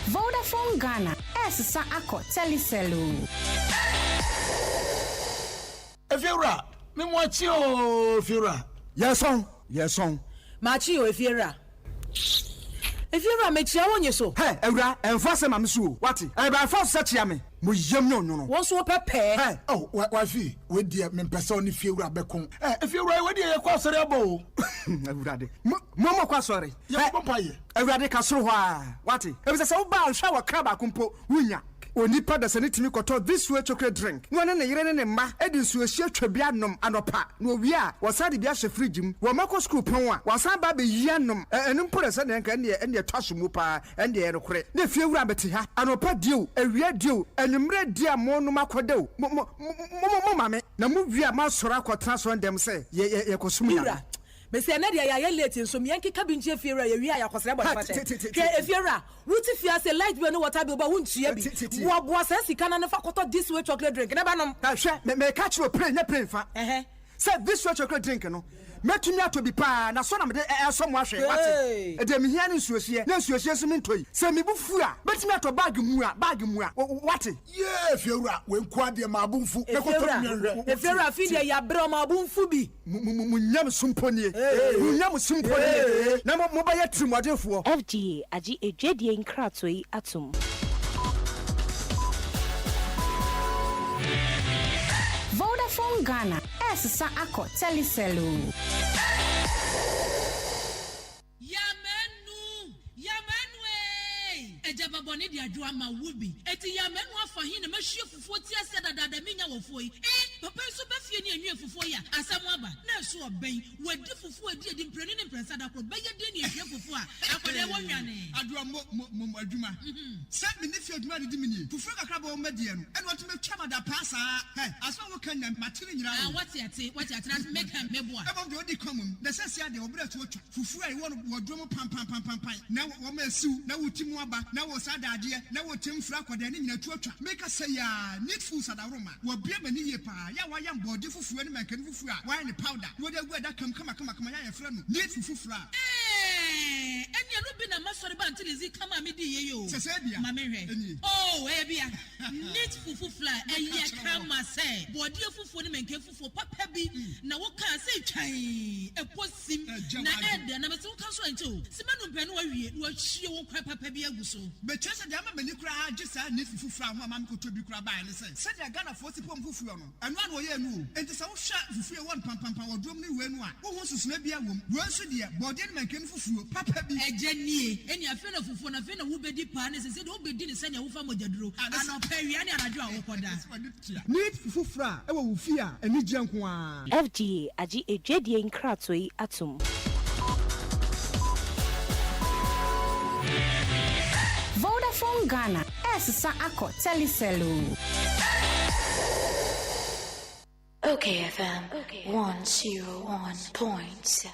Vodafone Ghana, Essa Ako Telecelu. Efiora, me mwachio Efiora. Yes on. Machio Efiora. Efiora me chia wonye so. Hey, Eura, enfase mamsu. Wati? E ba force search me. Mo yem no. Won so pepe. Hey, oh, wafi, we dia me pesa oni Efiora bekon. Eh, Efiora we dia ye kwa sori abo. Eurade. Mo kwa sori. Ye pompaye. Eurade ka soro hwa. Wati? E be se wo ba hwa wa kraba kumpo wunya. Onipa da sane timi koto this way chocolate drink no ne yire ne mma edi nsu ehia twabia nom anopa no wi a wasade bia hye fridge mu wo mako school pon a wasan ba be yia nom enu mpore se ne nka ene twaso mu pa ene rekore ne fie wura beti ha anopa dio awia dio enumre dia mo no makodew mo mame na mu wi a ma soro akotra so ndem se ye kosum ya Bese na dia ya late nso me yanki kabinche Efiora ye wi ya kwasere body fata ke Efiora wuti fia say light we no water bi oba wuntua bi wo bo asa sika na ne fa koto this way chocolate drink na ba nom hwe me catch no pray fa say this way chocolate drink no metumi ato bi pa na so na me de so mo ahwe wate e de me hia ne nsuosie na nsuosie so me ntoi se me bufu a metumi ato bag mu a wate ye fiewura we nko ade ma abunfu e ko to nwe e fiewura fi de ya bre ma abunfu bi munyam sumponie munyam sumponie na mo ba ye trimodefo FGA agi ejwedie nkrato yi atom Vodafone Ghana esisa akọ teliselu. Ejaba boni di adwa ma wubi eti ya menu afa hin na mahwie fufuo ti ase dada menya wofo yi papa so ba fie ni anwie fufuo ya asamo aba na so oben wadi fufuo di mprenu ne mpresa da kro be ye di ni ehwie fufuo a akode wo nwane adwa mo adwuma se me ni fie adwuma di mi ni fufuo kakra ba wo madie no ene wotu metwa ma da pasa aso wo kan na matire nyira wati ate na make am mebo a ebo de odi komum na sese ade obra to otwa fufuo ai wo wodwo pam na wo ma siu na wotimu aba na wo sadade na wo temfra kwade ne nyina tuatwa make say ya need food sadaroma wo bia mani ye pa ya wa yam body fufuo ne mankani fufuo a wa ne powder wo de gu da kam kama ya yefra no need fufuo a enya no bi na masori ba ntilizi kama me di ye yo sese bia ma me hwe oh e bia need fufuo eye kama say body fufuo ne mankani fufuo papa bi na wo kan say twan eposim na ede na me se wo kan so ancho simanu mpɛ no wa wie wo hwie wo kwa papa bi aguso be chese de ama mani kura agisa ne fufufura ho ama me ko tobi kura ba ne se de Ghana for sipom fufuro no eno an wo ye nu enti se wo hwa fufuye won pam wodrom ne we nu a wo ho susuna bia wom wo nso de body ne mankan fufuro papa bi ejanie eni afi na fufuo na afi na wo bedi pa ne se de wo bedi ne se ne wo fa mogyaduro ana pawia ne anadwo a wo koda need fufura e wo wo fi a eni gye nko a FGA agi ejwedie nkrato yi atom Vodafone Ghana esisa akọ teliselu. Okay FM 101.7.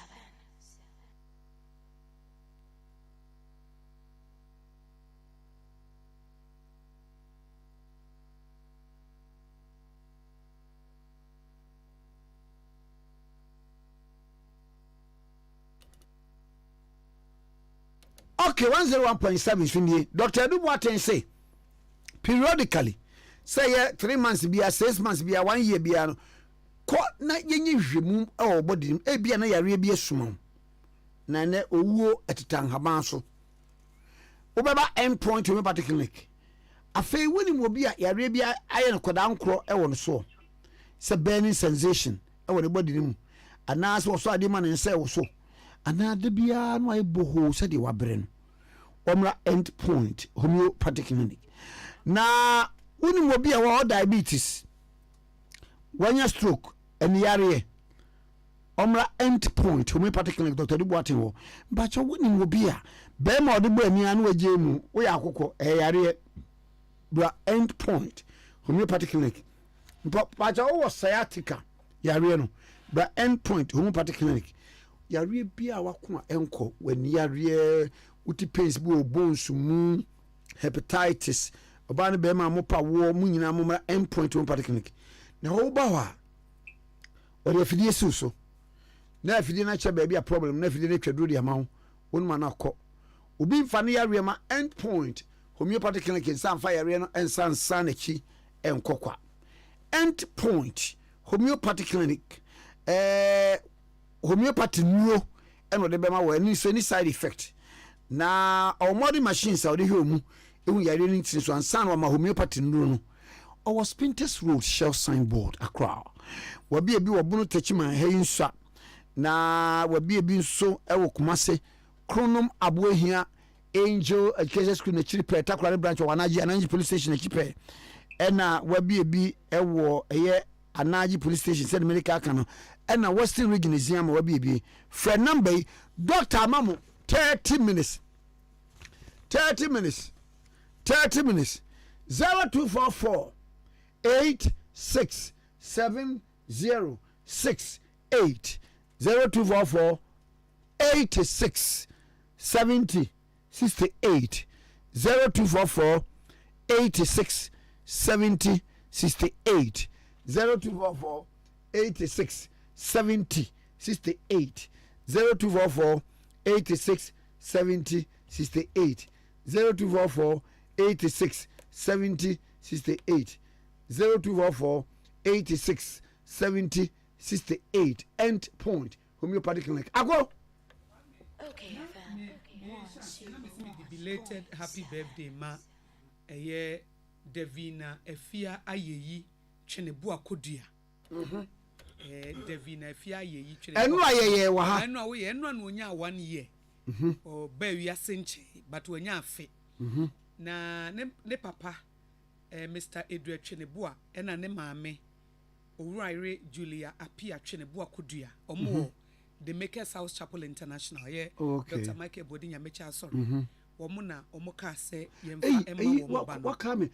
Okay, 101.7 Sunday. Dr. Dubois say periodically say 3 months bia 6 months bia 1 year bia no ko na yenyi hwemu e body e bia na yare bia sumam na ne owuo etitan haban so obeba end point to me particular afei woni mo bia yare bia aye no koda nkro e won so se burning sensation e won body nim anas wo so ade man nse wo so ana de bia no ay boho se de wabre no omra end point homeopathic clinic na woni mo bia wa diabetes wanya stroke and yare omra end point homeopathic clinic Dr. Dubois wo ba cho woni mo bia be ma ode bo ani anu agye mu wo ya akokọ yare bra end point homeopathic clinic ba cho wo sciatica yare no bra end point homeopathic clinic yare bia wako enko when yare uti pains bo bones mu hepatitis obane be ma mopa wo mu nyina mo end point homeopathic clinic na ho ba wa ori afidie so na afidie na che ba bia problem na afidie na twaduro dia ma ho wonu ma na akọ obi mfa ne yare ma end point homeopathic clinic nsan fa yare no ensan na chi enkokwa end point homeopathic clinic homeopathy nuo eno de be ma wa ni side effect na our modern machines are the home ewu yare ni tin so ansan wa ma homeopathy nuo no our Spinters Road shelf signboard Accra wabi ebi wobuno techima heyinsa na wabi ebi nso ewo Kumase Kronom Abuehia Angel Education School na Chiripe Takwara branch of Anaji police station na Chiripe ena wabi ebi ewo eye Anaji police station said medical kana ena Western region iziama wabi ebi friend number Dr. Amamu 30 minutes 0244 867068 0244 867068 0244 867068 0244 867068 68 0244 86 70 68 0244 86 70 68 0244 86 70 68 end point homeopathic clinic. Ago. Okay, belated happy birthday ma Devina Efia Ayeyi Chenebu Akodua. Devina Efia Ayeyi Chenebu. Enu ayeye wa ha. Enu awe enu anu onya 1 year. O be wi asenche but onya afe. Na ne papa Mr. Edward Chenebu a ena ne maame Owuraire Julia Apia Chenebu Akodua. Omo the Makers House Chapel International Dr. Michael Bodinya mecha sorry. Womuna omoka se yemfa emma womoba. What come?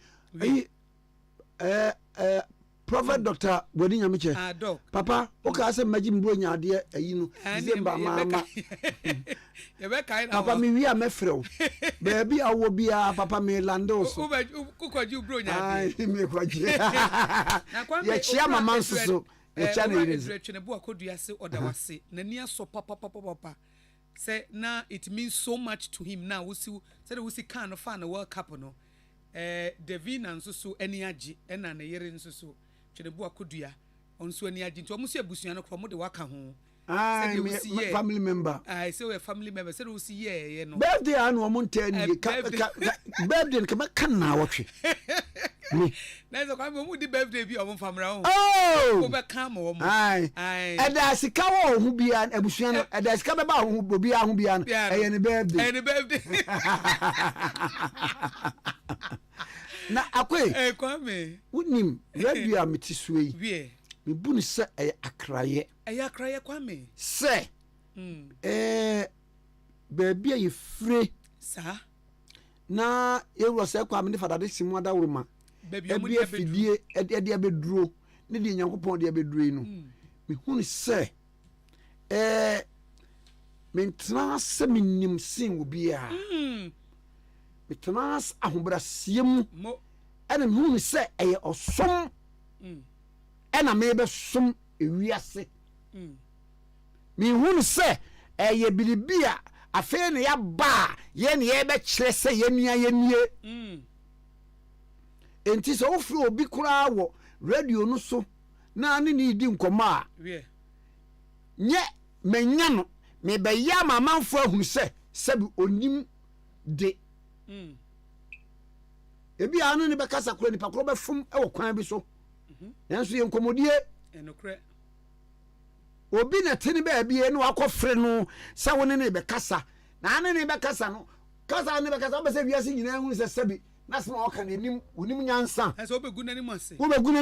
Prophet Dr. Bodinya meche. Papa, oka se maji mbonya ade ayi no. December mama. Papa mi wi amefrew. Baby awo bia papa me lando so. Kukwaju bronya ade. Ai me kwaji. Ya chia mama nso. Chenebu Akodua se odawase na nia so papa say na it means so much to him now we see kind of fan World Cup no Devina nso so ani age na na yere nso so Chenebu Akodua onso ani age nti omuso abusua no kro mo de waka ho family member. I say we family member say we see ye no birthday anu omo ntani birthday kan na wotwe na so kwa mo di birthday bi omo famra ho oh be kan mo mo ai eda sika wo hu bia abusua no eda sika be ba hu bia hu bia no eye ne birthday na akwe Kwame unim radio ametisue wie me bunu se akraye Kwame se baby ye free sa na ewo se Kwame ne fada de simu adawroma baby afidie ede abeduro ne de Nyankopon de abeduro no me hunu se mentna se minim sin wo bia metna ahobrasiem ena me hunu se eye osom ena mebe som ewiase me hunu se eye bilibia afe ne ya ba ye ne ye be kire se ye nua ye nie enti so ofri obi kura wo radio no so na ne ni di nkoma nye menya no me be ya mamanfo ahunu se sabi onim de ebi anu ne be kasa kura ni pakro be fum e wo kwan bi so yanso ye nkomodie enokre obi na tini be bia no akofre no sa woni ne be kasa na ane ne be kasa no kasa ne be kasa be se wiase nyina hu se sabi na sema oka ne nim onim nyansa so obegu nani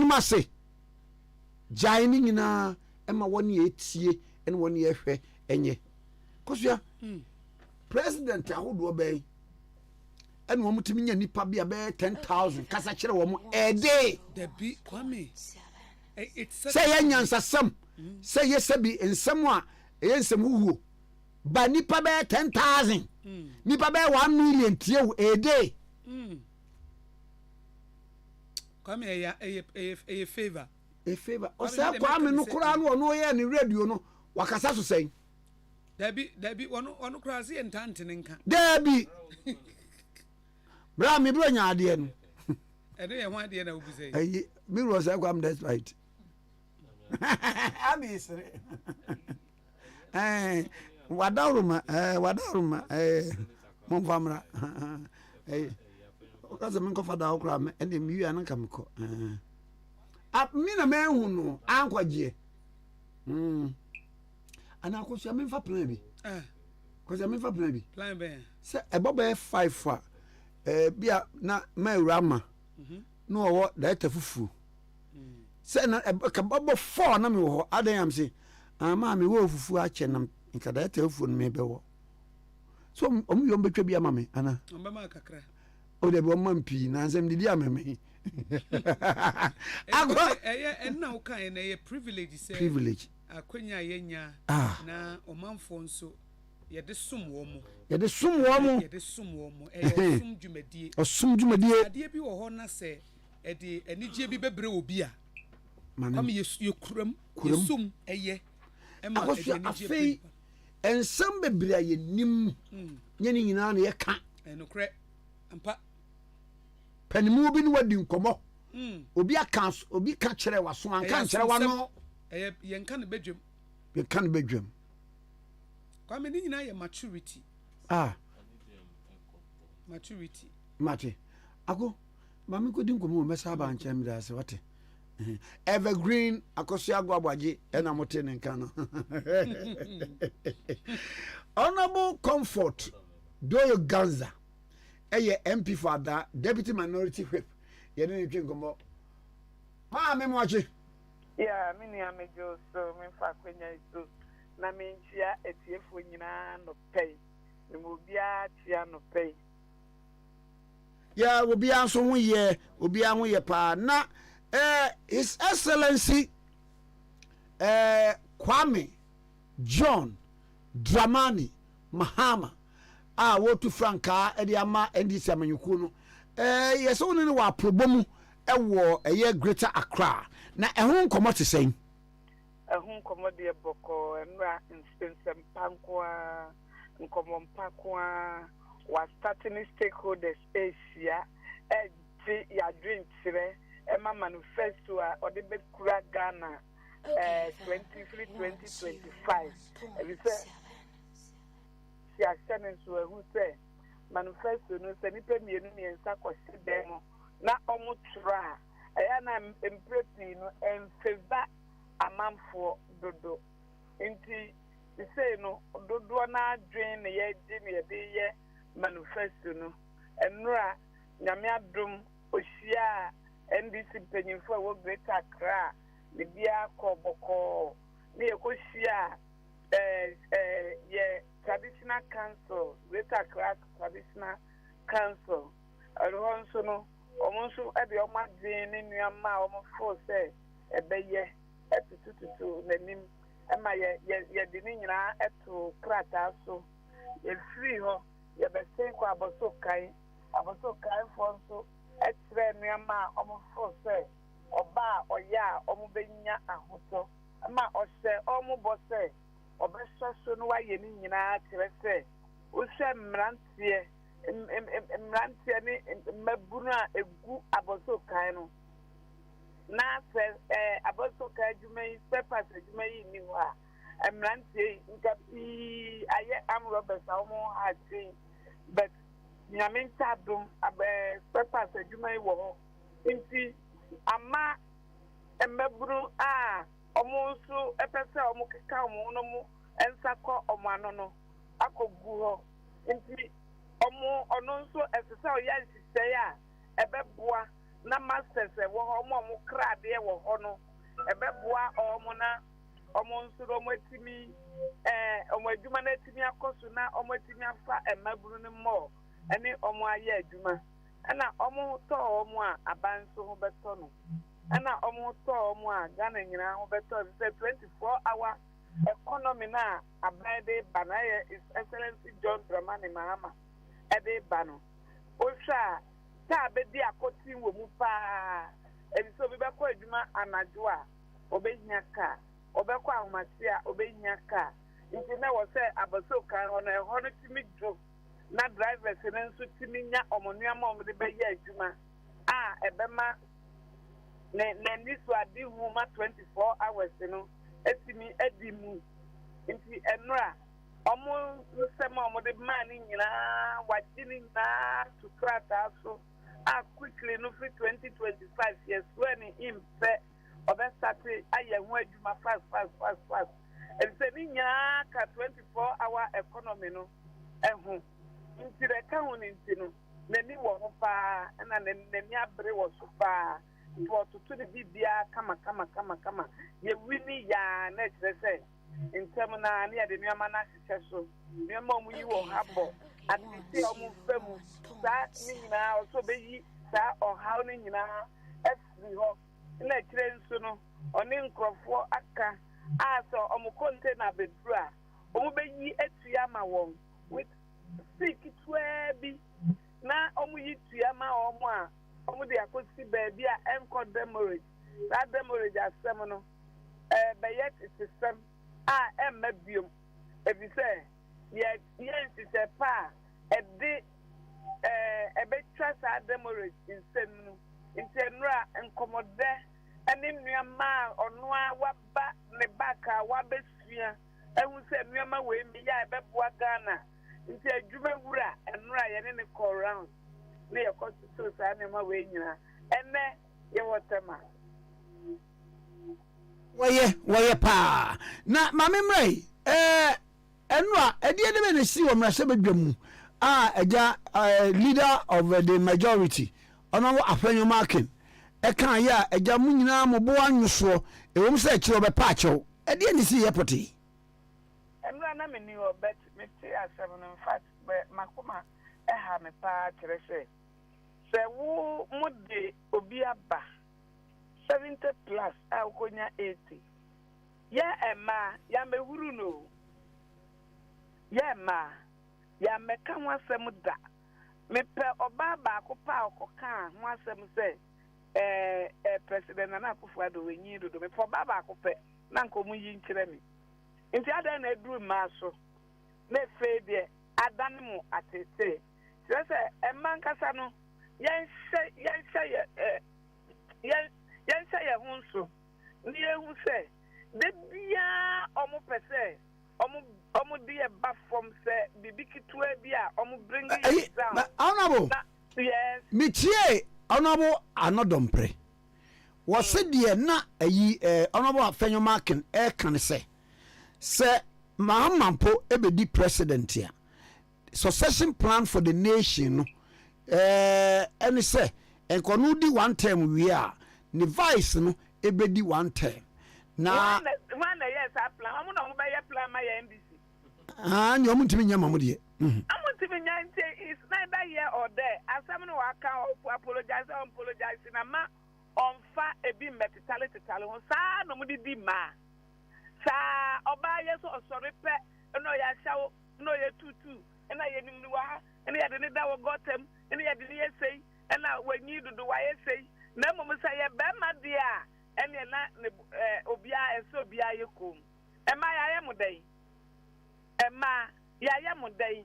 mase jai ni nyina ema woni etie ene woni ehwe enye kosua president ahodo be ene wo mutimi nya nipa bia be 10,000 kasa kire wo ede Debi Kwame say ye nyansa sam say ye sabi ensem a ye ensem huhuo ba nipa be 10,000 nipa be 1 million tie wo ede Kwame a favor o say Kwame no kura no ye ni radio no wakasa so say Debi ono kura se entante nka Debi bra me bro nya ade no ene ye ho ade na obu say me ro say Kwame that's right abisre wadaruma mon famra o ka se men ko fada okra me ene mi wi anka me ko mi na me hu no ankwaje ana ko so me fa plan bi ko so me fa plan bi plan be se ebobo 5 fa bia na ma urama no wo da ta fufu se na ka bobo 4 na me wo adan am se ama me wo fufu a che na nka da ta fufu no me be wo so omu yom betwa bia ma me ana omba kakra o de bo man pi na nsem didi ameme ago enna wo kan na ye privilege say privilege akwanya yenya na omanfo nso ye de sum wo mu osum dwumadie ade bi wo ho na se e de anigye bi bebre obi a am ye kuram sum eye akosua afei ensam bebre aye nim nye ni nyina na ye ka enokre ampa panimu bi ni wadi nkomo obi aka obi ka kire waso anka kire wa no yenka ne bedwem Kwame ni nyina ye maturity maturity mate ako mami ko din nkomo mesa ba ncha mi da se wate evergreen akosua agwagwaje ena mote ne nka no honorable comfort doyo ganza MP for that deputy minority whip yene ne twen komo ma me mo ache yeah me ni amejo so me fa kwenya so na me ntia etiefo nyina no pay me mo bia tia no pay yeah obi anso ho ye pa na his excellency Kwame John Dramani Mahama wotu franka edi ama ndc amanyuku no yeso ne wa probomu ewo eye Greater Accra na ehun nkomo te sen ehun nkomo de boko enra insensem pankwa nkomo mpakwa wa starting stakeholders asia ya dream tire ema manifesto a ode be kura Ghana 2025 ya sene so ehu se manifesto no se ni pe mienu mi ensa kwose demo na omu tra eya na empresi no enfeva amamfo dodo nti se no dodo na adwen ne ye di ne ye ye manifesto no enura nyame adom ohia NDC penyimfo wo Greater Accra ne bia koboko ne ekohia ye traditional council Greater Accra traditional council alonso no omonso e de omadin ne nuama omofo se ebeye etututu nanim ema ye de ni nyina eto krata so ye free ho ye be sen kwa aboso kai for so etre nuama omofo se oba oya omubenya ahoto ama ose omubose obeshaso no waye ni nyina kirese wo hwe mrantie ni mabunu a egu aboso kan no na se aboso kan jumai pepas jumai ni wa mrantie nka bi aye amrobes awo ha tin but nyamin tadum abe pepas jumai wo nti ama mabunu a omonso epese omukeka omono mu ensako omano no akogu ho nti ono nso esesa oya nsise ya ebeboa na masters wo ho omo krade wo ho no ebeboa omo na omo nso ro matimi omo adwuma na timi akoso na omo timi afa emaburu ne mo ene omo aye adwuma ana omo to omo a abanso ho beto no ana omo to omo a Ghana nyina ho beto se 24-hour economy na abade banaye His Excellency John Dramani Mahama ebe bano osha ta bedi akoti wo mu pa ebiso bi be ko adwuma anajo a obehia ka obekọ ahomase obehia ka nti na wo se abaso kan ono eho no timi dro na drivers ne nso timi nya omonuama omde be ye adwuma ebema ne nisu adi huma 24 hours no etimi edimu nti enra omo nsema omo de mani nyina wajini na to krata so quickly no for 2025 years when him pe obestate aye ho adwuma fast and say nya ka 24-hour economy no ehu nti de ka ho nti no nani wo ho pa na nani abre wo so pa to the bibia kama ye wini ya na kire ntem na ne de nuama na hyehyɛ so nuama mu yi wo habo adisi omu famu sa ni nyina oso beyi sa ohaw ni nyina esri ho na kire nso no oni nkrofo aka aso omu container bedru a omu beyi etua ma won with sick bi na omu yi tua ma omu a omu de akosi baabi a enko demorage that demorage asem no beyet system Bium. If you say, yes, it's a pa, a day, a bit trust our demorage in Senra and Commodore, and in your ma or Noa, what back, Nebaka, what best fear, and we said, Mama, we me, ya, Bepwagana, into a Jumura and Ryan in the call round. Near Constitution, animal way, and then you want a man. Why, pa. Na, Mammy Ray, Enra, a dear man is see on my sebedum. A leader of the majority. On our affair marking. A can ya, a jamuna moboan you saw, a woman said to a patcho. A dear see a potty. And run a new bet, Mr. 7 and 5, but Macoma, a hammer part, say. Say, woo, muddy, obiaba. 70 plus, I'll go near 80. Ya Emma, ya me wuruno. Ya ma, ya me kan wasem da. Me pe oba ba ko pa ko kan wasem say president na Akufo-Addo wenyi do me pe oba ba ko pe na nkomu yi nkire me. Nti ada na eduru ma so. Na fe de adan mu atete. Se Emma nkasa no yen say hunso ni ehu say de bia omo pese omo die ba from say bibiki to bia omo bring it down. Honorable, yes, Mitie, honorable anodompre. Was said dear na honorable Afenyo Markin can say Mahamampo ebedi president here. Succession plan for the nation and say and konudi one term we are the vice no ebedi one term. Na one yes I plan. I'm not buy plan my NBC. You want to be Yamamudi? I want to be 90 is neither here or there. As someone who account for apologizing, I'm on far a beam metality talon. Sa no mudi di ma. Sa oba yes or sorry pet. No ya show no ya tutu. And I knew and I didn't know got them. And I didn't say. And now when you do what I say, no mama say a bema dear. And you're not Obia and so be I come. Am I am day? Emma, ya mo day.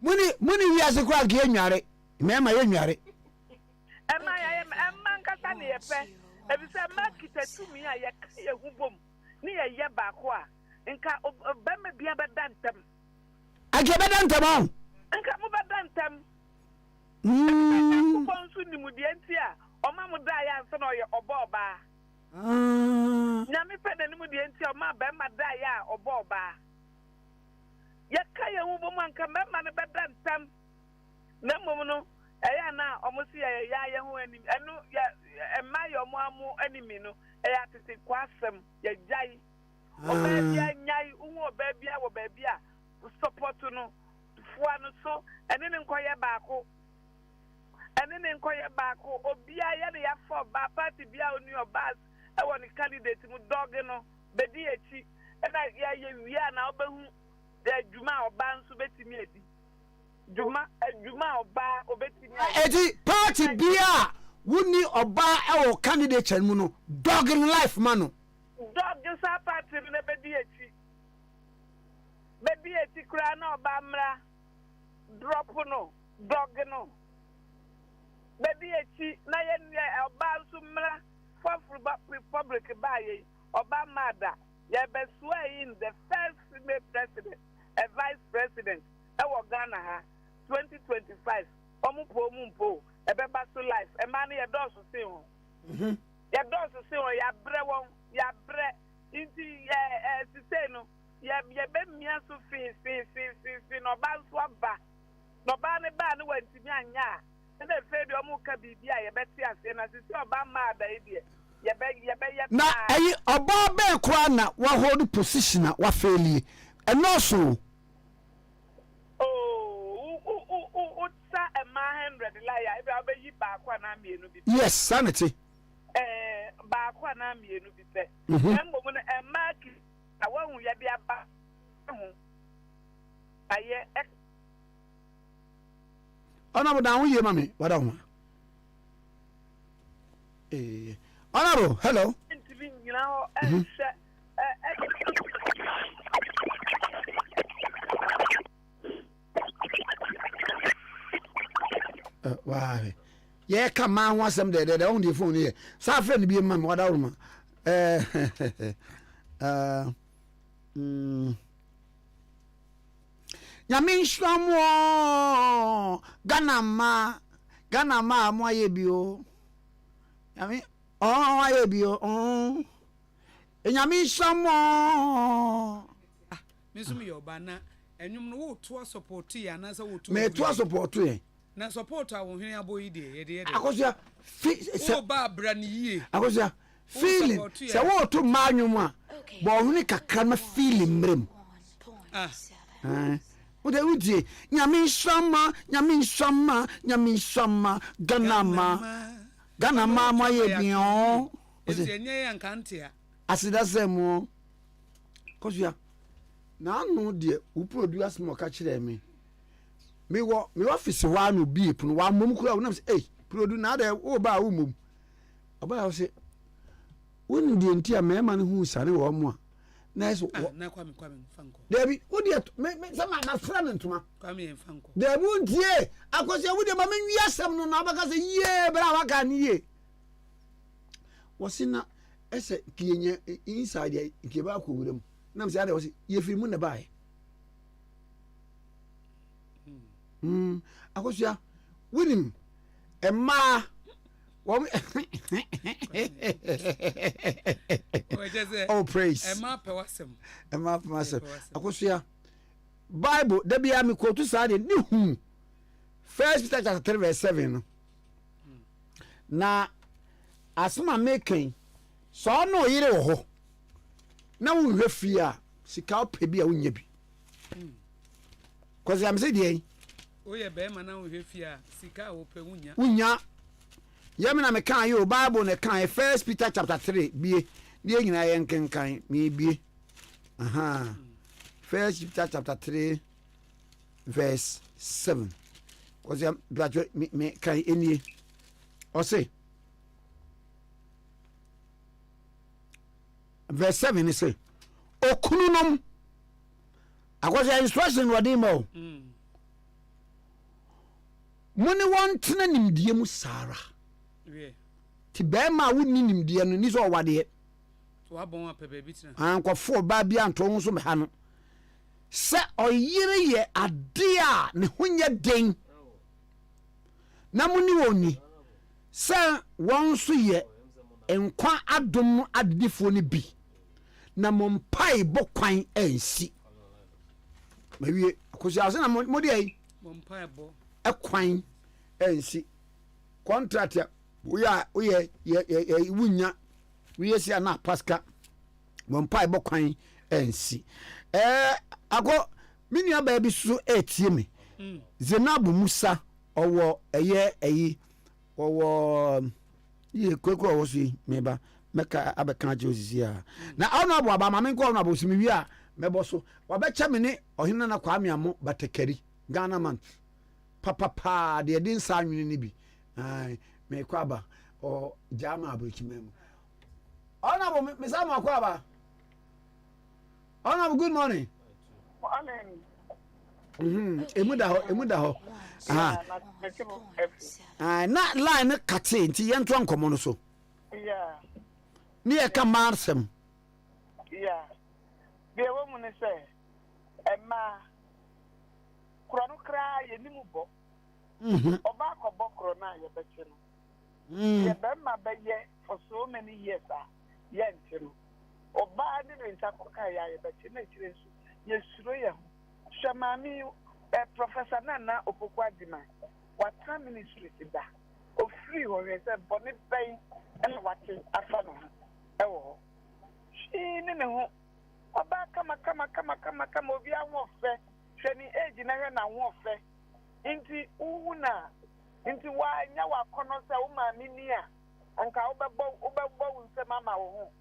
Muni we as a crowd game yare. Mema yare. Emma, I am a man catani a pet. If it's a market to me, I a wubum. Near Yabaqua. And car of Bama be about dantem. I get a dantem. And come over dantem. Soon would the entire or Mamma die and son or Boba. Yammy pen and would the entire ma Bama die or Boba. Yakaya woman come back, man, about that time. No, I now almost see a young enemy. I know, yeah, and my or mamma enemy, no, I have to say, quassam, ya jay. Oh, baby, baby, our baby, support to know, one so, and then inquire back. And then inquire back, or be I any for party be out in your bus. I want a candidate to dog, you know, baby, and I, yeah, we are now. Juma oba nso betimi edi Juma oba obetimi edi party bia wuni oba e wo candidate mu no dog in life mano dog just a party ne bedi eti kura na oba mra drop no dog no bedi eti na ye oba nso mra for public baye oba mada ye be swear in the first female president a vice president, our Ghana 2025. Omumpo, a bebasu life, a man ya does to see him. Ya does to see ya brewon, ya bre, into ya Siseno, ya bem yasu fi no ban swaba. No ban went to Yanya, and then fed your muka be ya betia, and as you saw Bama the idiot. Na ayi oba be kwa na wa hold position na wa faili and also yes sanity baako na mienu bi se embo mo na emaki awu ya bia ba ho aye ona bo dan wo ye mami wada ho Honorable, hello. Why? Yeah, come on, want some there, the only phone here. So friend be a man, what I Yamin Shamo Ganama moye bio. Yamin oh bio oh. Yamin Shamo Misumi Yobana and you know to support tea and as a would me to support to na support our here boy de akosia so ba brani akosia feeling se wo to manwuma bo huni kakra ma feeling mrem wo de wudi nyame shama ganama moye bion enye yankantia asida semo kosia na anu de wo produce mo ka kire me office wa no bi epunu wa mom kura wo na say eh produce na da wo ba wo mom oba say woni de ntia me ma no hu sare wo mo a na so na kwame fanko Debi wo de me sama na fra no ntoma kwame fanko debi ntie akosia wo de ma me wi asem no na baka say ye bra wa ka ni ye wo sina ese kiyenye inside ke ba ko wuram na say ade wo say ye firi mu na bae akosia winim emma oh praise emma pewasem akosia Bible da bia me quote sa de ni hu 1 Peter chapter 3 verse 7 no na asma making so no yire wo ho na wo hwe fi a sika ope bi a wonya bi cause am say dey oye be ma na wo hwe fi a sika ope wonya yemi na me kan yo Bible ne kan 1 Peter chapter 3 bie die nyina ye nkenkan me bie 1 Peter chapter 3 verse 7 cause am me kan enie o say verse 7 say okununom akwase instruction wadimo mone won tena nimdie mu sara ti be ma woni nimdie no ni so wade wa bon apebe bitina ankofo ba bia anto so me ha no se oyire ye ade a ne honye den na muni woni se won so ye enkwa adom adedifo ni bi na mompai bokwan ansi mawie akosi ase na modi ai mompai bo ekwan ansi contract ya we wunya we sia na pasca mompai bokwan ansi ako minia ba bi so etie me Zenabu Musa owo eyi owo ye kwekwa wo si meba meka abeka josisi a na ono abo aba ma menko ono abo simi wi a mebo so wabecha me ne ohina na Kwame amo batekari Ghana man papa de din sa nwene ni bi ai me kwa ba o jama abrochi memo ono abo me sa ma kwa ba ono abo good morning emuda ho na line kate nti yento ankomo no so ni e ka marsem be wo mu ne se emma kro no kra ye ni mu bo oba ko bo kro na ye beche no ye be ma be ye for so many years ye ntiro oba ni nta ko ka ya ye beche na chire su ye suro ye shamami Professor Nana Opokwajima what time ministry da o free ho we say boni ben and what afa no ewo shi ni ne ho oba kama obi anwo fe hwe ni age na hwe na anwo fe nti uhuna nti wa nya wa kono se wo ma mi ni a anka obebo nse mama wo ho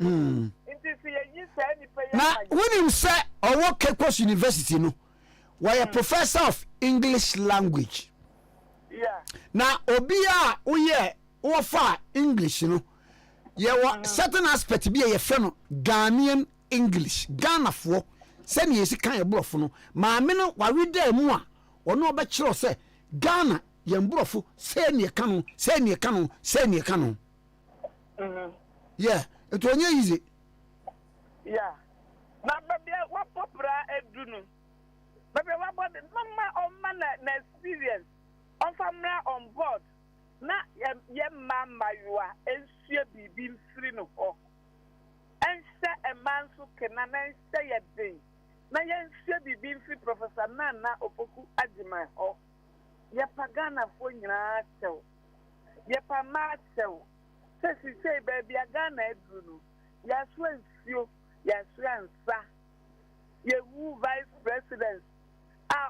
nti si ye se ni pe ya na wonim se owo Cape University no why a professor of English language. Yeah. Now, Obia, wo fa English, you know, ye wa certain aspect be a friend Ghanaian English. Ghana for send ye si kan bluff no. Ma me no wa read there mu a ono ba kiro say Ghana yembrofo say ne kanu yeah it onye easy yeah na baby what popra edunu baby what about the mama na experience on family on board na ye mama you are ensie bibi mfiri no ho ense a man so kenana ense ye den na ye ensie bibi mfiri professor Nana Opoku Agyeman ho ye pagana fo nyina chew ye pa ma chew say baby agana edunu ya so ensio ya so ansa ye wu vice president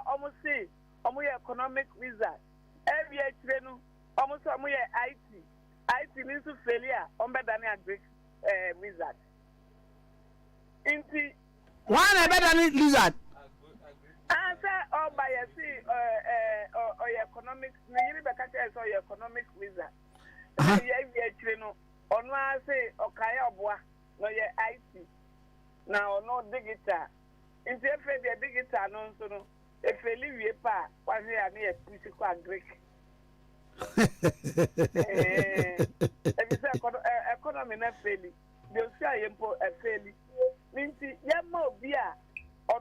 almost say your economic wizard every trenu almost your IT means to failure better than a Greek wizard inti one better than wizard answer all by a see or your economic you be catch as your economic wizard every trenu on one say okay obwa no your IT now no digital inti every digital no so no if you leave your pa, why you are near physical and Greek? If you say economy not failing, they'll say you a failing. Means Yamo Bia or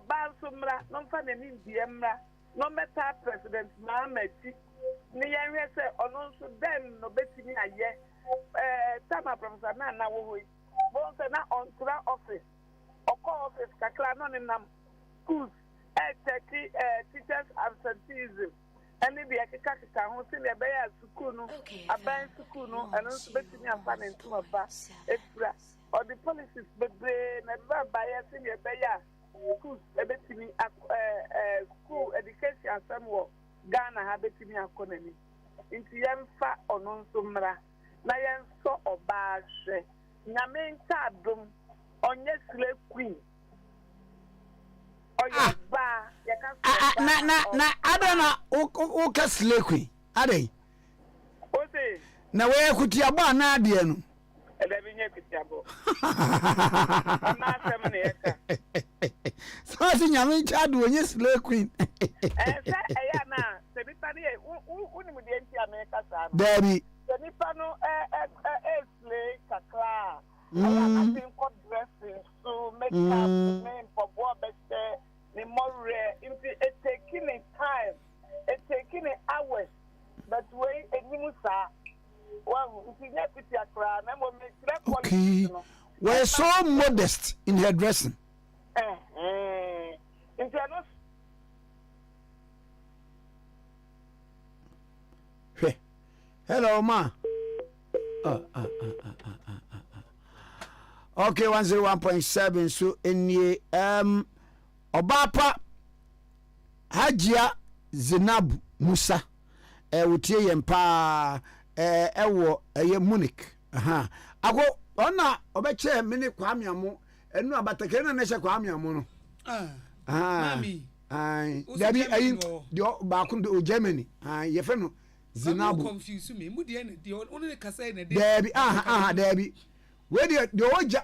Bansumra, non fan in India, no matter President Mameti, Nian say, or no, so then no betting a year. Tama Professor Nana, who won't say not on to that office or call office, Kakla, in them schools. Teachers absenteeism and the Akaka who sing a bear Sukunu, a band Sukunu, and also betting a fan into a bus, extra, or the policies, but they never buy a senior bear schools, a betting school education somewhere, Ghana habiting a economy. Into young fat or non sumra, Nayan so or bash, Namin Tadum, on your slave queen. Na adana o ka slekwi adai ose na we kutiabo na ade no ede bi nye kutiabo na asem ne eka so si nyame chadu onye slekwi se eya na se bi pa ne uni mu de enti America sa baby se ni pa no slay kakla nothing called dressing so make up name for boy best the more rare it's taking a time, it's taking an hours, but way a new sa. Well, if you get with your crown, I'm going to make that okay. We're so modest in her dressing. Hey, hello, ma. Okay, 101.7. So in the Obapa Hajia Zinabu Musa wotie yempa ewo Munich ako ona obeche mini Kwame Amu enu abatake na neche Kwame Amu no mami dabi ayin de ba kun de Germany ye fe no Zinabu confuse me mu de de only kasa na de dabi dabi we de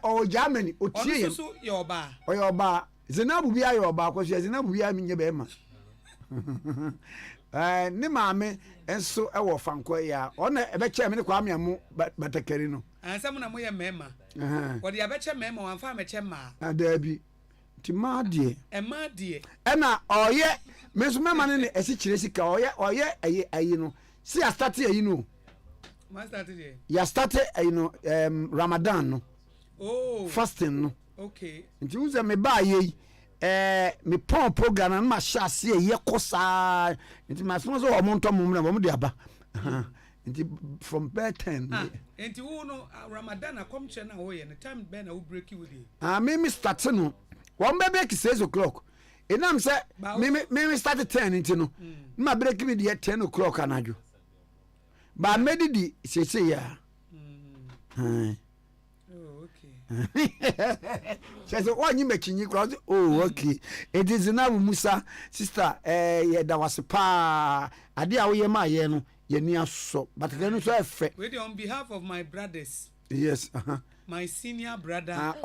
o Germany otie yem so ye oba Zinabu bia yo ba kwose Zinabu bia menye be ma ne maame enso e wo fanko ya ona ebe che me ne Kwame Amu batakari no ansam na mo ye mema wo de abeche mema wan fa meche ma adabi ti ma de e ma de e na oye meso mema ne esi kire sika oye ayi no si a start ayi no ma start de ya start ayi no Ramadan no fasting no okay nti uze me ba ye me pon program na ma shase ye kosa nti ma so o monto mum na mo de aba nti from bedtime nti wo no Ramadan akom che na wo ye ne time be na wo break with it me start no one be break 6 o'clock enam say me start 10 nti no ma break me de 10 o'clock anajo ba medidi sese ya she said, "Oh, you making you cross? Oh, okay. It is now Musa, sister. That was a pa. Ade Akye Abia no ye ni aso. But then so efe. Wait, on behalf of my brothers. Yes. My senior brother.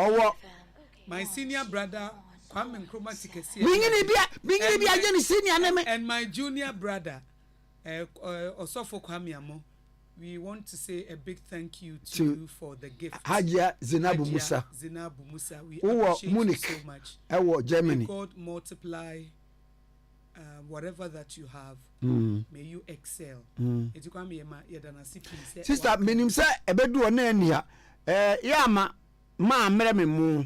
My senior brother. Kwame Nkrumah Tikese. Bingini bia, je ni senior name. And my junior brother. Osofo Kwame Amo, we want to say a big thank you to you for the gift. Hajia Zinabu Musa. Zinabu Musa, we appreciate Munich, you so much. Germany. May God multiply whatever that you have. May you excel. Sister, minim say ebedu ona ania. Yama ma mere me mu.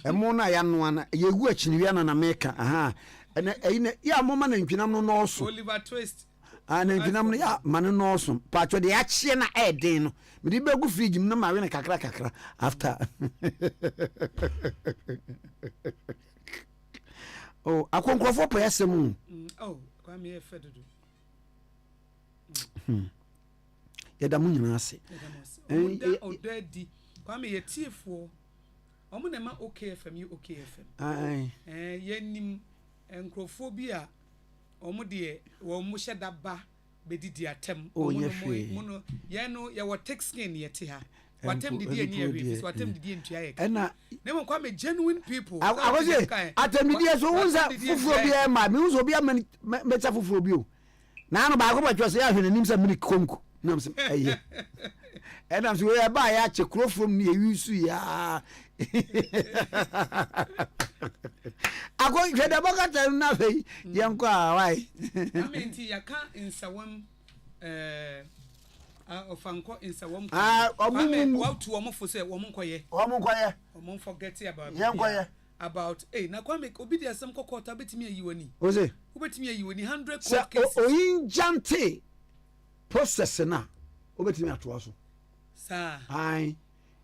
Emo na ya no ana yegu achiniwia na meka. Aha. Ene ya moma na ntwinam no no so. Oliver Twist. Ana ntwinam no ya mane no so. Pacho de achie na eden no. Me di begu fridge mu na ma we na kakra after. Oh, akonkrofo po yasem. Oh, Kwame Efedodo. Yeda mu nyina ase. Odadi. Kwame yetiefo. Omo na ma OKFM you OKFM. Ai. Yenim enkrofo bi a omo de wo mo hyeda ba bedidi atem omo no ye no ye wo thick skin yete ha. Watem didi eni awi, watem didi entua ye. Ena na mo Kwame genuine people. I was say atem didi so wonza fufuro bi e ma me wonzo bi mecha fufuro bi o. Na no ba ko ba twese ya hwe nanim sa mini konku. Nam se eye. Ena so we ba ya che krofrom ni ewisu ya. Ako hwede bokata na fei yenko a wai. Amenti ya ka insawam ofanko insawam. Omu watu omo fo se omo nkoye. Omo forget about. Yenkoye. About na Kwame obi de asem kokota betimi ayiwani. O se obetimi ayiwani 100 court cases. Oyin jante process na obetimi atoa so. Sa. Ai.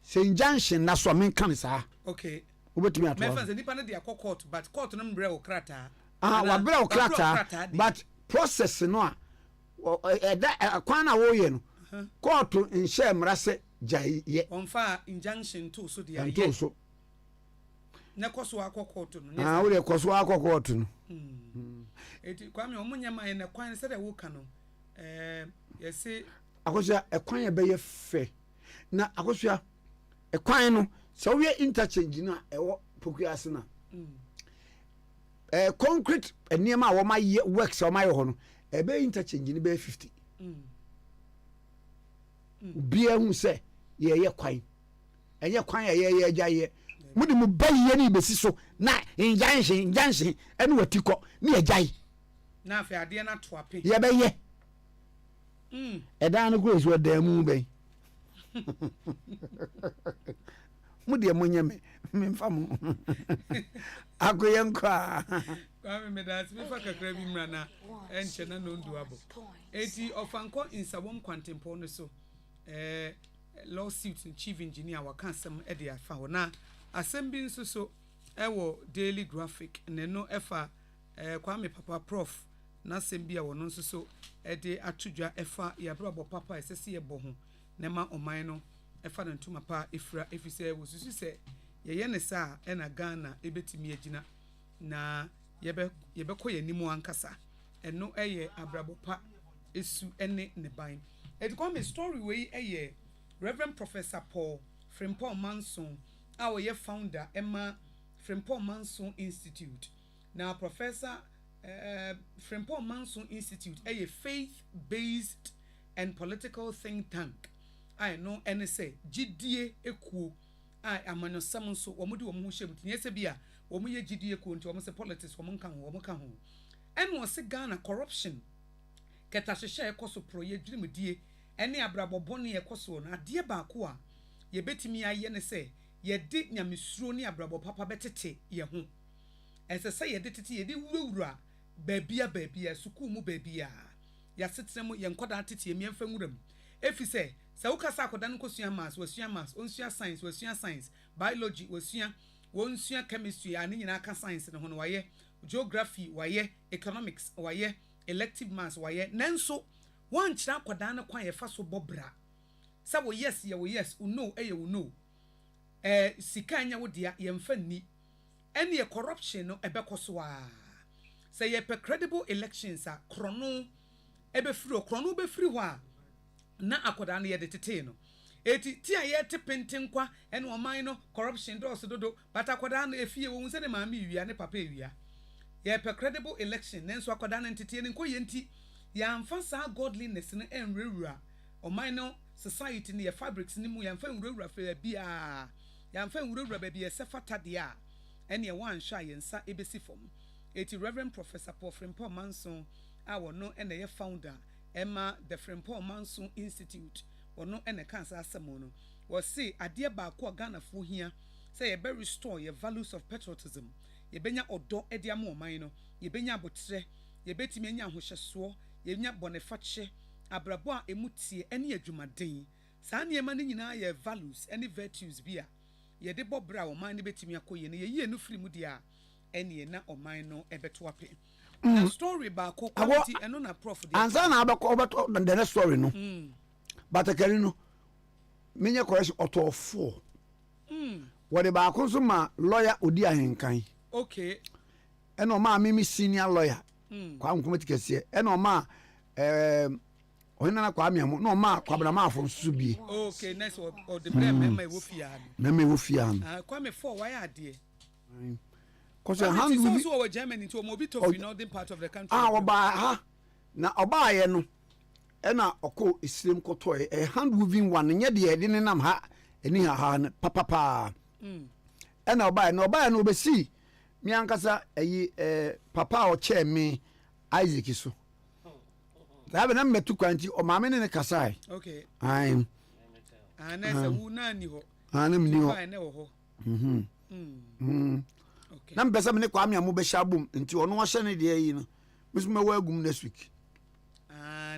Se injunction na so men kan sa. Okay. Obetimi atoa. Me fancy nipa na de court but court no mbre okrata. Wa bre okrata but process no a kwan na wo ye no. Court in share mrase jaye. Onfa injunction to so de aye. So. Na koso akọkọọtụ no. We de koso akọkọọtụ no. Eti Kwame omunya ma na kwan se de wo ka no. Yesi akosua ekwan ye be ye fe. Na akosua ekwan no se we interchange na ewo pokuase na. Concrete eniema a wo ma ye works o ma ye ho no e be interchange ni be 50. Bia hu se ye kwan. Eye kwan ye agyaye. Mudi mu bayi ni besi so na injunction ene watiko ni agyaye. Na afi ade na to ape. Ye be ye. Eda no go so da mu ben. Mudi e monye me mfa mu. Agoye nkwa. Kwame medas me fa kakra bi mra na enche na no ndu abo. Eti ofanko insawom kwantempo no so. Lawsuit chief engineer wakansem e de afa ho na assembi nso so ewo daily graphic ne no efa Kwame papa prof na assembi a wono nso so e de atudwa efa ya brabo papa esese ye bo ho ne ma oman no efa na ntuma pa efra efise wo susu se ye ne sa e na Ghana ebetimi agina na yebe koye nimu ankasa eno eye abrabo pa esu ene ne ban e Kwame story we eye Reverend Professor Paul Frimpong Manson our year founder Emma Frimpong Manson Institute. Now Professor Frimpong Manson Institute a faith-based and political think tank. I know NSA GDA eku I amano summon so omudi omu shem tinyesebia omu ye GDA eku nti omu se politics omu kan ho. And was Ghana corruption ketashesha ekoso pro ye dream die ene abrabo boni ekoso na de ba ko a ye betimi aye ne se ye de nyamesuro ni abrabo papa betete ye ho ese ye de tete ye de wuwura baabia suku mu baabia ya setrem ye nkoda tete ye miemfa nwuram efi se ukasa akoda no kosua maths onsua science biology wonsua chemistry ani nyina aka science ne ho no waye geography waye economics waye elective maths waye nanso one chira akoda no kwan ye fa so bobra sa wo yes ye wo yes no wo no sika anya wo dia ye mfa ni ene ye corruption no ebekoso a say ye pe credible elections a krono krono be free ho a na akoda no ye de tete no eti ti a ye te pentenkwa ene oman no corruption do so dodo but akoda no efie wo se ne maami wia ne papa wia ye pe credible election nenso akoda no tete ne nko ye nti yɛamfa saa godliness no ɛnwurawura ɔman no society no yɛ fabrics no mu yɛmfa nwurawura fɛ biaa yɛmfa nwurawura baabi yɛsɛ fata deɛ a ɛne ɛwɔ anhwɛ a yɛnsa ɛbɛsi fam eti Reverend Professor Paul Frimpong Manson a wɔno ɛna yɛ founder ɛma the Frimpong Manson Institute wɔno ɛna ka saa asɛm no wɔse adeɛ baako a Ghanafoɔ hia sɛ yɛbɛ restore yɛ values of patriotism yɛbɛnya ɔdɔ ɛde ama ɔman no yɛbɛnya abotrɛ yɛbɛtumi anya ahohyɛsoɔ yɛnya bɔnefakyɛ abrabɔ a emu tie ɛne adwumaden saa nneɛma no nyinaa yɛ values ɛne virtues bi a yɛde bɔ bra ɔman no bɛtumi akɔ yɛ no yɛyie no firi mu deɛ a ɛne na ɔman no ɛbɛto apɛ na story baako quality ɛno na prof deɛ ansa na abɛkɔ the next story no batakari no menye correction ɔtɔɔfoɔ wɔde baako nso ma lawyer odi ahenkan okay ɛna ɔma mimi senior lawyer Kwame Nkrumah Tikese ɛna ɔma ɔhena Kwame Nkrumah na ɔma Kwabena afɔ nso bie okay next or the mema ɛwɔ fia no mema ɛwɔ fia no Kwame for why adeɛ cause hand will so over Germany to mobi to northern part of the country oba ha na oba ye no ɛna ɔkɔ Islam kɔtɔ hand moving one nyɛ de yɛde ne nam ha ɛni ha papa ɛna oba no obesi mi ankasa ɛyi papa a ɔkyɛ me Isaac so da be na metu kwanti o maame ne kasai okay ai ana se wu na ni ho ana mi ni ho na wo ho na mpesa me ne Kwame amu be shabum nti ono wo hye ne de yi no mesuma wa agum next week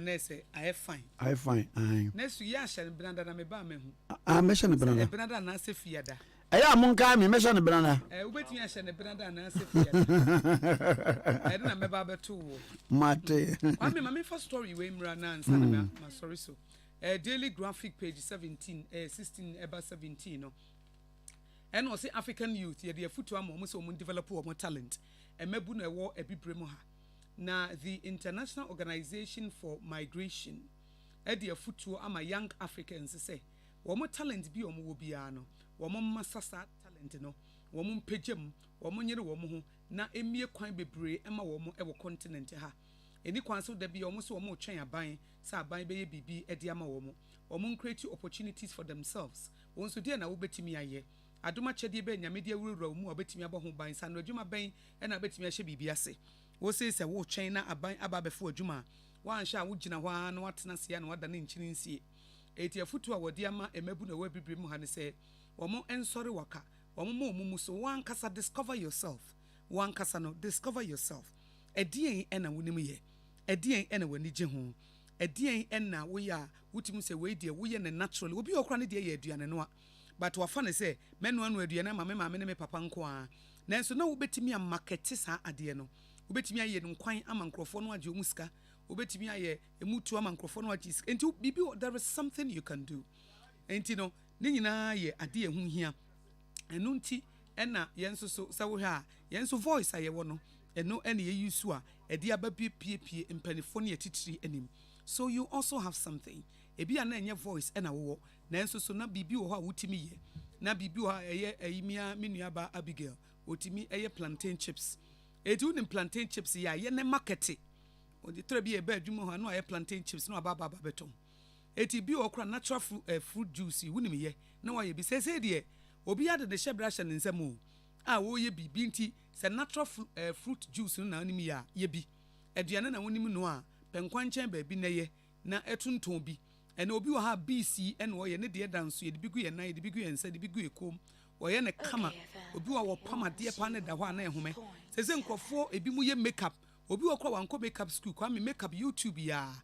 na say I fine ai next week ya hye branda na me ba me hu me hye ne branda na se fiada eya mun ka me hye ne branda ubetumi hye ne branda na se fiada na me ba beto wo mate Kwame ma me first story we mra na ansa na ma sorry so daily graphic page 17 16 eba 17 no and was African youth ye dey futu am omo so omo develop omo talent emebu na ewo ebibre mu ha na the International Organization for Migration e dey futu ama young Africans say omo talent bi omo wo bia no omo masasa talent no omo mpegem omo nyere omo ho na emie kwan bebre ema omo ewo continent ha eni kwan so da bi omo so omo twen aban sa aban be ye bibi e dey ama omo create opportunities for themselves won so dey na wo betimi aye adoma chede be nyame de awurura mu obetimi abɔ ho ban sa no adwuma ban e na betimi ahye bibi ase wo se wo twɛn na aban aba bɛfo adwuma wa anhye a wo gina hɔ a na watena se ya na wada ne nkyini nsie eti afutu a wode ama emabu na wabibire mu ha ne sɛ wɔn ensɔre waka wɔn mo mu so wan kasa discover yourself wan kasa no discover yourself ɛdien ɛna wonim yɛ ɛdien ɛna wani gye ho ɛdien ɛna wo ya wotimu sɛ we die wo yɛ ne naturally obi okra ne de yɛ aduane no a but wafa ne say menu anu aduane ma me ne me papa nko a nanso na wo betimi a market sa ade no wo betimi aye nkwan ama nkrofo no agye omuska wo betimi aye emutu ama nkrofo no agye enti bibi there is something you can do enti no ne nyina ye ade ehu hia enu nti ena yenso so sa wo ha yenso voice aye wo no eno ene ye yusu a ede aba pie mpanifo ne titiri anim so you also have something ebi ana enye voice ena wo nanso so na bibi wo ha wutimi ye na bibi wo ha eye ayimia menuaba Abigail wotimi eye plantain chips eti unim plantain chips ya ye ne market o de tra bi e ba adwuma ho na eye plantain chips na baba beton eti bi wo kra natural fruit juice unim ye na wa ye bi sese de obi ade de hyebra hye ne nsam o a wo ye bibi nti se natural fruit juice na unim ya ye bi aduane na wonim no a penkwanchen ba bi na ye na etunton bi ene obi wo ha BC ene wo ye ne de danso ye de bigu ye nan ye de bigu ye nsa de bigu ye kom wo ye ne kama obi wo pama de pa ne da ho na ehome sese nkrofo ebi mu ye makeup obi wo kwa wanko makeup school kwa me makeup YouTube ya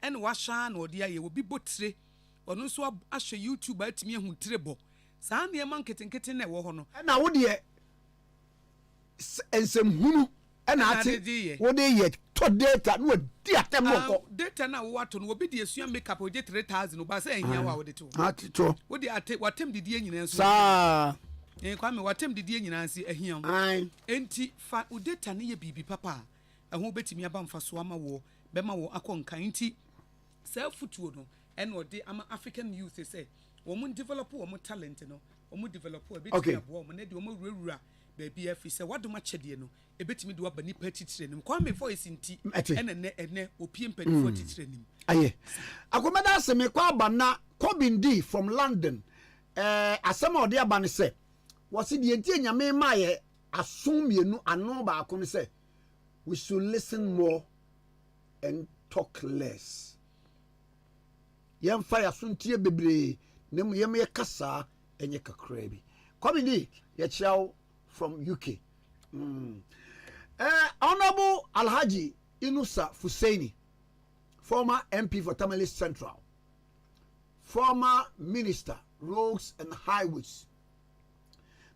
ene wa sha na odi aye obi botire ono so ahwe YouTube atimi ehu tirebo saa ne man ketenkete na wo ho no na wo de ensem hunu ena ate wo de ye to data no di atem no ko data na wo ato no obi de esua makeup o je 3000 ba say ehia wa wo de to atito wo de ate watem de die nyina so saa Kwame watem de die nyina nsi ehia enti fa wo data ne ye bibi papa ehun betimi aba mfa so ama wo be ma wo akonkan nti self futuo no ene ode ama African youth say wo mun develop wo mun talent no omu develop a bit okay boom na de omu rura baby afi say what do ma chede no e betimi de waba nipa titire nim Kwame voice nti ene opie mpanifo titire nim aye akomeda aseme kwa abana Kobindi from London asema ode aba ne say wose de enti nyame ma ye asom mienu ano ba ko ne say we should listen more and talk less. Yem fire suntie bebre nem yem ye kasa enye kakra bi. Komidi ye chiao from UK. Honorable Alhaji Inusa Fusaini, former MP for Tamale Central, former Minister Roads and Highways.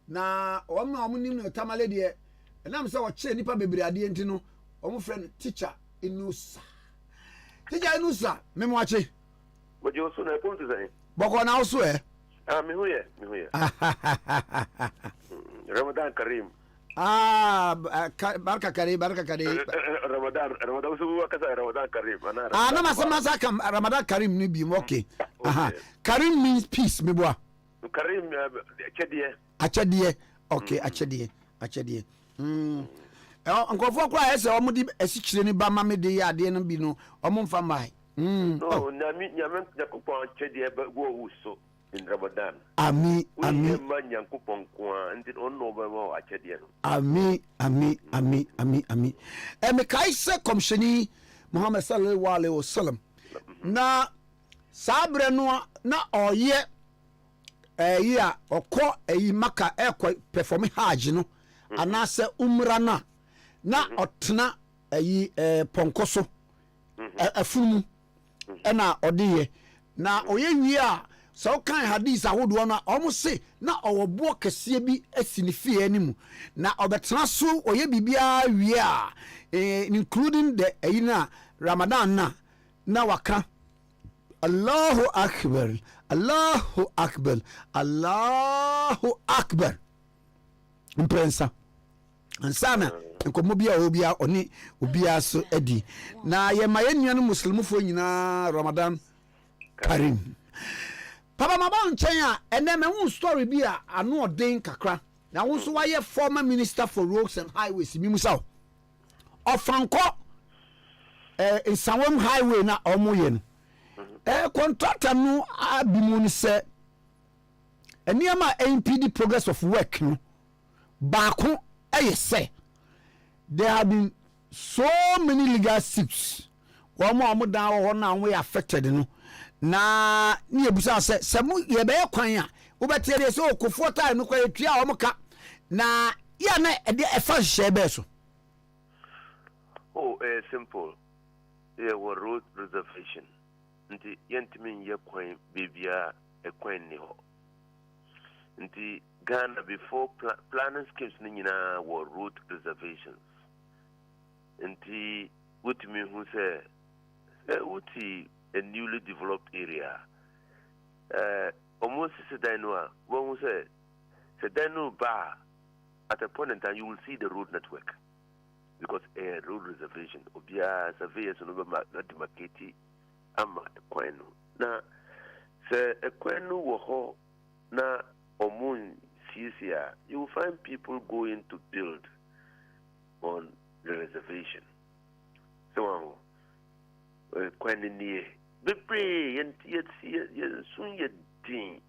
Na omo nim no Tamale de enam se wo che nipa bebre ade enti no omo friend teacher Inusa. Teacher Inusa memo ache. But you also know point to say. Boko na also me huye. Ramadan Karim. Baraka Karim. Ramadan so kasa Ramadan Karim. Na masama kam Ramadan Karim ni bi okay. Karim means peace me boa. Karim achadie. Okay, achadie. Nkofo kwa ese omo di esichire ni ba ma me de ya ade no bi no omo mfa mai. No, nyame yakupon achadie go wuso in Ramadan. Ami. Man yakupon kwa ndi onno ba ma achadie no. Ami. Me kai se komsheni Muhammad sallallahu alaihi wasallam. Na sabre no na oye ya okọ eyi maka ekọ perform hajj no anase umra na otena eyi ponkoso afunu na odiye na oye wi a so kan hadith ahodo no omo se na owobo kese bi asini fie animu na obetena so oye bibia wi a including the eyi na Ramadan na waka Allahu Akbar. Imprensa. Ansana nkomo bia obia oni obia so edi. Na ye maye nuanu muslimufo nyina Ramadan Karim. Papa maba nchen a ene me hu story bia anu odin kakra. Na wo so waye former minister for roads and highways mi musa. Ofanko Nsawam highway na omoye no. Contractor no abimun se eniama impede progress of work no baako say there have been so many legal suits omo down ho na we affected no na ni ebusa se mu ye be kwan a wo betie de se okofo time no kwa etwa omo ka na ya na e fa hye be so simple road reservation nti yentimi ye kwan bibia ekwan ni ho nti Ghana before planning schemes ni nyina were road reservations nti wutimi hu say wuti a newly developed area almost sedano when we say sedano ba at a point in time you will see the road network because a road reservation obia surveyors no be demarcate ama ekwenu na se ekwenu wo ho na omun sisia you will find people going to build on the reservation so ekwenu nie bebre yet sun ye din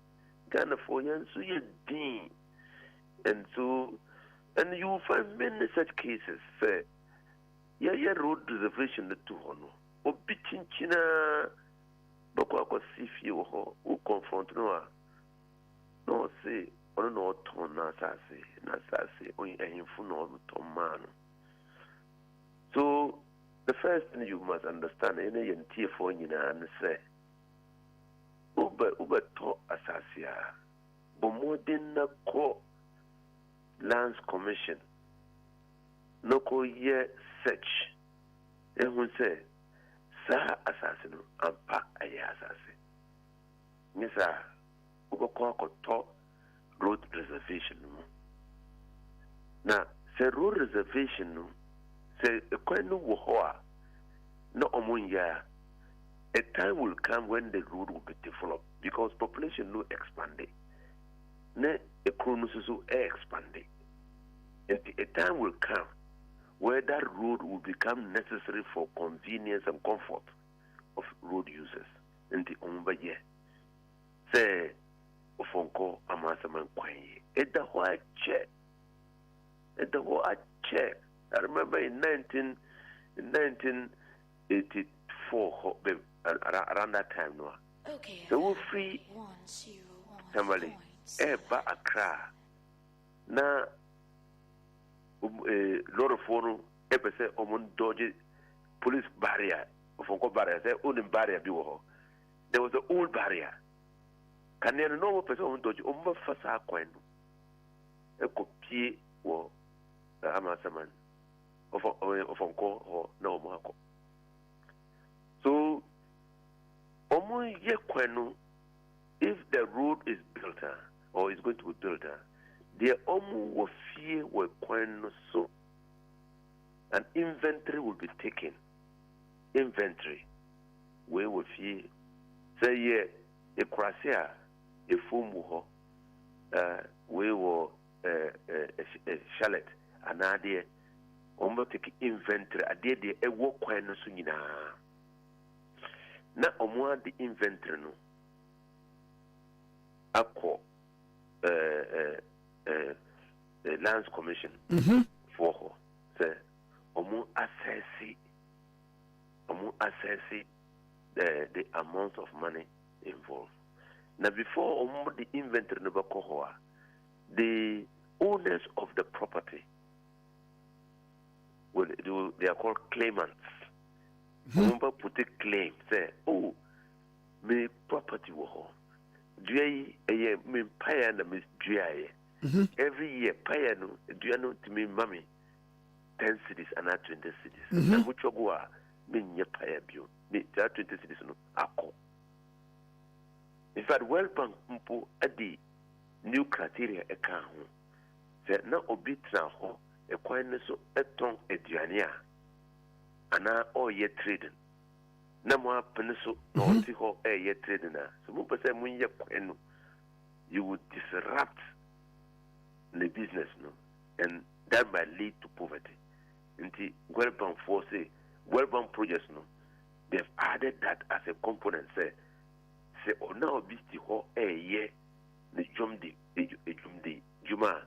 Ghana for yan so ye din and you will find many such cases say yeah road reservation the two hono obi chinchina bako sifi wo ho wo confront no say ono no ton na sase on ehimfu no ton man. So the first thing you must understand any yentie for nyina and say uba to asasia bomodin na ko lands commission no ko ye search ehun say sa asase no ampa aye asase nyesa uko to road reservation no na se road reservation no se ekwenu wo ho a no omunya a time will come when the road will be developed because population no expanded ne ekuro no so expanding. And a time will come where that road will become necessary for convenience and comfort of road users. And the Ombaye say Ofonko Amasaman Kwaye. At the white chair. At the white chair. I remember in 1984, around that time, no. Okay. So we free somebody. Eba Accra. Na lot of phone. Eba say omon dodge police barrier. Ofonko barrier. Say own barrier be wo. There was the old barrier. Can you know person on dodge? Omba fasa kwen. Eko pie wo amasaman. Ofonko ho na omako. So omo ye kwenu. If the road is built or is going to be built, the omu will fear will kwenu so an inventory will be taken. Inventory we will fear say yeah a crasia a fumu we will a chalet an idea omo take inventory idea the a walk kwenu so nyina na omo the inventory no Akko Lands Commission for her. Say, omu assess the amount of money involved. Now, before omu the inventory never kohoa, the owners of the property, they are called claimants. Omu put a claim. Say, oh, me property wo. Every year, paya no, do you know to me, mommy, 10 cities and not 20 cities. And which go mean your paya bill, me 20 cities no, ako. In fact, well, Pampo at the new criteria account, that now obit now, a quietness of a tongue a diania, and now all year trading. Na mo peneso no ti ho ye trade na so mo pese mo ye kwenu you would disrupt the business no and that might lead to poverty. Inti Welbank for say Welbank projects no they've added that as a component say o na obisti ho ye the jumdi juma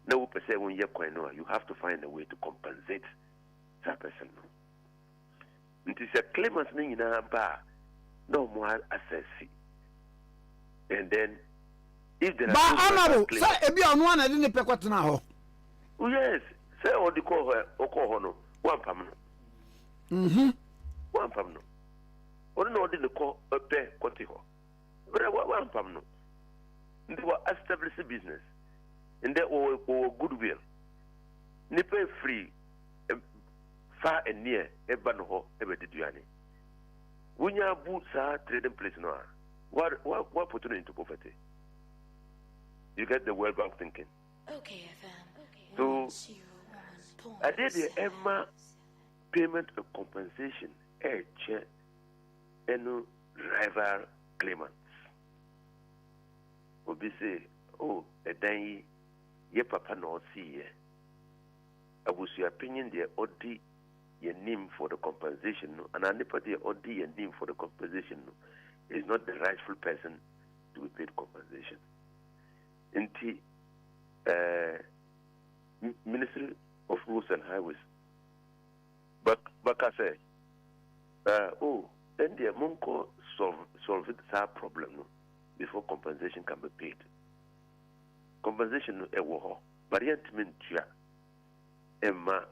na wo pese mo ye kwenu you have to find a way to compensate that person no. It is a claimant in a bar, no more assess. And then, if there are one, I didn't pay what now. Oh, yes, say, or the call her, or call her, one pamno. One pamno. Or no, didn't call a pair, Cotiho. But I want one pamno. They were established a business, and they were goodwill. They pay free. Far and near Ebanoho, Ebediduani. When you have boots are trading place now, what put you into poverty? You get the World Bank thinking. Okay, FM. So, I did the Emma payment of compensation, and rival claimants. Will be say, oh, a day, ye papa no see ye. I was your opinion, the OD. Your name for the compensation, and anybody or your name for the compensation is not the rightful person to be paid compensation. In the Ministry of Roads and Highways, but I say, then the Monko solve that problem before compensation can be paid. Compensation a war, but yet mean Emma.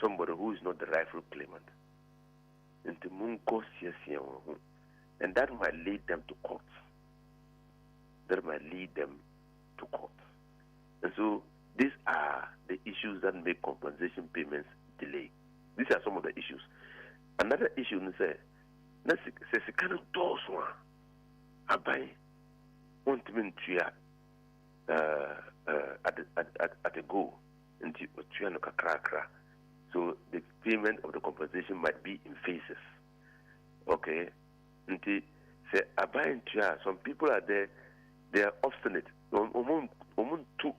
Somebody who is not the rightful claimant. And that might lead them to court. And so these are the issues that make compensation payments delay. These are some of the issues. Another issue is say kind of doors one. Abai want to at a go into kakra. So the payment of the compensation might be in phases. Okay? Some people are there, they are obstinate. Omuntu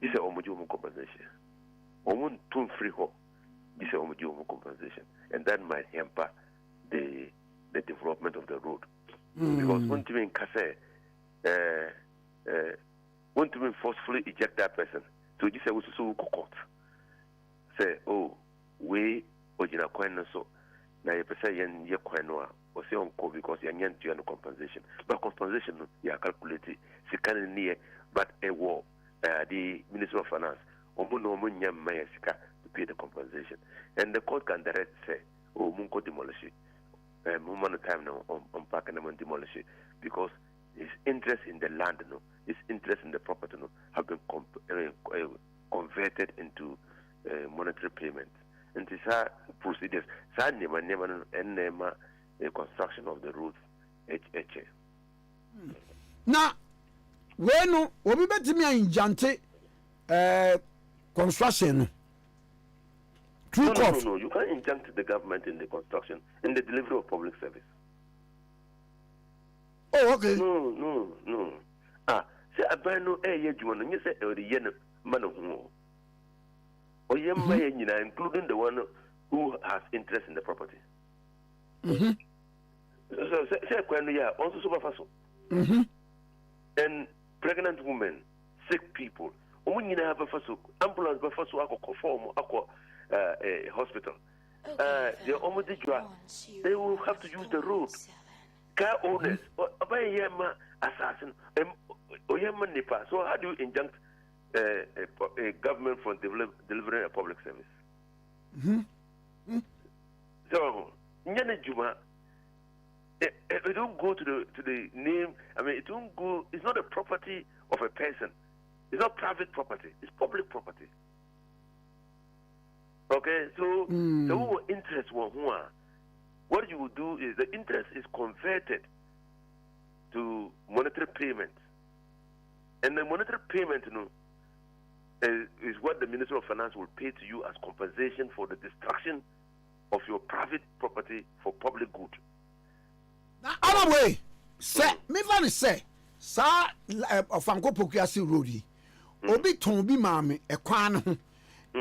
is a homogeneous compensation. Omuntu free ho is a homogeneous compensation, and that might hamper the development of the road. Because when you mean want to forcefully eject that person, so you say we so court. Say, oh, we original coin so now you say ye coin or say on because you're no compensation. But compensation you are calculated second near but a war the Minister of Finance to pay the compensation. And the court can direct say, oh Munko demolish it. Moment time now on park and demolish it because his interest in the land, his interest in the property, have been converted into monetary payments. And these are procedures. The construction of the roads. Now, when we bet me in Jante construction. No, you can't injunct the government in the construction, in the delivery of public service. Oh, okay. No. Say I buy no air you want to say the yen man of war. Or including the one who has interest in the property. So say also super fast. And pregnant women, sick people, when you have a first ambulance before so hospital. They almost they will have to use the road. Car owners, assassin, so how do you injunct a government from delivering a public service? So, it don't go to the name. I mean, it don't go. It's not a property of a person. It's not private property. It's public property. Okay, so the interest what you will do is the interest is converted to monetary payment, and the monetary payment, is what the Minister of Finance will pay to you as compensation for the destruction of your private property for public good. Now, other way, say, me van say, sa Franco Pokiasi Rodi, Obi Tombi Mami, a quan,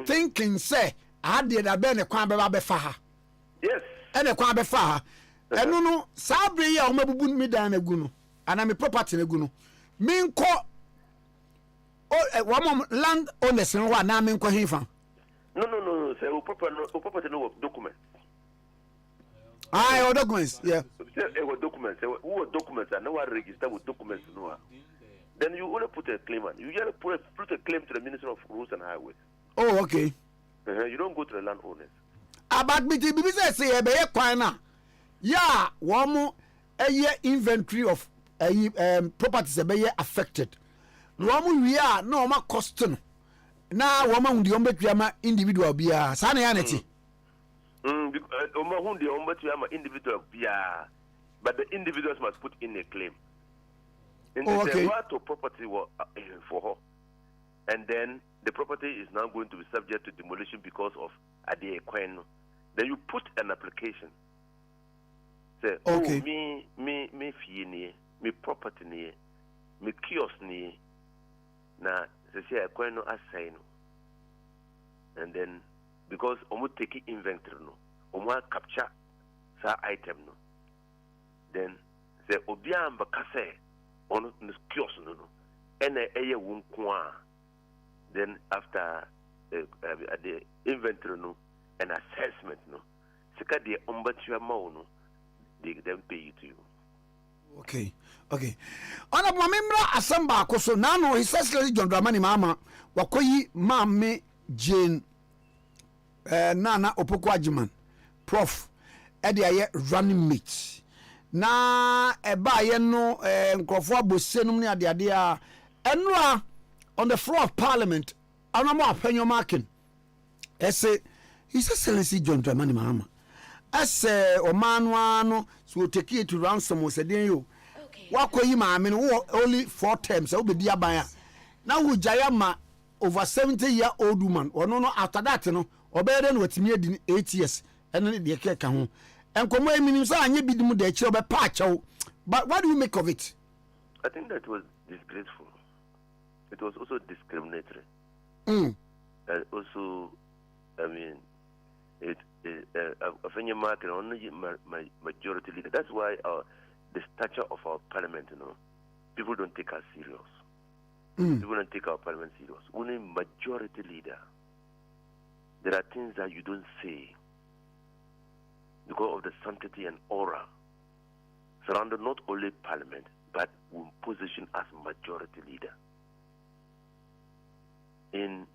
thinking say, I did a ben a quan befaha. Yes. And a quan befaha. And no, Sabri, ya umabun me down a guno, and I'm a property in a guno. Mean call one land owners and one name in Cohifa. No, say, property no document. Aye, or documents, yeah. Documents, who documents are no registered with documents. No. Then you only put a claim on. You just put a claim to the Minister of Roads and Highways. Oh, okay. You don't go to the landowners. About me, the say a bear quina. Yeah, one more a year inventory of properties a bear affected. No, we are no more costing. Now, woman, the individual be a sanity. Individual, but the individuals must put in a claim. And okay. To property for her, and then the property is now going to be subject to demolition because of Ade Akye. Then you put an application. Say, okay. me fee near, me property near, me kiosk near. Now, they say Akye no assign. And then because omo take inventory no, omo capture sa item no. Then say obiya mbakase on the kiosk no, ene eye wunkwa. Then after the inventory no, an assessment no, sika de ombatuya ma no, they then pay you to you. Okay. Honorable member Asamba Koso Nano, His Excellency John Dramani Mama, Wakoyi Mame Jane Nana Opokwajiman, Prof. Ade Akye running mate. Na eba ye no nkrofo abosenum ne ade a enra on the floor of Parliament. Anamo apenyo marking. Ese His Excellency John Dramani Mama. Ese omanwa no so take it to ransom was den yo. Wakoyi maame no only 4 terms. Obedi aban a. Na wo jayama over 70-year-old woman. Ono no after that no obere no watimi adi 8 years. Eno de keka ho. Enkomo eminim say anye bidimu de kire obe pa achew. But what do you make of it? I think that was disgraceful. it was also discriminatory. Mm. And also, I mean, a market only majority leader. That's why the stature of our parliament, people don't take us serious. People don't take our parliament serious. Only majority leader. There are things that you don't say because of the sanctity and aura surrounded not only parliament but position as majority leader. In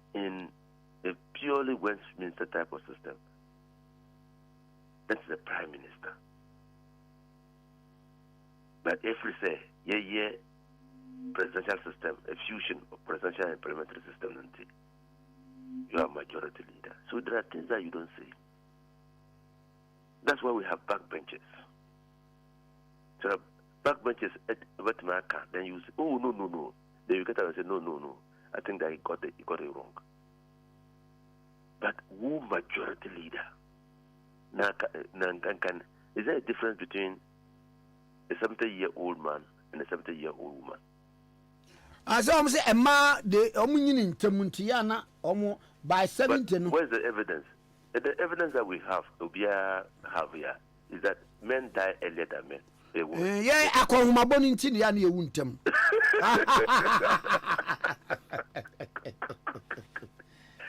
a purely Westminster type of system, that's the prime minister. But if we say, presidential system, a fusion of presidential and parliamentary system, you are majority leader. So there are things that you don't say. That's why we have backbenchers. So backbenchers at Wetmaka, then you say, oh, no. Then you get out and say, no. I think that he got it wrong. But who majority leader? Is there a difference between a 70-year-old man and a 70-year-old woman? As I say, a man, the Omunyin Temuntiana, by 70. Where's the evidence? The evidence that we have here is that men die earlier than men. Yeah, I call my bone in Tinian, you won't tell.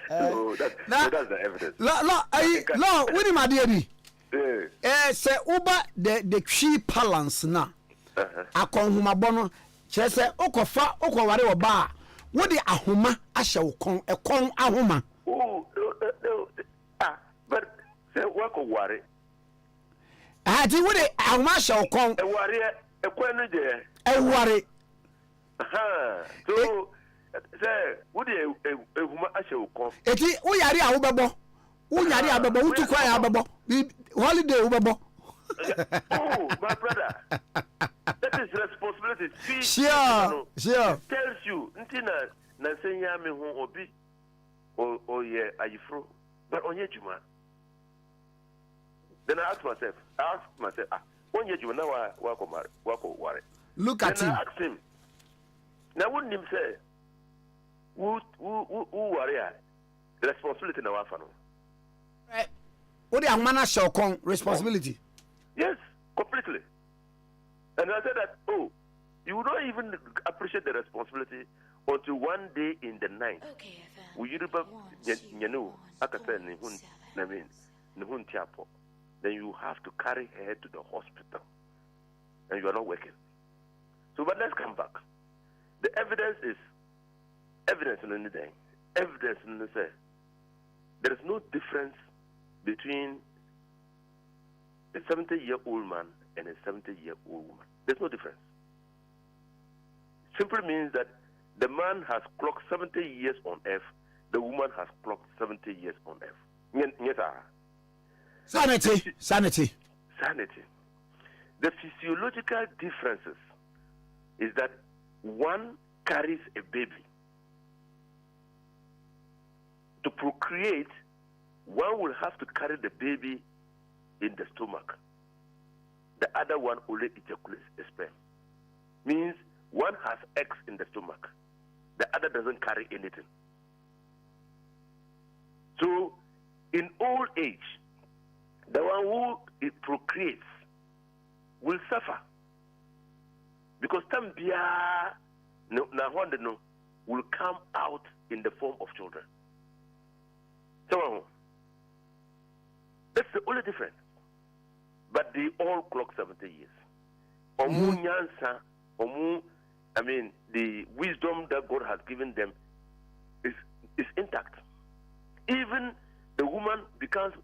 That's the evidence. No, what am I doing? Say, Uber, the cheap balance now. I call my bono. She say, Okofa, Okowari or bar. What the Ahuma, I shall con a con Ahuma. Oh, no. But say, work of worry. I did what Ahuma shall con a warrior, a quenny a worry. So, say, what a woman I shall come. It is Uyari Ababo. Uyari Ababo, who to cry Ababo. Holiday Ubabo. Oh, my brother. That is responsibility. Sure. Tells you, Ntina, Nasenya me who obi, or yeah, are you through? But on your juma. Then I ask myself, when you now walk worry. Look at him. I ask him. Now, wouldn't him say, who worry? Responsibility now, What the Ahumana shall con responsibility? Yes, completely. And I said that, you don't even appreciate the responsibility until one day in the night. Then you have to carry her to the hospital. And you are not working. So, but let's come back. The evidence is evidence in anything. Evidence in the say. There is no difference between a 70-year-old man and a 70-year-old woman. There's no difference. Simply means that the man has clocked 70 years on earth, the woman has clocked 70 years on earth. Yes, Sanity. The physiological differences is that one carries a baby. To procreate, one will have to carry the baby in the stomach. The other one only ejaculates a sperm. Means one has eggs in the stomach. The other doesn't carry anything. So, in old age, the one who it procreates will suffer. Because Tambia will come out in the form of children. So, that's the only difference. But they all clock 70 years. The wisdom that God has given them is intact. Even the woman becomes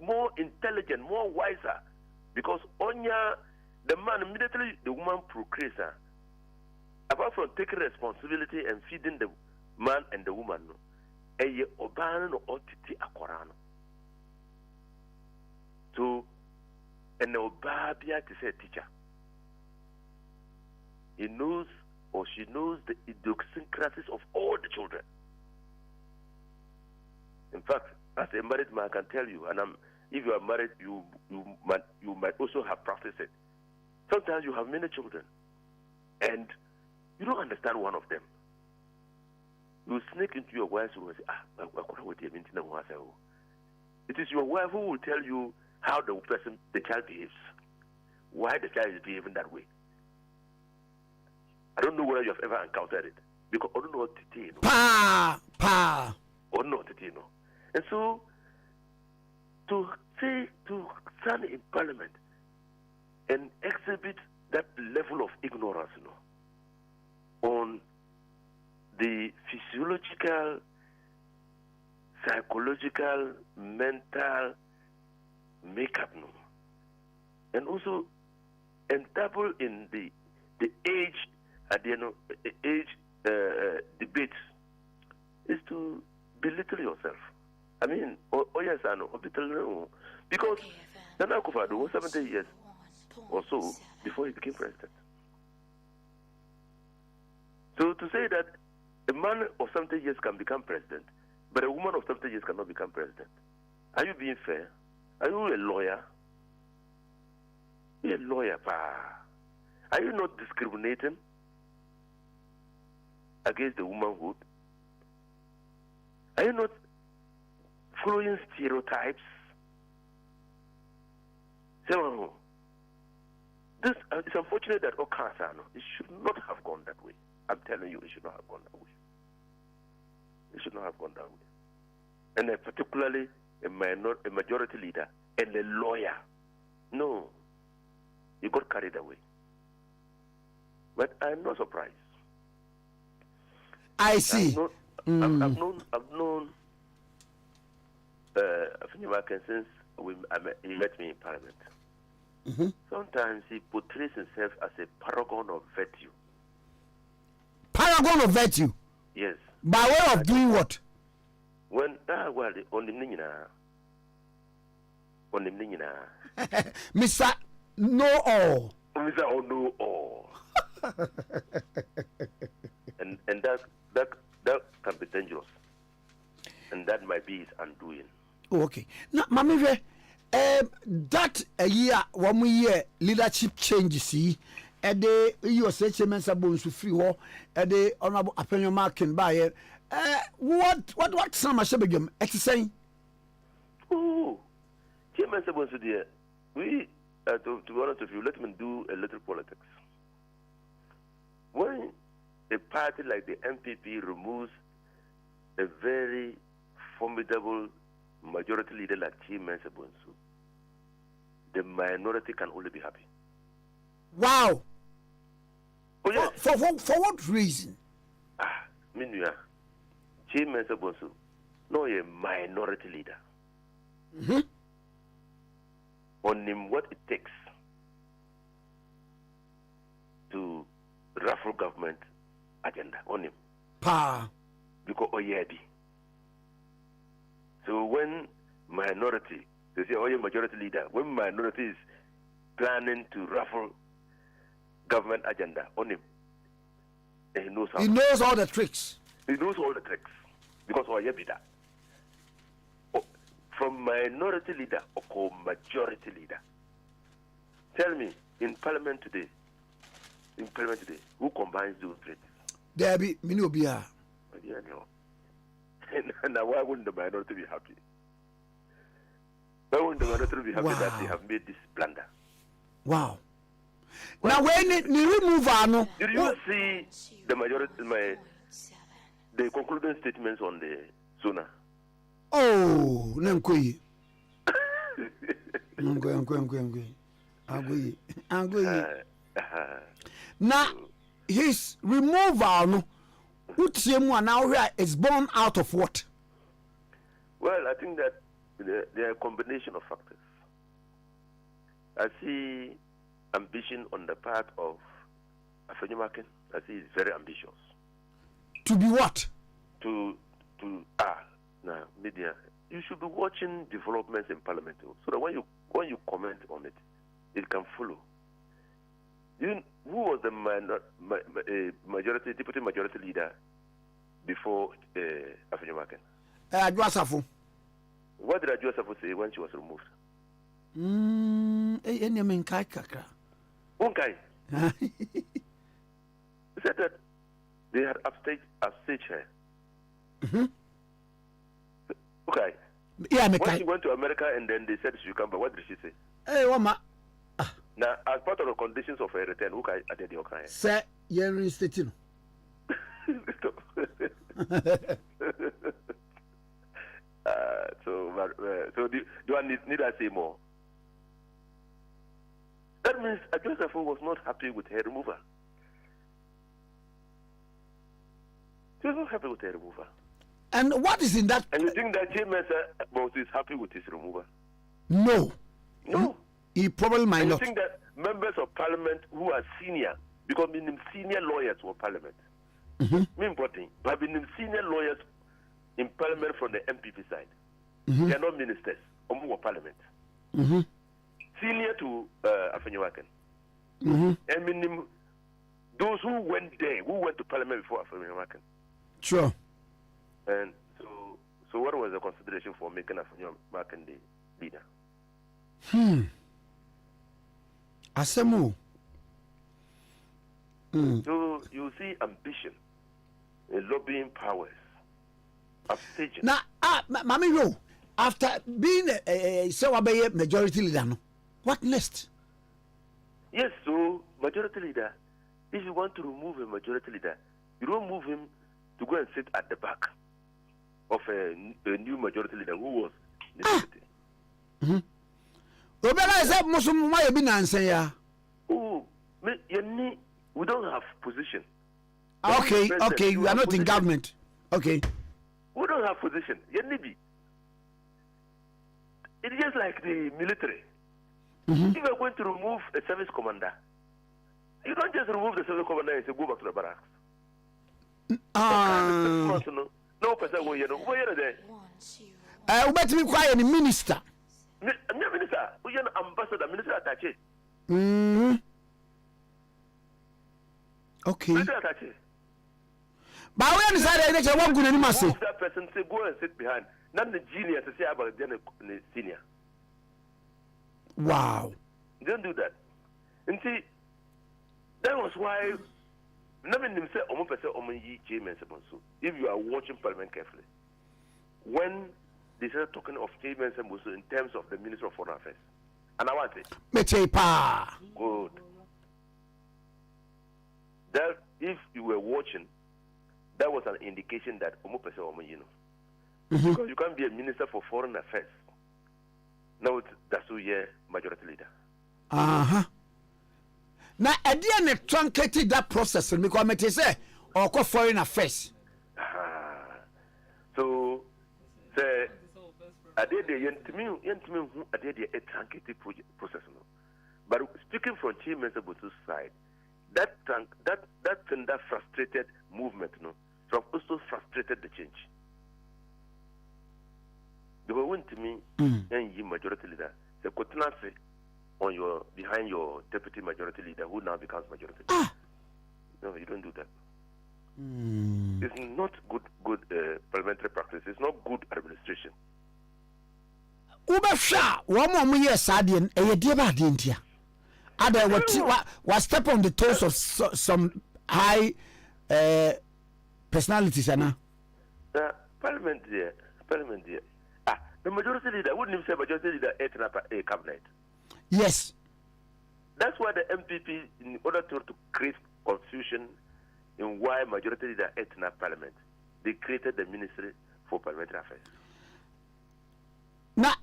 more intelligent, more wiser, because the man immediately the woman procreates. Apart from taking responsibility and feeding the man and the woman, so and the Obabia to say teacher. He knows or she knows the idiosyncrasies of all the children. In fact, as a married man, I can tell you, and if you are married, you might also have practiced it. Sometimes you have many children, and you don't understand one of them. you sneak into your wife's room and say, it is your wife who will tell you how the child behaves, why the child is behaving that way. I don't know whether you have ever encountered it, because I don't know what to tell you. Pa. I don't know what to tell you. And so, to stand in parliament and exhibit that level of ignorance, on the physiological, psychological, mental makeup, and also double in the age debate is to belittle yourself. I mean, yes, I know, because Nana Akufo-Addo was 70 years or so before he became president. So to say that a man of 70 years can become president, but a woman of 70 years cannot become president, are you being fair? Are you a lawyer? You're a lawyer, pa. Are you not discriminating against the womanhood? Are you not following stereotypes? So, it's unfortunate that Okasano, it should not have gone that way. I'm telling you, it should not have gone that way. It should not have gone that way. And particularly a majority leader and a lawyer. No, you got carried away. But I'm not surprised. I see. I've known African since he met me in Parliament. Mm-hmm. Sometimes he portrays himself as a paragon of virtue. Paragon of virtue? Yes. By way of doing what? When on the Mr. Know All. Mr. Know All. and that can be dangerous. And that might be his undoing. Oh, okay. Now, Mami, that a year, 1 year leadership change, see, you say chairman Sabon to free war, the honorable opinion marking by what some are begin exercising? Oh, Chairman Sabon to dear, we to be honest with you, let me do a little politics. When a party like the MPP removes a very formidable majority leader like Chairman Sabonsu, the minority can only be happy. Wow. Oh, yes. For what reason? Meanwhile, Chairman Sabonsu, no, a minority leader. Mm-hmm. On him, what it takes to ruffle government agenda on him. Pa. Because Oyedi. So when minority, they say, oh, you're majority leader. When minority is planning to ruffle government agenda on him, he knows how. He knows all the tricks. He knows all the tricks. Because Oyedi that. From minority leader or majority leader. Tell me, in parliament today, who combines those traits? There be Minobia. Yeah, no. Now, why wouldn't the minority be happy? Why wouldn't the minority be happy that they have made this blunder? Wow. Now, when you remove Arno, did you see the majority, the concluding statements on the Sona? Oh, Nankui. Now, his removal, now is born out of what? Well, I think that there are a combination of factors. I see ambition on the part of Afenyomakin. I see he's very ambitious. To be what? Now, media, you should be watching developments in Parliament so that when you comment on it, it can follow. Who was the deputy majority leader before Afenyomakin? Adwasafo. What did Adwasafo say when she was removed? He said that they had upstaged her Okay. Yeah, when she went to America and then they said she should come back, what did she say? Hey, Wama. Now, as part of the conditions of her return, okay, I did the okay. Sir, you're reinstating. So do I need I say more? That means Joseph was not happy with her removal. She was not happy with her removal. And what is in that? And you think that James is happy with his removal? No. No. He probably might and not. You think that members of parliament who are senior, because meaning senior lawyers for parliament, important, but meaning senior lawyers in parliament from the MPP side, they are not ministers or parliament. Senior to Afenyowaken. And meaning those who went there, who went to parliament before Afenyowaken. Sure. And so what was the consideration for making Afenyowaken the leader? Asemu. So you see ambition, lobbying powers, upstaging. Now, Mami Yo, after being a majority leader, what next? Yes, so majority leader, if you want to remove a majority leader, you don't move him to go and sit at the back of a new majority leader who was the deputy. Oh, we don't have position. Okay, you are not in government. Okay. We don't have position. It's just like the military. If you are going to remove a service commander, you don't just remove the service commander and say go back to the barracks. No person will hear there. I bet me quiet the minister. Minister, we are ambassador, minister attaché. Okay. Minister attaché. But we understand that one good anymore. That person say go and sit behind. Not the genius to say about the senior. Wow. Don't do that. And see, that was why. If you are watching Parliament carefully, when they started talking of James in terms of the Minister of Foreign Affairs, and I want it. Good. That if you were watching, that was an indication that because you can't be a Minister for Foreign Affairs. Now that's who you're majority leader. Now, Ade truncated that process because I say, or foreign affairs. So, say, Ade a truncated process. But speaking from Chief Minister Bosu's side, that frustrated movement, also frustrated the change. They were going to me and you majority leader. The Kotanase on your behind your deputy majority leader who now becomes majority leader. No, you don't do that. It's not good parliamentary practice. It's not good administration. Ubasha, one more year Sadian, a dear Badintia. Ada was step on the toes of some high personalities, Anna. Parliament there. The majority leader wouldn't even say majority leader ate up a cabinet. Yes. That's why the MPP, in order to create confusion in why majority leader ate in parliament, they created the Ministry for Parliamentary Affairs. Now,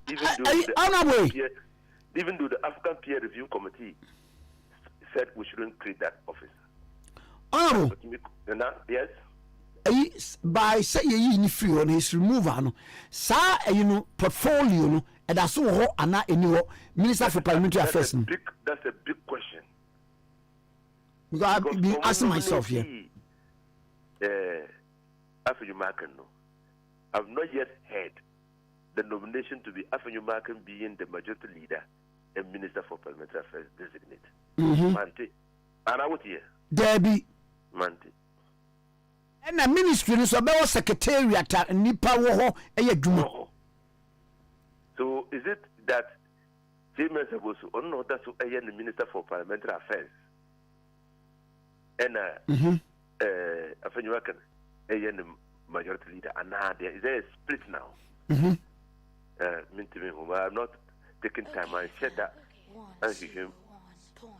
even though the African Peer Review Committee said we shouldn't create that office. Honorable. Yes. By saying free on his removal, sir, portfolio, and that's all Anna anywhere Minister for Parliamentary Affairs. That's a big question. Because I've been asking myself here. I've not yet heard the nomination to be Afenyowaken being the majority leader and Minister for Parliamentary Affairs designate. Mante. And I would hear. Debbie. Mante. And the ministry is about secretariat and Nipa Woho Ayaduma. So is it that James was no that's the Minister for Parliamentary Affairs and Afenyowaken the majority leader, and now there is a split now. I'm not taking time. I said that.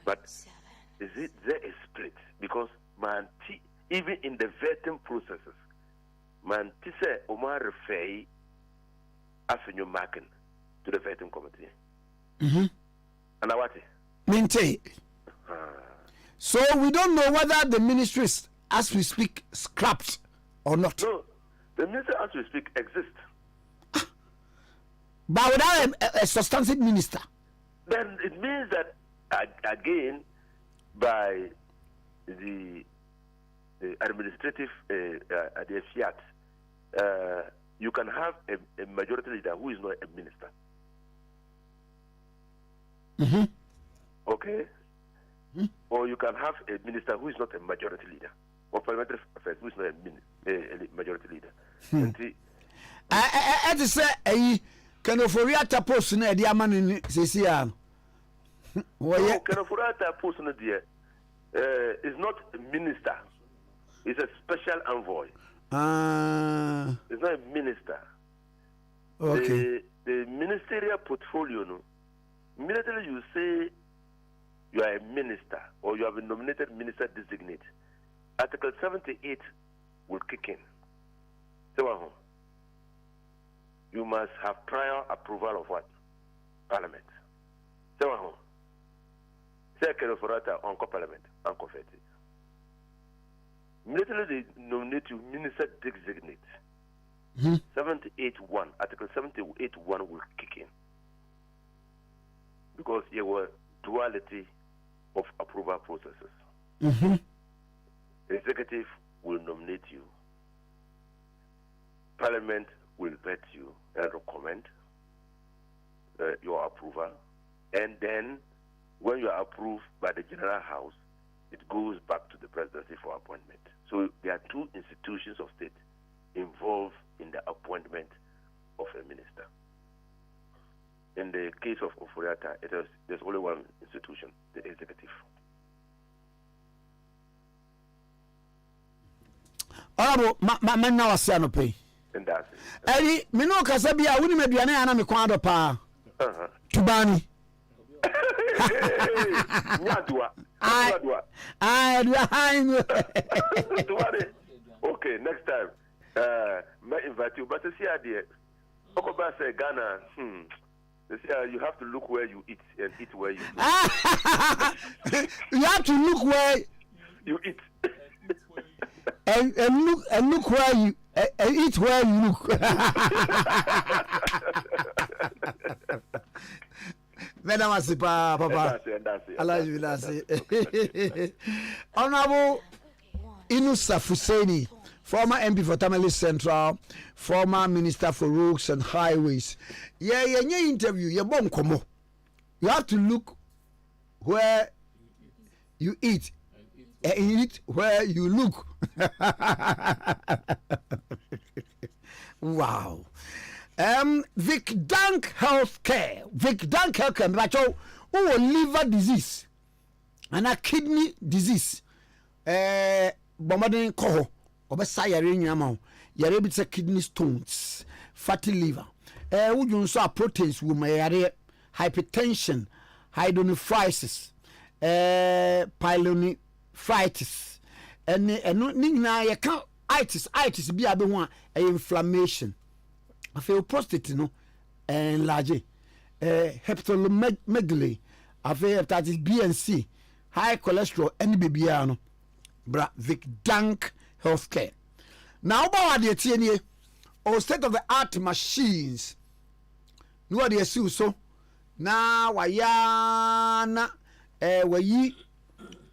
But is it there a split? Because man, even in the vetting processes, man, say Omar refer after marking to the vetting committee. And what? Maintain. So we don't know whether the ministry is, as we speak, scrapped or not. No, the ministry as we speak exists. But without a substantive minister. Then it means that, again, by the administrative the fiat, you can have a majority leader who is not a minister. Okay? Or you can have a minister who is not a majority leader, or parliamentary affairs who is not a majority leader. I just say, can you for real post in the man in CCR? No, can you for real post in the is not a minister, it's a special envoy. It's not a minister. Okay. The ministerial portfolio, no, immediately you say you are a minister or you have a nominated minister designate, Article 78 will kick in. So, you must have prior approval of what? Parliament. So, second for that, Uncle Parliament, Uncle Feti. Immediately they nominate you minister designate. 78.1, Article 78.1 will kick in. Because there were duality of approval processes. The executive will nominate you. Parliament will vet you and recommend your approval. And then when you are approved by the General House, it goes back to the presidency for appointment. So there are two institutions of state involved in the appointment of a minister. In the case of Oforiata, there's only one institution, the executive. Honorable, man now was no pay. And that's it. Eddie, me no kasa bia woni meduane ana me kwan do pa. Tubani. Okay, next time. May invite you, but see idea. Okoba say Ghana. You have to look where you eat and eat where you look. You have to look where you eat. and look where you eat where you look. Madam Asipa, Papa. Honorable Inusa Fuseni, former MP for Tamale Central, former Minister for Roads and Highways. Yeah, interview, you have to look where you eat and eat where you look. Wow. Vic Dank Healthcare, Macho, liver disease and a kidney disease. Bombarding coho, obesa yare nyama, yare bitse kidney stones, fatty liver. Would you saw proteins with my hypertension, hydronephritis, pyelonephritis, and no, you can't itis be a one inflammation. I feel prostate no enlarge hepatomegaly. I feel hepatitis B and C, high cholesterol, any babyano. Bra Vic Dank Healthcare. Now about the TNA or state of the art machines. No idea so now wayana wayi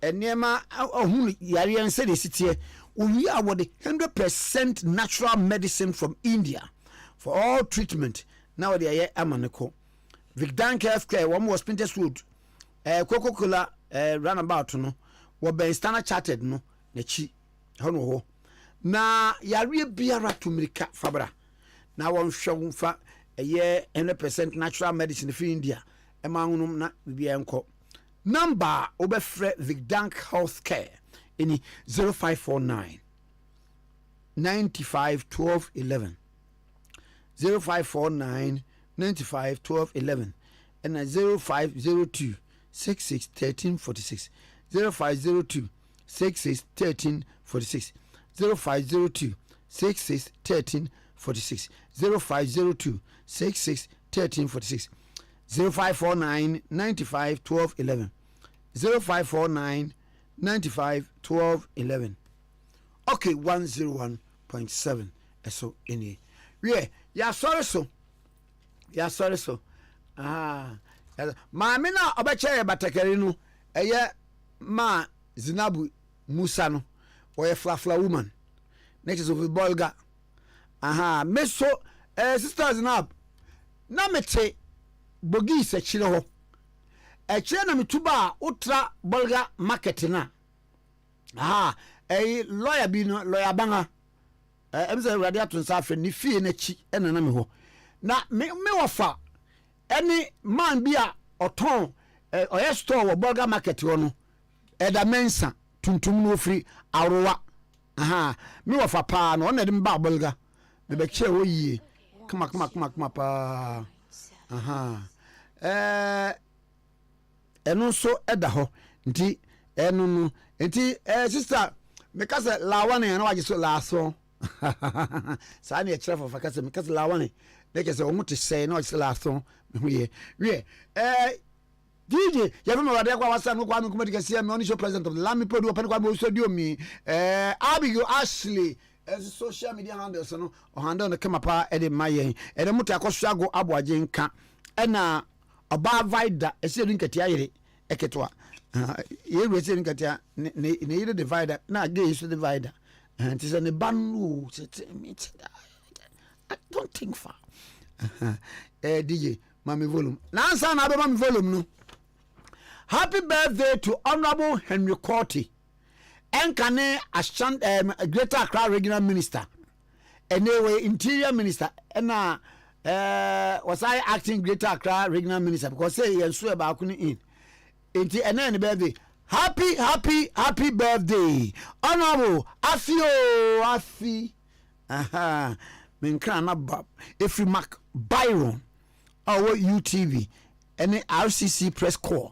enema ohun yare and say the city we are what the 100% natural medicine from India for all treatment. Now they are amaneko. Vic Dank Healthcare, one was Pinterest Road, Coca-Cola runabout no, what Ben Standard Chartered no, Nechi, Hono. Na yare biara to Mirika Fabra. Now one show for a year 100% natural medicine for India. Among na bianco. Number Oberfre Vic Dank Healthcare in 0549 95 12 11. 0549 95 12 11 and 0502 66 13 46. 0502 66 13 46. 0502 66 13 46. 0502 66 13 46. 0549 95 12 11. 0549 95 12 11. Okay, 101.7. So any. Yeah, sorry so. Maame na obeche ya batakari no eye ma Zinabu Musa no oye flafla woman. Next is of Bolga. Meso sister Zinab na mete bogi se chire ho. E chire na metuba ultra Bolga market na. Lawyer bi no lawyer banga. Emse radio to nsafe ni fie na chi ena na me ho. Na me wafa any man bi a oton oye store wo Bolga market ho no. Eda mensa tuntum no free arowa. Me wafa pa no na dem ba Bolga. Me be che wo yie. Kama pa. Eno so eda ho nti eno no nti sister me kase lawane na waje so laso sa na e kire for kase me kase lawane de kase o muti sei na waje laso me huye DJ ya me wade kwa wasa no Kwame Nkrumah Tikese me on show president of the Lami Podu open kwa me studio mi Abigail Ashley as social media handles no o handle no kema pa e de mayen e de muti akoswago aboaje nka e na oba vida e se nkati ayire eketwa ye wese nkatia ne yire divider na ge is divider and is an banu I don't think far DJ mami volume na answer na be mami volume no. Happy birthday to Honorable Henry Korti Enkane Ashan Greater Accra Regional Minister anyway Interior Minister na was I acting Greater Accra Regional Minister because say you so about in Inti ene birthday. Happy birthday. Honorable Afi. Menkra na bab. Every Mac Byron. Our UTV. Ene RCC press corps.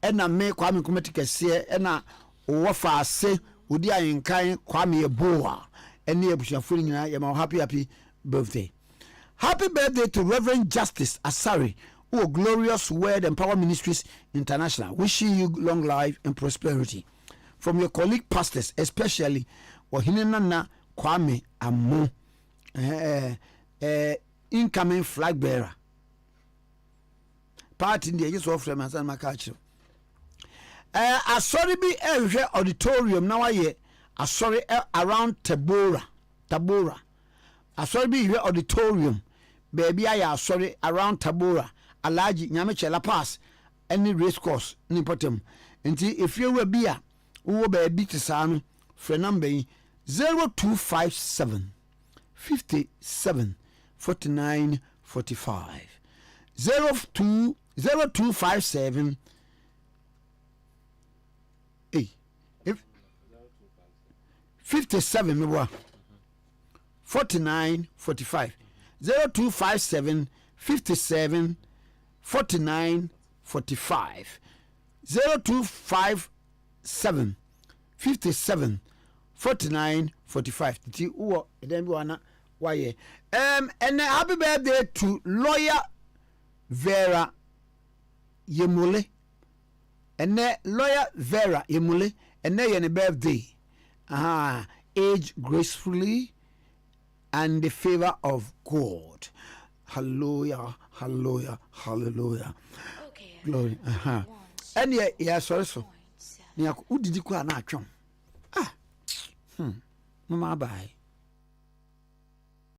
Ena me Kwame Nkrumah Tikese ena wofa ase odi ayenkan Kwame Eboa. Ene ebushafo nyina ye ma happy birthday. Happy birthday to Reverend Justice Asari. Glorious Word and Power Ministries International, wishing you long life and prosperity. From your colleague pastors, especially Wahinana Kwame Amu, incoming flag bearer. Part in the use of Freeman and Makacho. A sorry be a auditorium now. A sorry around Tabora. A sorry be auditorium, baby. I sorry around Tabora. Alaji Nyameche La Pass any race course ni potem nti if you will be a wo be bi tsano for number 0257 57 49 45 0257 if 57 me 49 45 0257 57 49 45 0257 57 49 45 ti uwo eden bi wana waye and happy birthday to lawyer Vera Yemule and lawyer Vera Yemule and ye birthday age gracefully and the favor of God. Hallelujah. Okay. Glory. And yeah, sorry so. Nia udidi kwa na atwam. Mama bye.